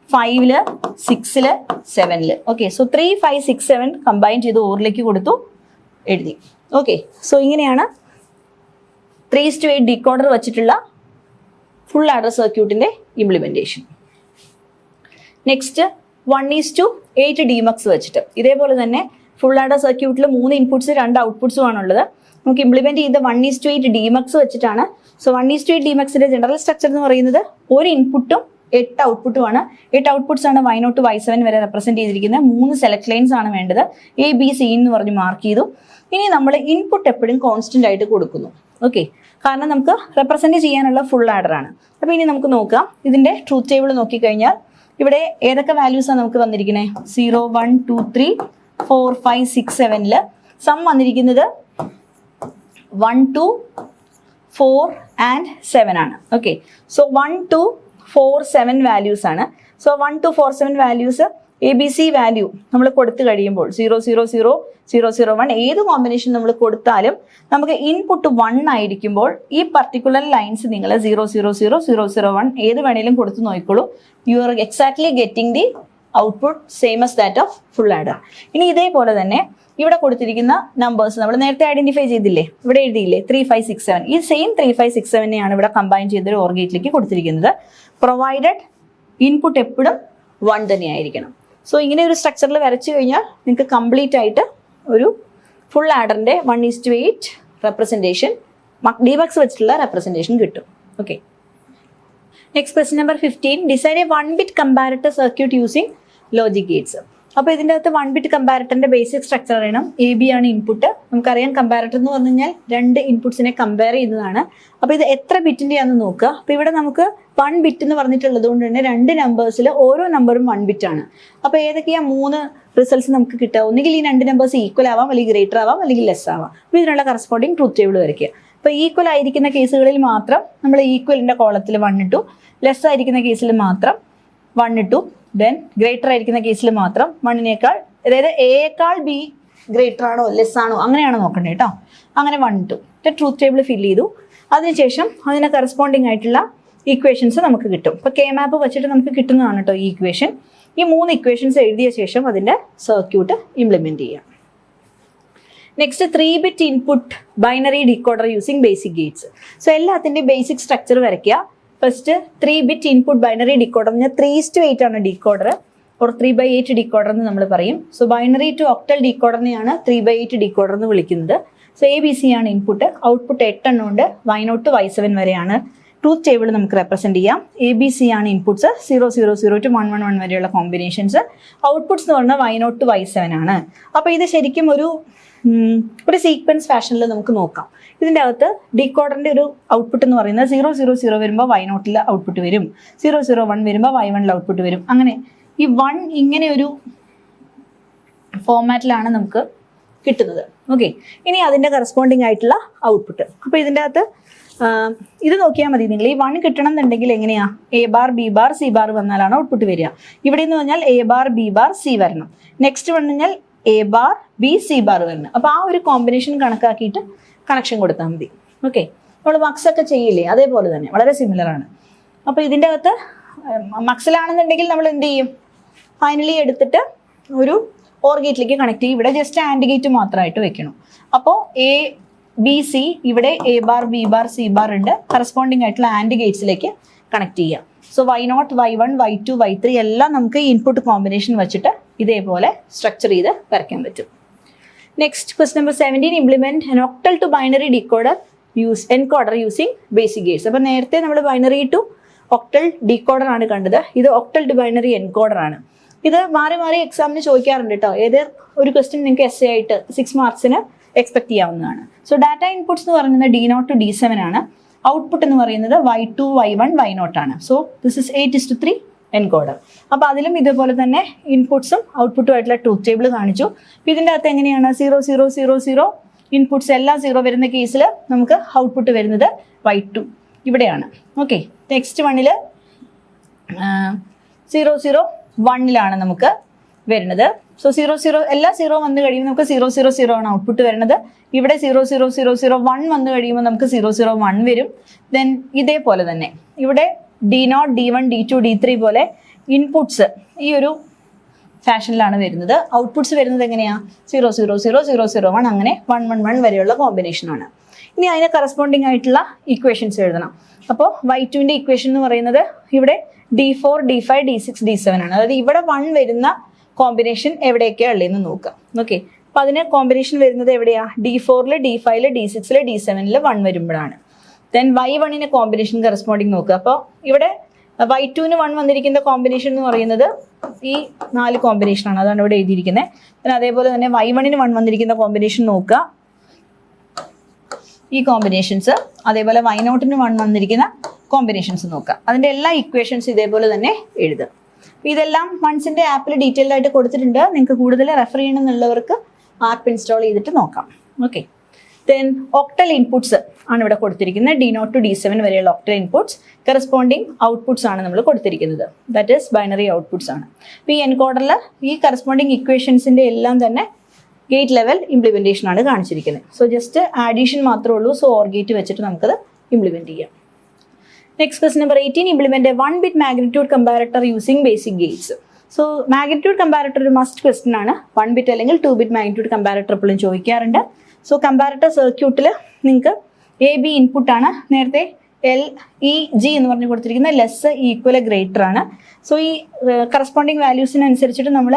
5, 6, 7. ഓക്കെ, സോ 3, 5, 6, 7 കമ്പൈൻ ചെയ്ത് ഓറിലേക്ക് കൊടുത്തു, എഴുതി. ഓക്കെ, സോ ഇങ്ങനെയാണ് 3:8 ഡീകോഡർ വെച്ചിട്ടുള്ള ഫുൾ ആഡർ സർക്യൂട്ടിന്റെ ഇംപ്ലിമെന്റേഷൻ. നെക്സ്റ്റ് 1:8 ഡിമക്സ് വെച്ചിട്ട് ഇതേപോലെ തന്നെ ഫുൾ ആഡർ സർക്യൂട്ടിൽ 3 ഇൻപുട്സ് 2 ഔട്ട്പുട്സും ആണുള്ളത്. നമുക്ക് ഇംപ്ലിമെന്റ് ചെയ്ത 1:8 ഡിമക്സ് വെച്ചിട്ടാണ്. സോ 1:8 ഡിമക്സിന്റെ ജനറൽ സ്ട്രക്ചർ എന്ന് പറയുന്നത് ഒരു ഇൻപുട്ടും 8 ഔട്ട്പുട്ടും ആണ്. 8 ഔട്ട്പുട്ട്സ് ആണ് Y0 to Y7 വരെ റെപ്രസെന്റ് ചെയ്തിരിക്കുന്നത്. 3 സെലക്ട് ലൈൻസ് ആണ് വേണ്ടത്. ABC എന്ന് പറഞ്ഞ് മാർക്ക് ചെയ്തു. ഇനി നമ്മൾ ഇൻപുട്ട് എപ്പോഴും കോൺസ്റ്റന്റ് ആയിട്ട് കൊടുക്കുന്നു. ഓക്കെ, കാരണം നമുക്ക് റെപ്രസെന്റ് ചെയ്യാനുള്ള ഫുൾ ആഡർ ആണ്. അപ്പോൾ ഇനി നമുക്ക് നോക്കാം, ഇതിന്റെ ട്രൂത്ത് ടേബിൾ നോക്കിക്കഴിഞ്ഞാൽ ഇവിടെ ഏതൊക്കെ വാല്യൂസ് ആണ് നമുക്ക് വന്നിരിക്കുന്നത്? 0, 1, 2, 3, 4, 5, 6, 7 സം വന്നിരിക്കുന്നത് 1, 2, 4 and 7 ആണ്. ഓക്കെ, സോ 1, 2, 4, 7 വാല്യൂസ് ആണ്. സോ 1, 2, 4, 7 വാല്യൂസ് ABC വാല്യൂ നമ്മൾ കൊടുത്തു കഴിയുമ്പോൾ 0, 0, 0, 0, 0, 1 ഏത് കോമ്പിനേഷൻ നമ്മൾ കൊടുത്താലും നമുക്ക് ഇൻപുട്ട് 1 ആയിരിക്കുമ്പോൾ ഈ പർട്ടിക്കുലർ ലൈൻസ് നിങ്ങൾ 0, 0, 0, 0, 0, 1 ഏത് വേണേലും കൊടുത്തു നോക്കിക്കോളൂ. You are exactly getting the output same as that of full adder. ഇനി ഇതേപോലെ തന്നെ ഇവിടെ കൊടുത്തിരിക്കുന്ന നമ്പേഴ്സ് നമ്മൾ നേരത്തെ ഐഡന്റിഫൈ ചെയ്തില്ലേ, ഇവിടെ എഴുതിയില്ലേ 3, 5, 6, 7. ഈ സെയിം 3, 5, 6, 7 ഇവിടെ കമ്പൈൻ ചെയ്തൊരു OR ഗേറ്റിലേക്ക് കൊടുത്തിരിക്കുന്നത്. പ്രൊവൈഡഡ് ഇൻപുട്ട് എപ്പോഴും 1 തന്നെയായിരിക്കണം. സോ ഇങ്ങനെ ഒരു സ്ട്രക്ചറിൽ വരച്ചു കഴിഞ്ഞാൽ നിങ്ങൾക്ക് കംപ്ലീറ്റ് ആയിട്ട് ഒരു ഫുൾ ആഡറിന്റെ 1:8 റെപ്രസെൻറ്റേഷൻ ഡിബക്സ് വെച്ചിട്ടുള്ള റെപ്രസെൻറ്റേഷൻ കിട്ടും. Okay, next question number 15. Design A 1-bit comparator circuit using logic Gates. അപ്പോൾ ഇതിൻ്റെ അകത്ത് 1-bit കമ്പാരറ്ററിന്റെ ബേസിക് സ്ട്രക്ചർ അറിയണം. AB ആണ് ഇൻപുട്ട്. നമുക്കറിയാം കമ്പാരറ്റർ എന്ന് പറഞ്ഞു കഴിഞ്ഞാൽ 2 ഇൻപുട്സിനെ കമ്പയർ ചെയ്യുന്നതാണ്. അപ്പോൾ ഇത് എത്ര ബിറ്റിൻ്റെയാണെന്ന് നോക്കുക. അപ്പോൾ ഇവിടെ നമുക്ക് 1 ബിറ്റ് എന്ന് പറഞ്ഞിട്ടുള്ളത് കൊണ്ട് തന്നെ 2 നമ്പേഴ്സിൽ ഓരോ നമ്പറും 1 ബിറ്റ് ആണ്. അപ്പോൾ ഏതൊക്കെയാണ് 3 റിസൾട്ട്സ് നമുക്ക് കിട്ടുക? ഒന്നുകിൽ ഈ 2 നമ്പേഴ്സ് ഈക്വൽ ആവാം, അല്ലെങ്കിൽ ഗ്രേറ്റർ ആവാം, അല്ലെങ്കിൽ ലെസ് ആവാം. അപ്പോൾ ഇതിനുള്ള കറസ്പോണ്ടിങ് ട്രൂത്ത് ടേബിൾ വരയ്ക്കുക. അപ്പോൾ ഈക്വൽ ആയിരിക്കുന്ന കേസുകളിൽ മാത്രം നമ്മൾ ഈക്വലിന്റെ കോളത്തിൽ 1 ഇട്ടു, ലെസ് ആയിരിക്കുന്ന കേസിൽ മാത്രം 1 ഇട്ടു, ദെൻ ഗ്രേറ്റർ ആയിരിക്കുന്ന കേസിൽ മാത്രം 1നേക്കാൾ, അതായത് എയേക്കാൾ ബി ഗ്രേറ്റർ ആണോ ലെസ് ആണോ അങ്ങനെയാണ് നോക്കേണ്ടത് കേട്ടോ. അങ്ങനെ 1 ഇട്ടു, ട്രൂത്ത് ടേബിൾ ഫിൽ ചെയ്തു. അതിനുശേഷം അതിന് കറസ്പോണ്ടിങ് ആയിട്ടുള്ള ഇക്വേഷൻസ് നമുക്ക് കിട്ടും. ഇപ്പോൾ കെ മാപ്പ് വെച്ചിട്ട് നമുക്ക് കിട്ടുന്നതാണ് കേട്ടോ ഈ ഇക്വേഷൻ. ഈ 3 ഇക്വേഷൻസ് എഴുതിയ ശേഷം അതിൻ്റെ സർക്യൂട്ട് ഇംപ്ലിമെന്റ് ചെയ്യാം. Next 3-bit input binary decoder using basic Gates. So എല്ലാത്തിൻ്റെ ബേസിക് സ്ട്രക്ചർ വരയ്ക്കുക. First 3-bit input binary decoder എന്ന് പറഞ്ഞാൽ 3:8 ആണ് ഡീകോഡർ, ഓർ 3/8 ഡീകോഡർ എന്ന് നമ്മൾ പറയും. സോ ബൈനറി ടു ഒക്ടൽ ഡീകോഡറിനെയാണ് 3/8 ഡീകോഡർ എന്ന് വിളിക്കുന്നത്. സോ ABC ആണ് ഇൻപുട്ട്, ഔട്ട്പുട്ട് 8 എണ്ണം ഉണ്ട്, Y0 to Y7 വരെയാണ്. ട്രൂത്ത് ടേബിൾ നമുക്ക് റെപ്രസെന്റ് ചെയ്യാം. ABC ആണ് ഇൻപുട്സ്, 000 to 111 വരെയുള്ള കോമ്പിനേഷൻസ്. ഔട്ട്പുട്ട്സ് എന്ന് പറഞ്ഞാൽ Y0 to Y7 ആണ്. അപ്പോൾ ഇത് ശരിക്കും ഒരു സീക്വൻസ് ഫാഷനിൽ നമുക്ക് നോക്കാം. ഇതിൻ്റെ അകത്ത് ഡീകോഡറിൻ്റെ ഒരു ഔട്ട്പുട്ട് എന്ന് പറയുന്നത് 000 വരുമ്പോൾ Y0 ഔട്ട്പുട്ട് വരും, 001 വരുമ്പോൾ Y1 ഔട്ട്പുട്ട് വരും. അങ്ങനെ ഈ 1 ഇങ്ങനെ ഒരു ഫോമാറ്റിലാണ് നമുക്ക് കിട്ടുന്നത്. ഓക്കെ, ഇനി അതിൻ്റെ കറസ്പോണ്ടിങ് ആയിട്ടുള്ള ഔട്ട്പുട്ട്. അപ്പോൾ ഇതിൻ്റെ അകത്ത് ഇത് നോക്കിയാൽ മതി. നിങ്ങൾ ഈ 1 കിട്ടണം എന്നുണ്ടെങ്കിൽ എങ്ങനെയാ A bar B bar C bar വന്നാലാണ് ഔട്ട്പുട്ട് വരിക. ഇവിടെ എന്ന് പറഞ്ഞാൽ A bar B bar C വരണം. നെക്സ്റ്റ് വന്നു കഴിഞ്ഞാൽ A bar B C bar വരണം. അപ്പോൾ ആ ഒരു കോമ്പിനേഷൻ കണക്കാക്കിയിട്ട് കണക്ഷൻ കൊടുത്താൽ മതി. ഓക്കെ, നമ്മൾ മക്സ് ഒക്കെ ചെയ്യില്ലേ, അതേപോലെ തന്നെ വളരെ സിമിലർ ആണ്. അപ്പോൾ ഇതിൻ്റെ അകത്ത് മക്സിലാണെന്നുണ്ടെങ്കിൽ നമ്മൾ എന്ത് ചെയ്യും, ഫൈനലി എടുത്തിട്ട് ഒരു ഓർ ഗേറ്റിലേക്ക് കണക്ട് ചെയ്യും. ഇവിടെ ജസ്റ്റ് ആൻഡ് ഗേറ്റ് മാത്രമായിട്ട് വെക്കണം. അപ്പോൾ ABC ഇവിടെ A bar B bar C bar ഉണ്ട്, കറസ്പോണ്ടിങ് ആയിട്ടുള്ള ആൻഡ് ഗേറ്റ്സിലേക്ക് കണക്ട് ചെയ്യാം. So Y0, Y1, Y2, Y3 എല്ലാം നമുക്ക് ഇൻപുട്ട് കോമ്പിനേഷൻ വെച്ചിട്ട് ഇതേപോലെ സ്ട്രക്ചർ ചെയ്ത് വരയ്ക്കാൻ പറ്റും. Next question number 17, implement an octal to binary decoder encoder using basic gates. അപ്പോൾ നേരത്തെ നമ്മൾ ബൈനറി ടു ഒക്ടൽ ഡീകോഡർ ആണ് കണ്ടത്, ഇത് ഒക്ടൽ ടു ബൈനറി എൻകോഡർ ആണ്. ഇത് മാറി മാറി എക്സാമിന് ചോദിക്കാറുണ്ട് കേട്ടോ. ഏത് ഒരു ക്വസ്റ്റ്യൻ നിങ്ങൾക്ക് essay ആയിട്ട് 6 മാർക്സിന് എക്സ്പെക്ട് ചെയ്യാവുന്നതാണ്. സോ ഡാറ്റ ഇൻപുട്സ് എന്ന് പറയുന്നത് D0 to D7 ആണ്. ഔട്ട്പുട്ട് എന്ന് പറയുന്നത് Y2, Y1, Y0 ആണ്. So this is 8:3 encoder. അപ്പോൾ അതിലും ഇതുപോലെ തന്നെ ഇൻപുട്സും ഔട്ട്പുട്ടും ആയിട്ടുള്ള ട്രൂത്ത് ടേബിൾ കാണിച്ചു. ഇതിൻ്റെ അകത്ത് എങ്ങനെയാണ് 0000 ഇൻപുട്സ് എല്ലാം 0 വരുന്ന കേസിൽ നമുക്ക് ഔട്ട്പുട്ട് വരുന്നത് Y2 ഇവിടെയാണ്. ഓക്കെ, നെക്സ്റ്റ് 1 001 നമുക്ക് വരുന്നത്. സോ 00 എല്ലാ 0 വന്നു കഴിയുമ്പോൾ നമുക്ക് 000 ആണ് ഔട്ട്പുട്ട് വരുന്നത്. ഇവിടെ 00001 വന്നു കഴിയുമ്പോൾ നമുക്ക് 001 വരും. ദെൻ ഇതേപോലെ തന്നെ ഇവിടെ D0, D1, D2, D3 പോലെ ഇൻപുട്സ് ഈ ഒരു ഫാഷനിലാണ് വരുന്നത്. ഔട്ട്പുട്ട്സ് വരുന്നത് എങ്ങനെയാണ് 000 001 അങ്ങനെ 111 വരെയുള്ള കോമ്പിനേഷനാണ്. ഇനി അതിന് കറസ്പോണ്ടിങ് ആയിട്ടുള്ള ഇക്വേഷൻസ് എഴുതണം. അപ്പോൾ Y2ൻ്റെ ഇക്വേഷൻ എന്ന് പറയുന്നത് ഇവിടെ D4, D5, D6, D7 ആണ്. അതായത് ഇവിടെ 1 വരുന്ന കോമ്പിനേഷൻ എവിടെയൊക്കെയാണ് ഉള്ളതെന്ന് നോക്കാം. ഓക്കെ, അപ്പോൾ അതിന് കോമ്പിനേഷൻ വരുന്നത് എവിടെയാണ്, D4, D5, D6, D7 1 വരുമ്പോഴാണ്. ദെൻ Y1ന് കോമ്പിനേഷൻ കറസ്പോണ്ടിങ് നോക്കുക. അപ്പോൾ ഇവിടെ Y2ന് 1 വന്നിരിക്കുന്ന കോമ്പിനേഷൻ എന്ന് പറയുന്നത് ഈ 4 കോമ്പിനേഷനാണ്, അതാണ് ഇവിടെ എഴുതിയിരിക്കുന്നത്. ദെൻ അതേപോലെ തന്നെ Y1ന് 1 വന്നിരിക്കുന്ന കോമ്പിനേഷൻ നോക്കുക, ഈ കോമ്പിനേഷൻസ്. അതേപോലെ Y0ന് 1 വന്നിരിക്കുന്ന കോമ്പിനേഷൻസ് നോക്കുക. അതിൻ്റെ എല്ലാ ഇക്വേഷൻസ് ഇതേപോലെ തന്നെ എഴുതുക. ഇതെല്ലാം വൺസിൻ്റെ ആപ്പിൽ ഡീറ്റെയിൽഡ് ആയിട്ട് കൊടുത്തിട്ടുണ്ട്. നിങ്ങൾക്ക് കൂടുതൽ റെഫർ ചെയ്യണമെന്നുള്ളവർക്ക് ആപ്പ് ഇൻസ്റ്റാൾ ചെയ്തിട്ട് നോക്കാം. ഓക്കെ, ദെൻ ഒക്ടൽ ഇൻപുട്സ് ആണ് ഇവിടെ കൊടുത്തിരിക്കുന്നത്. D0 to D7 വരെയുള്ള ഒക്ടൽ ഇൻപുട്സ്, കറസ്പോണ്ടിങ് ഔട്ട്പുട്ട്സ് ആണ് നമ്മൾ കൊടുത്തിരിക്കുന്നത്. ദാറ്റ് ഈസ് ബൈനറി ഔട്ട്പുട്ട്സ് ആണ്. അപ്പോൾ ഈ എൻകോഡറിൽ ഈ കറസ്പോണ്ടിങ് ഇക്വേഷൻസിൻ്റെ എല്ലാം തന്നെ ഗേറ്റ് ലെവൽ ഇംപ്ലിമെൻറ്റേഷൻ ആണ് കാണിച്ചിരിക്കുന്നത്. സോ ജസ്റ്റ് ആഡീഷൻ മാത്രമേ ഉള്ളൂ. സോ ഓർ ഗേറ്റ് വെച്ചിട്ട് നമുക്കത് ഇംപ്ലിമെൻറ്റ് ചെയ്യാം. Next question number 18, implement 1-bit magnitude comparator using basic Gates. So magnitude comparator ഒരു മസ്റ്റ് ക്വസ്റ്റ്യൻ ആണ്. 1-bit അല്ലെങ്കിൽ 2-bit മാഗ്നിറ്റ്യൂഡ് കമ്പാരറ്റർ എപ്പോഴും ചോദിക്കാറുണ്ട്. സോ കമ്പാരറ്റർ സർക്യൂട്ടിൽ നിങ്ങൾക്ക് AB ഇൻപുട്ടാണ്. നേരത്തെ LEG എന്ന് പറഞ്ഞ് കൊടുത്തിരിക്കുന്ന ലെസ്, ഈക്വൽ, ഗ്രേറ്റർ ആണ്. സോ ഈ കറസ്പോണ്ടിങ് വാല്യൂസിനനുസരിച്ചിട്ട് നമ്മൾ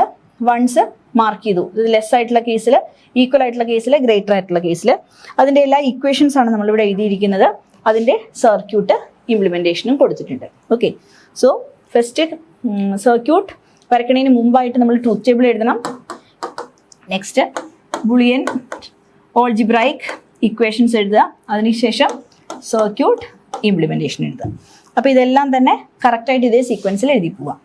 വൺസ് മാർക്ക് ചെയ്തു. ഇത് ലെസ് ആയിട്ടുള്ള കേസിൽ, ഈക്വൽ ആയിട്ടുള്ള കേസിൽ, ഗ്രേറ്റർ ആയിട്ടുള്ള കേസിൽ. അതിൻ്റെ എല്ലാ ഇക്വേഷൻസ് ആണ് നമ്മളിവിടെ എഴുതിയിരിക്കുന്നത്. അതിൻ്റെ സർക്യൂട്ട് ഇംപ്ലിമെൻറ്റേഷനും കൊടുത്തിട്ടുണ്ട്. ഓക്കെ, സോ ഫസ്റ്റ് സർക്യൂട്ട് വരയ്ക്കുന്നതിന് മുമ്പായിട്ട് നമ്മൾ ട്രൂത്ത് ടേബിൾ എഴുതണം. നെക്സ്റ്റ് ബുളിയൻ ഓൾജിബ്രൈക്ക് ഇക്വേഷൻസ് എഴുതുക. അതിനുശേഷം സർക്യൂട്ട് ഇംപ്ലിമെൻറ്റേഷൻ എഴുതുക. അപ്പോൾ ഇതെല്ലാം തന്നെ കറക്റ്റായിട്ട് ഇതേ സീക്വൻസിൽ എഴുതി പോവാം.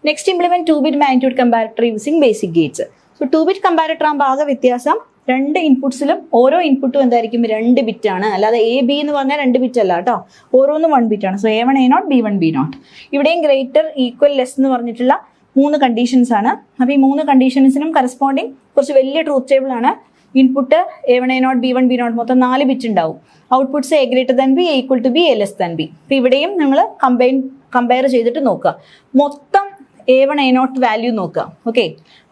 Next implement 2-bit magnitude comparator using basic Gates. So 2-bit comparator ആകുമ്പോൾ ആകെ വ്യത്യാസം 2 ഇൻപുട്സിലും ഓരോ ഇൻപുട്ടും എന്തായിരിക്കും 2 ബിറ്റ് ആണ്. അല്ലാതെ AB എന്ന് പറഞ്ഞാൽ 2 ബിറ്റ് അല്ല കേട്ടോ, ഓരോന്നും 1 ബിറ്റ് ആണ്. So A1 A0, B1 B0. ഇവിടെയും ഗ്രേറ്റർ, ഈക്വൽ, ലെസ് എന്ന് പറഞ്ഞിട്ടുള്ള 3 കണ്ടീഷൻസ് ആണ്. അപ്പോൾ ഈ 3 കണ്ടീഷൻസിനും കറസ്പോണ്ടിങ് കുറച്ച് വലിയ ട്രൂത്ത് ടേബിൾ ആണ്. Input A1 A0, B1 B0 മൊത്തം 4 ബിറ്റ് ഉണ്ടാവും. Outputs A greater than B, A equal to B, A less than B. അപ്പോൾ ഇവിടെയും നമ്മൾ കമ്പയർ ചെയ്തിട്ട് നോക്കുക. മൊത്തം A1 A0 വാല്യൂ നോക്കുക. ഓക്കെ,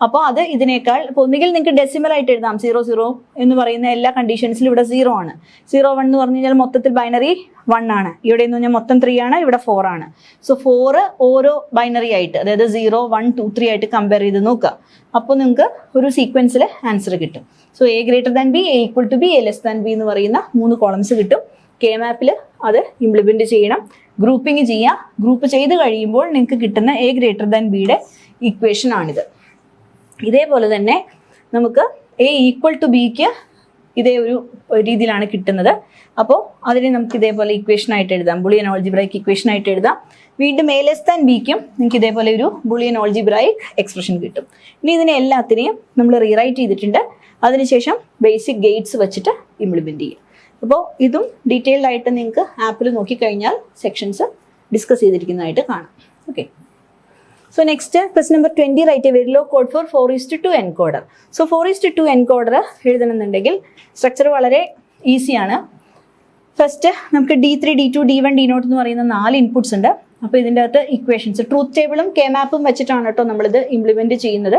അപ്പോൾ അത് ഇതിനേക്കാൾ ഇപ്പോൾ ഒന്നുകിൽ നിങ്ങൾക്ക് ഡെസിമൽ ആയിട്ട് എഴുതാം. 0 എന്ന് പറയുന്ന എല്ലാ കണ്ടീഷൻസിലും ഇവിടെ 0 ആണ്. 0 1 എന്ന് പറഞ്ഞു കഴിഞ്ഞാൽ മൊത്തത്തിൽ ബൈനറി 1 ആണ്. ഇവിടെ എന്ന് പറഞ്ഞാൽ മൊത്തം 3 ആണ്, ഇവിടെ 4 ആണ്. സോ 4 ഓരോ ബൈനറി ആയിട്ട്, അതായത് 0 1 2 3 ആയിട്ട് കമ്പയർ ചെയ്ത് നോക്കുക. അപ്പോൾ നിങ്ങൾക്ക് ഒരു സീക്വൻസിൽ ആൻസർ കിട്ടും. So A greater than B, A equal to B, A less than B എന്ന് പറയുന്ന 3 കോളംസ് കിട്ടും. കെ മാപ്പിൽ അത് ഇംപ്ലിമെൻറ്റ് ചെയ്യണം, ഗ്രൂപ്പിംഗ് ചെയ്യുക. ഗ്രൂപ്പ് ചെയ്ത് കഴിയുമ്പോൾ നിങ്ങൾക്ക് കിട്ടുന്ന A ഗ്രേറ്റർ ദാൻ ബിയുടെ ഇക്വേഷൻ ആണിത്. ഇതേപോലെ തന്നെ നമുക്ക് A ഈക്വൽ ടു ബിക്ക് ഇതേ ഒരു രീതിയിലാണ് കിട്ടുന്നത്. അപ്പോൾ അതിനെ നമുക്ക് ഇതേപോലെ ഇക്വേഷൻ ആയിട്ട് എഴുതാം, ബുളിയൻ ആൾജിബ്രൈക്ക് ഇക്വേഷൻ ആയിട്ട് എഴുതാം. വീണ്ടും A ലെസ് ദാൻ ബിക്കും നിങ്ങൾക്ക് ഇതേപോലെ ഒരു ബുളിയൻ ആൾജിബ്രൈക്ക് എക്സ്പ്രഷൻ കിട്ടും. ഇനി ഇതിനെ എല്ലാത്തിനെയും നമ്മൾ റീറൈറ്റ് ചെയ്തിട്ടുണ്ട്. അതിനുശേഷം ബേസിക് ഗേറ്റ്സ് വെച്ചിട്ട് ഇംപ്ലിമെൻറ്റ് ചെയ്യും. അപ്പോൾ ഇതും ഡീറ്റെയിൽഡ് ആയിട്ട് നിങ്ങൾക്ക് ആപ്പിൽ നോക്കിക്കഴിഞ്ഞാൽ സെക്ഷൻസ് ഡിസ്കസ് ചെയ്തിരിക്കുന്നതായിട്ട് കാണാം. Okay, so next question number 20, write a Verilog code for 4:2 encoder. So 4:2 encoder എഴുതണമെന്നുണ്ടെങ്കിൽ സ്ട്രക്ചർ വളരെ ഈസിയാണ്. ഫസ്റ്റ് നമുക്ക് D3 D2 D1 D0 എന്ന് പറയുന്ന 4 ഇൻപുട്സ് ഉണ്ട്. അപ്പോൾ ഇതിൻ്റെ അകത്ത് ഇക്വേഷൻസ് ട്രൂത്ത് ടേബിളും കെ മാപ്പും വെച്ചിട്ടാണ് കേട്ടോ നമ്മളിത് ഇംപ്ലിമെൻറ്റ് ചെയ്യുന്നത്.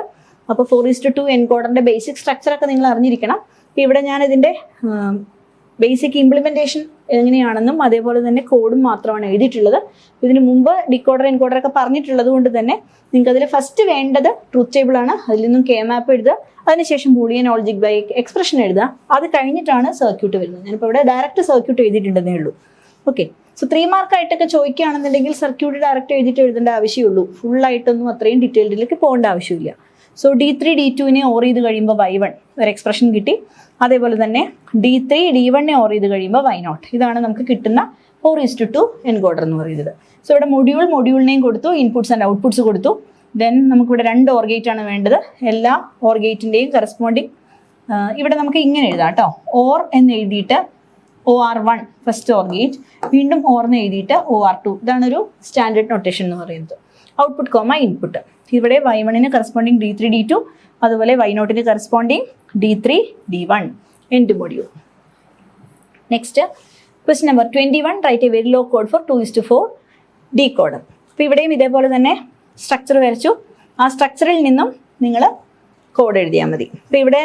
അപ്പോൾ 4:2 എൻകോഡറിൻ്റെ ബേസിക് സ്ട്രക്ചറൊക്കെ നിങ്ങൾ അറിഞ്ഞിരിക്കണം. ഇപ്പോൾ ഇവിടെ ഞാൻ ഇതിൻ്റെ ബേസിക് ഇംപ്ലിമെൻറ്റേഷൻ എങ്ങനെയാണെന്നും അതേപോലെ തന്നെ കോഡും മാത്രമാണ് എഴുതിയിട്ടുള്ളത്. ഇതിന് മുമ്പ് ഡിക്കോഡർ എൻകോഡറൊക്കെ പറഞ്ഞിട്ടുള്ളത് കൊണ്ട് തന്നെ നിങ്ങൾക്ക് അതിൽ ഫസ്റ്റ് വേണ്ടത് ട്രൂത്ത് ടേബിളാണ്. അതിൽ നിന്നും കെ മാപ്പ് എഴുതുക, അതിനുശേഷം ബൂളിയൻ ആൾജിബ്രൈക്ക് എക്സ്പ്രഷൻ എഴുതുക. അത് കഴിഞ്ഞിട്ടാണ് സർക്യൂട്ട് വരുന്നത്. ഞാനിപ്പോൾ ഇവിടെ ഡയറക്റ്റ് സർക്യൂട്ട് എഴുതിയിട്ടുണ്ടെന്നേ ഉള്ളൂ. ഓക്കെ, സോ 3 മാർക്കായിട്ടൊക്കെ ചോദിക്കുകയാണെന്നുണ്ടെങ്കിൽ സർക്യൂട്ട് ഡയറക്റ്റ് എഴുതേണ്ട ആവശ്യമുള്ളൂ. ഫുള്ളായിട്ടൊന്നും അത്രയും ഡീറ്റെയിൽഡിലേക്ക് പോകേണ്ട ആവശ്യമില്ല. സോ D3 D2 ഓർ ചെയ്ത് കഴിയുമ്പോൾ Y1 ഒരു എക്സ്പ്രഷൻ കിട്ടി. അതേപോലെ തന്നെ D3 D1 ഓർ ചെയ്ത് കഴിയുമ്പോൾ Y0. ഇതാണ് നമുക്ക് കിട്ടുന്ന 4:2 എൻകോഡർ എന്ന് പറയുന്നത്. സോ ഇവിടെ മൊഡ്യൂളിനെയും കൊടുത്തു, ഇൻപുട്സ് ആൻഡ് ഔട്ട്പുട്ട്സ് കൊടുത്തു. ദെൻ നമുക്കിവിടെ 2 ഓർ ഗേറ്റ് ആണ് വേണ്ടത്. എല്ലാ ഓർ ഗേറ്റിൻ്റെയും കറസ്പോണ്ടിങ് ഇവിടെ നമുക്ക് ഇങ്ങനെ എഴുതാം കേട്ടോ. ഓർ എന്ന് എഴുതിയിട്ട് OR1 ഫസ്റ്റ് ഓർ ഗേറ്റ്, വീണ്ടും ഓർ എന്ന് എഴുതിയിട്ട് OR2. ഇതാണ് ഒരു സ്റ്റാൻഡേർഡ് നൊട്ടേഷൻ എന്ന് പറയുന്നത്. Output comma input. ഇവിടെ Y1 കറസ്പോണ്ടിങ് D3 D2, അതുപോലെ Y0 corresponding D3 D1 end module. Next question number 21, write a Verilog code for 2:4 decoder. അപ്പോൾ ഇവിടെയും ഇതേപോലെ തന്നെ സ്ട്രക്ചർ വരച്ചു. ആ സ്ട്രക്ചറിൽ നിന്നും നിങ്ങൾ കോഡ് എഴുതിയാൽ മതി. അപ്പോൾ ഇവിടെ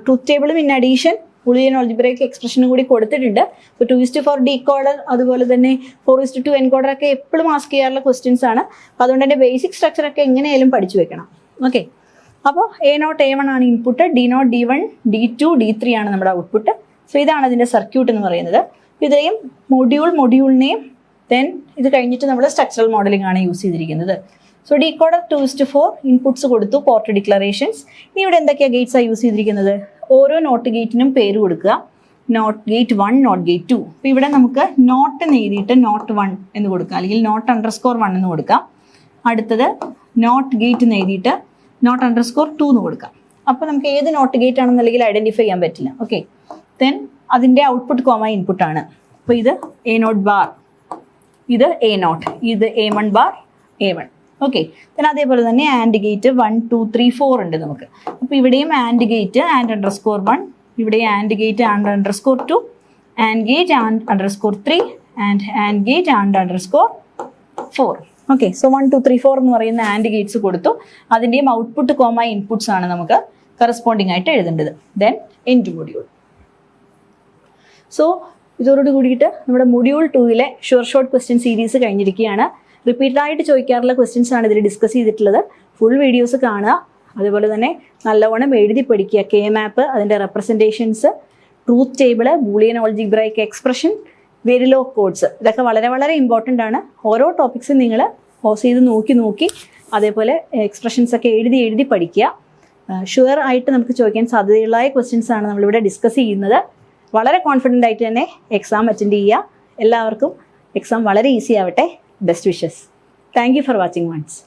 ട്രൂത്ത് ടേബിളും ഇൻ അഡീഷൻ ബൂളിയൻ ആൾജിബ്രൈക്ക് എക്സ്പ്രഷനും കൂടി കൊടുത്തിട്ടുണ്ട്. ഇപ്പോൾ 2:4 ഡീകോഡർ അതുപോലെ തന്നെ 4:2 എൻകോഡർ ഒക്കെ എപ്പോഴും ആസ്ക് ചെയ്യാറുള്ള ക്വസ്റ്റ്യൻസ് ആണ്. അപ്പോൾ അതുകൊണ്ട് തന്നെ ബേസിക് സ്ട്രക്ചറൊക്കെ എങ്ങനെയായാലും പഠിച്ചു വെക്കണം. ഓക്കെ, അപ്പോൾ A0 A1 ആണ് input, D0 D1 D2 D3 ആണ് നമ്മുടെ ഔട്ട്പുട്ട്. സോ ഇതാണ് അതിൻ്റെ സർക്യൂട്ട് എന്ന് പറയുന്നത്. ഇത്രയും മൊഡ്യൂളിനെയും ദെൻ ഇത് കഴിഞ്ഞിട്ട് നമ്മൾ സ്ട്രക്ചറൽ മോഡലിംഗ് ആണ് യൂസ് ചെയ്തിരിക്കുന്നത്. സോ ഡീകോഡർ 2:4 ഇൻപുട്സ് കൊടുത്തു, പോർട്ട് ഡിക്ലറേഷൻസ്. ഇനി ഇവിടെ എന്തൊക്കെയാണ് ഗേറ്റ്സാണ് യൂസ് ചെയ്തിരിക്കുന്നത്? ഓരോ നോട്ട് ഗേറ്റിനും പേര് കൊടുക്കുക. NOT gate 1, NOT gate 2. അപ്പോൾ ഇവിടെ നമുക്ക് നോട്ട് എന്ന് എഴുതിയിട്ട് നോട്ട് 1 എന്ന് കൊടുക്കാം, അല്ലെങ്കിൽ note_1 എന്ന് കൊടുക്കാം. അടുത്തത് നോട്ട് ഗേറ്റ് എന്ന് എഴുതിയിട്ട് note_2 എന്ന് കൊടുക്കാം. അപ്പോൾ നമുക്ക് ഏത് നോട്ട് ഗേറ്റ് ആണെന്നുണ്ടെങ്കിൽ ഐഡൻറ്റിഫൈ ചെയ്യാൻ പറ്റില്ല. ഓക്കെ, ദെൻ അതിൻ്റെ ഔട്ട്പുട്ട് കോമ ഇൻപുട്ടാണ്. അപ്പോൾ ഇത് A0 ബാർ, ഇത് A0, ഇത് A1 bar A1. Okay, then അതേപോലെ തന്നെ ആൻഡ് ഗേറ്റ് 1 2 3 4 ഉണ്ട് നമുക്ക്. അപ്പോൾ ഇവിടെയും ആൻഡ് ഗേറ്റ് and_1, ഇവിടെ and gate and_2, and gate and_3 and gate and_4. Okay, so 1 2 3 4 എന്ന് പറയുന്ന ആൻഡ് ഗേറ്റ്സ് കൊടുത്തു. അതിൻ്റെയും ഔട്ട്പുട്ട് കോമ ഇൻപുട്സ് ആണ് നമുക്ക് കറസ്പോണ്ടിങ് ആയിട്ട് എഴുതേണ്ടത്. Then end module. സോ ഇതോട് കൂടിയിട്ട് നമ്മുടെ module 2 sure short question series കഴിഞ്ഞിരിക്കുകയാണ്. റിപ്പീറ്റഡായിട്ട് ചോദിക്കാറുള്ള ക്വസ്റ്റ്യൻസ് ആണ് ഇതിൽ ഡിസ്കസ് ചെയ്തിട്ടുള്ളത്. ഫുൾ വീഡിയോസ് കാണുക, അതുപോലെ തന്നെ നല്ലവണ്ണം എഴുതി പഠിക്കുക. കെ മാപ്പ്, അതിൻ്റെ representations, truth table, Boolean algebraic expression, Verilog codes, ഇതൊക്കെ വളരെ വളരെ ഇമ്പോർട്ടൻ്റ് ആണ്. ഓരോ ടോപ്പിക്സും നിങ്ങൾ പോസ് ചെയ്ത് നോക്കി അതേപോലെ എക്സ്പ്രഷൻസ് ഒക്കെ എഴുതി പഠിക്കുക. ഷുവർ ആയിട്ട് നമുക്ക് ചോദിക്കാൻ സാധ്യതയുള്ള ക്വസ്റ്റ്യൻസ് ആണ് നമ്മളിവിടെ ഡിസ്കസ് ചെയ്യുന്നത്. വളരെ കോൺഫിഡൻ്റ് ആയിട്ട് തന്നെ എക്സാം അറ്റൻഡ് ചെയ്യുക. എല്ലാവർക്കും എക്സാം വളരെ ഈസി ആവട്ടെ. Best wishes. Thank you for watching once.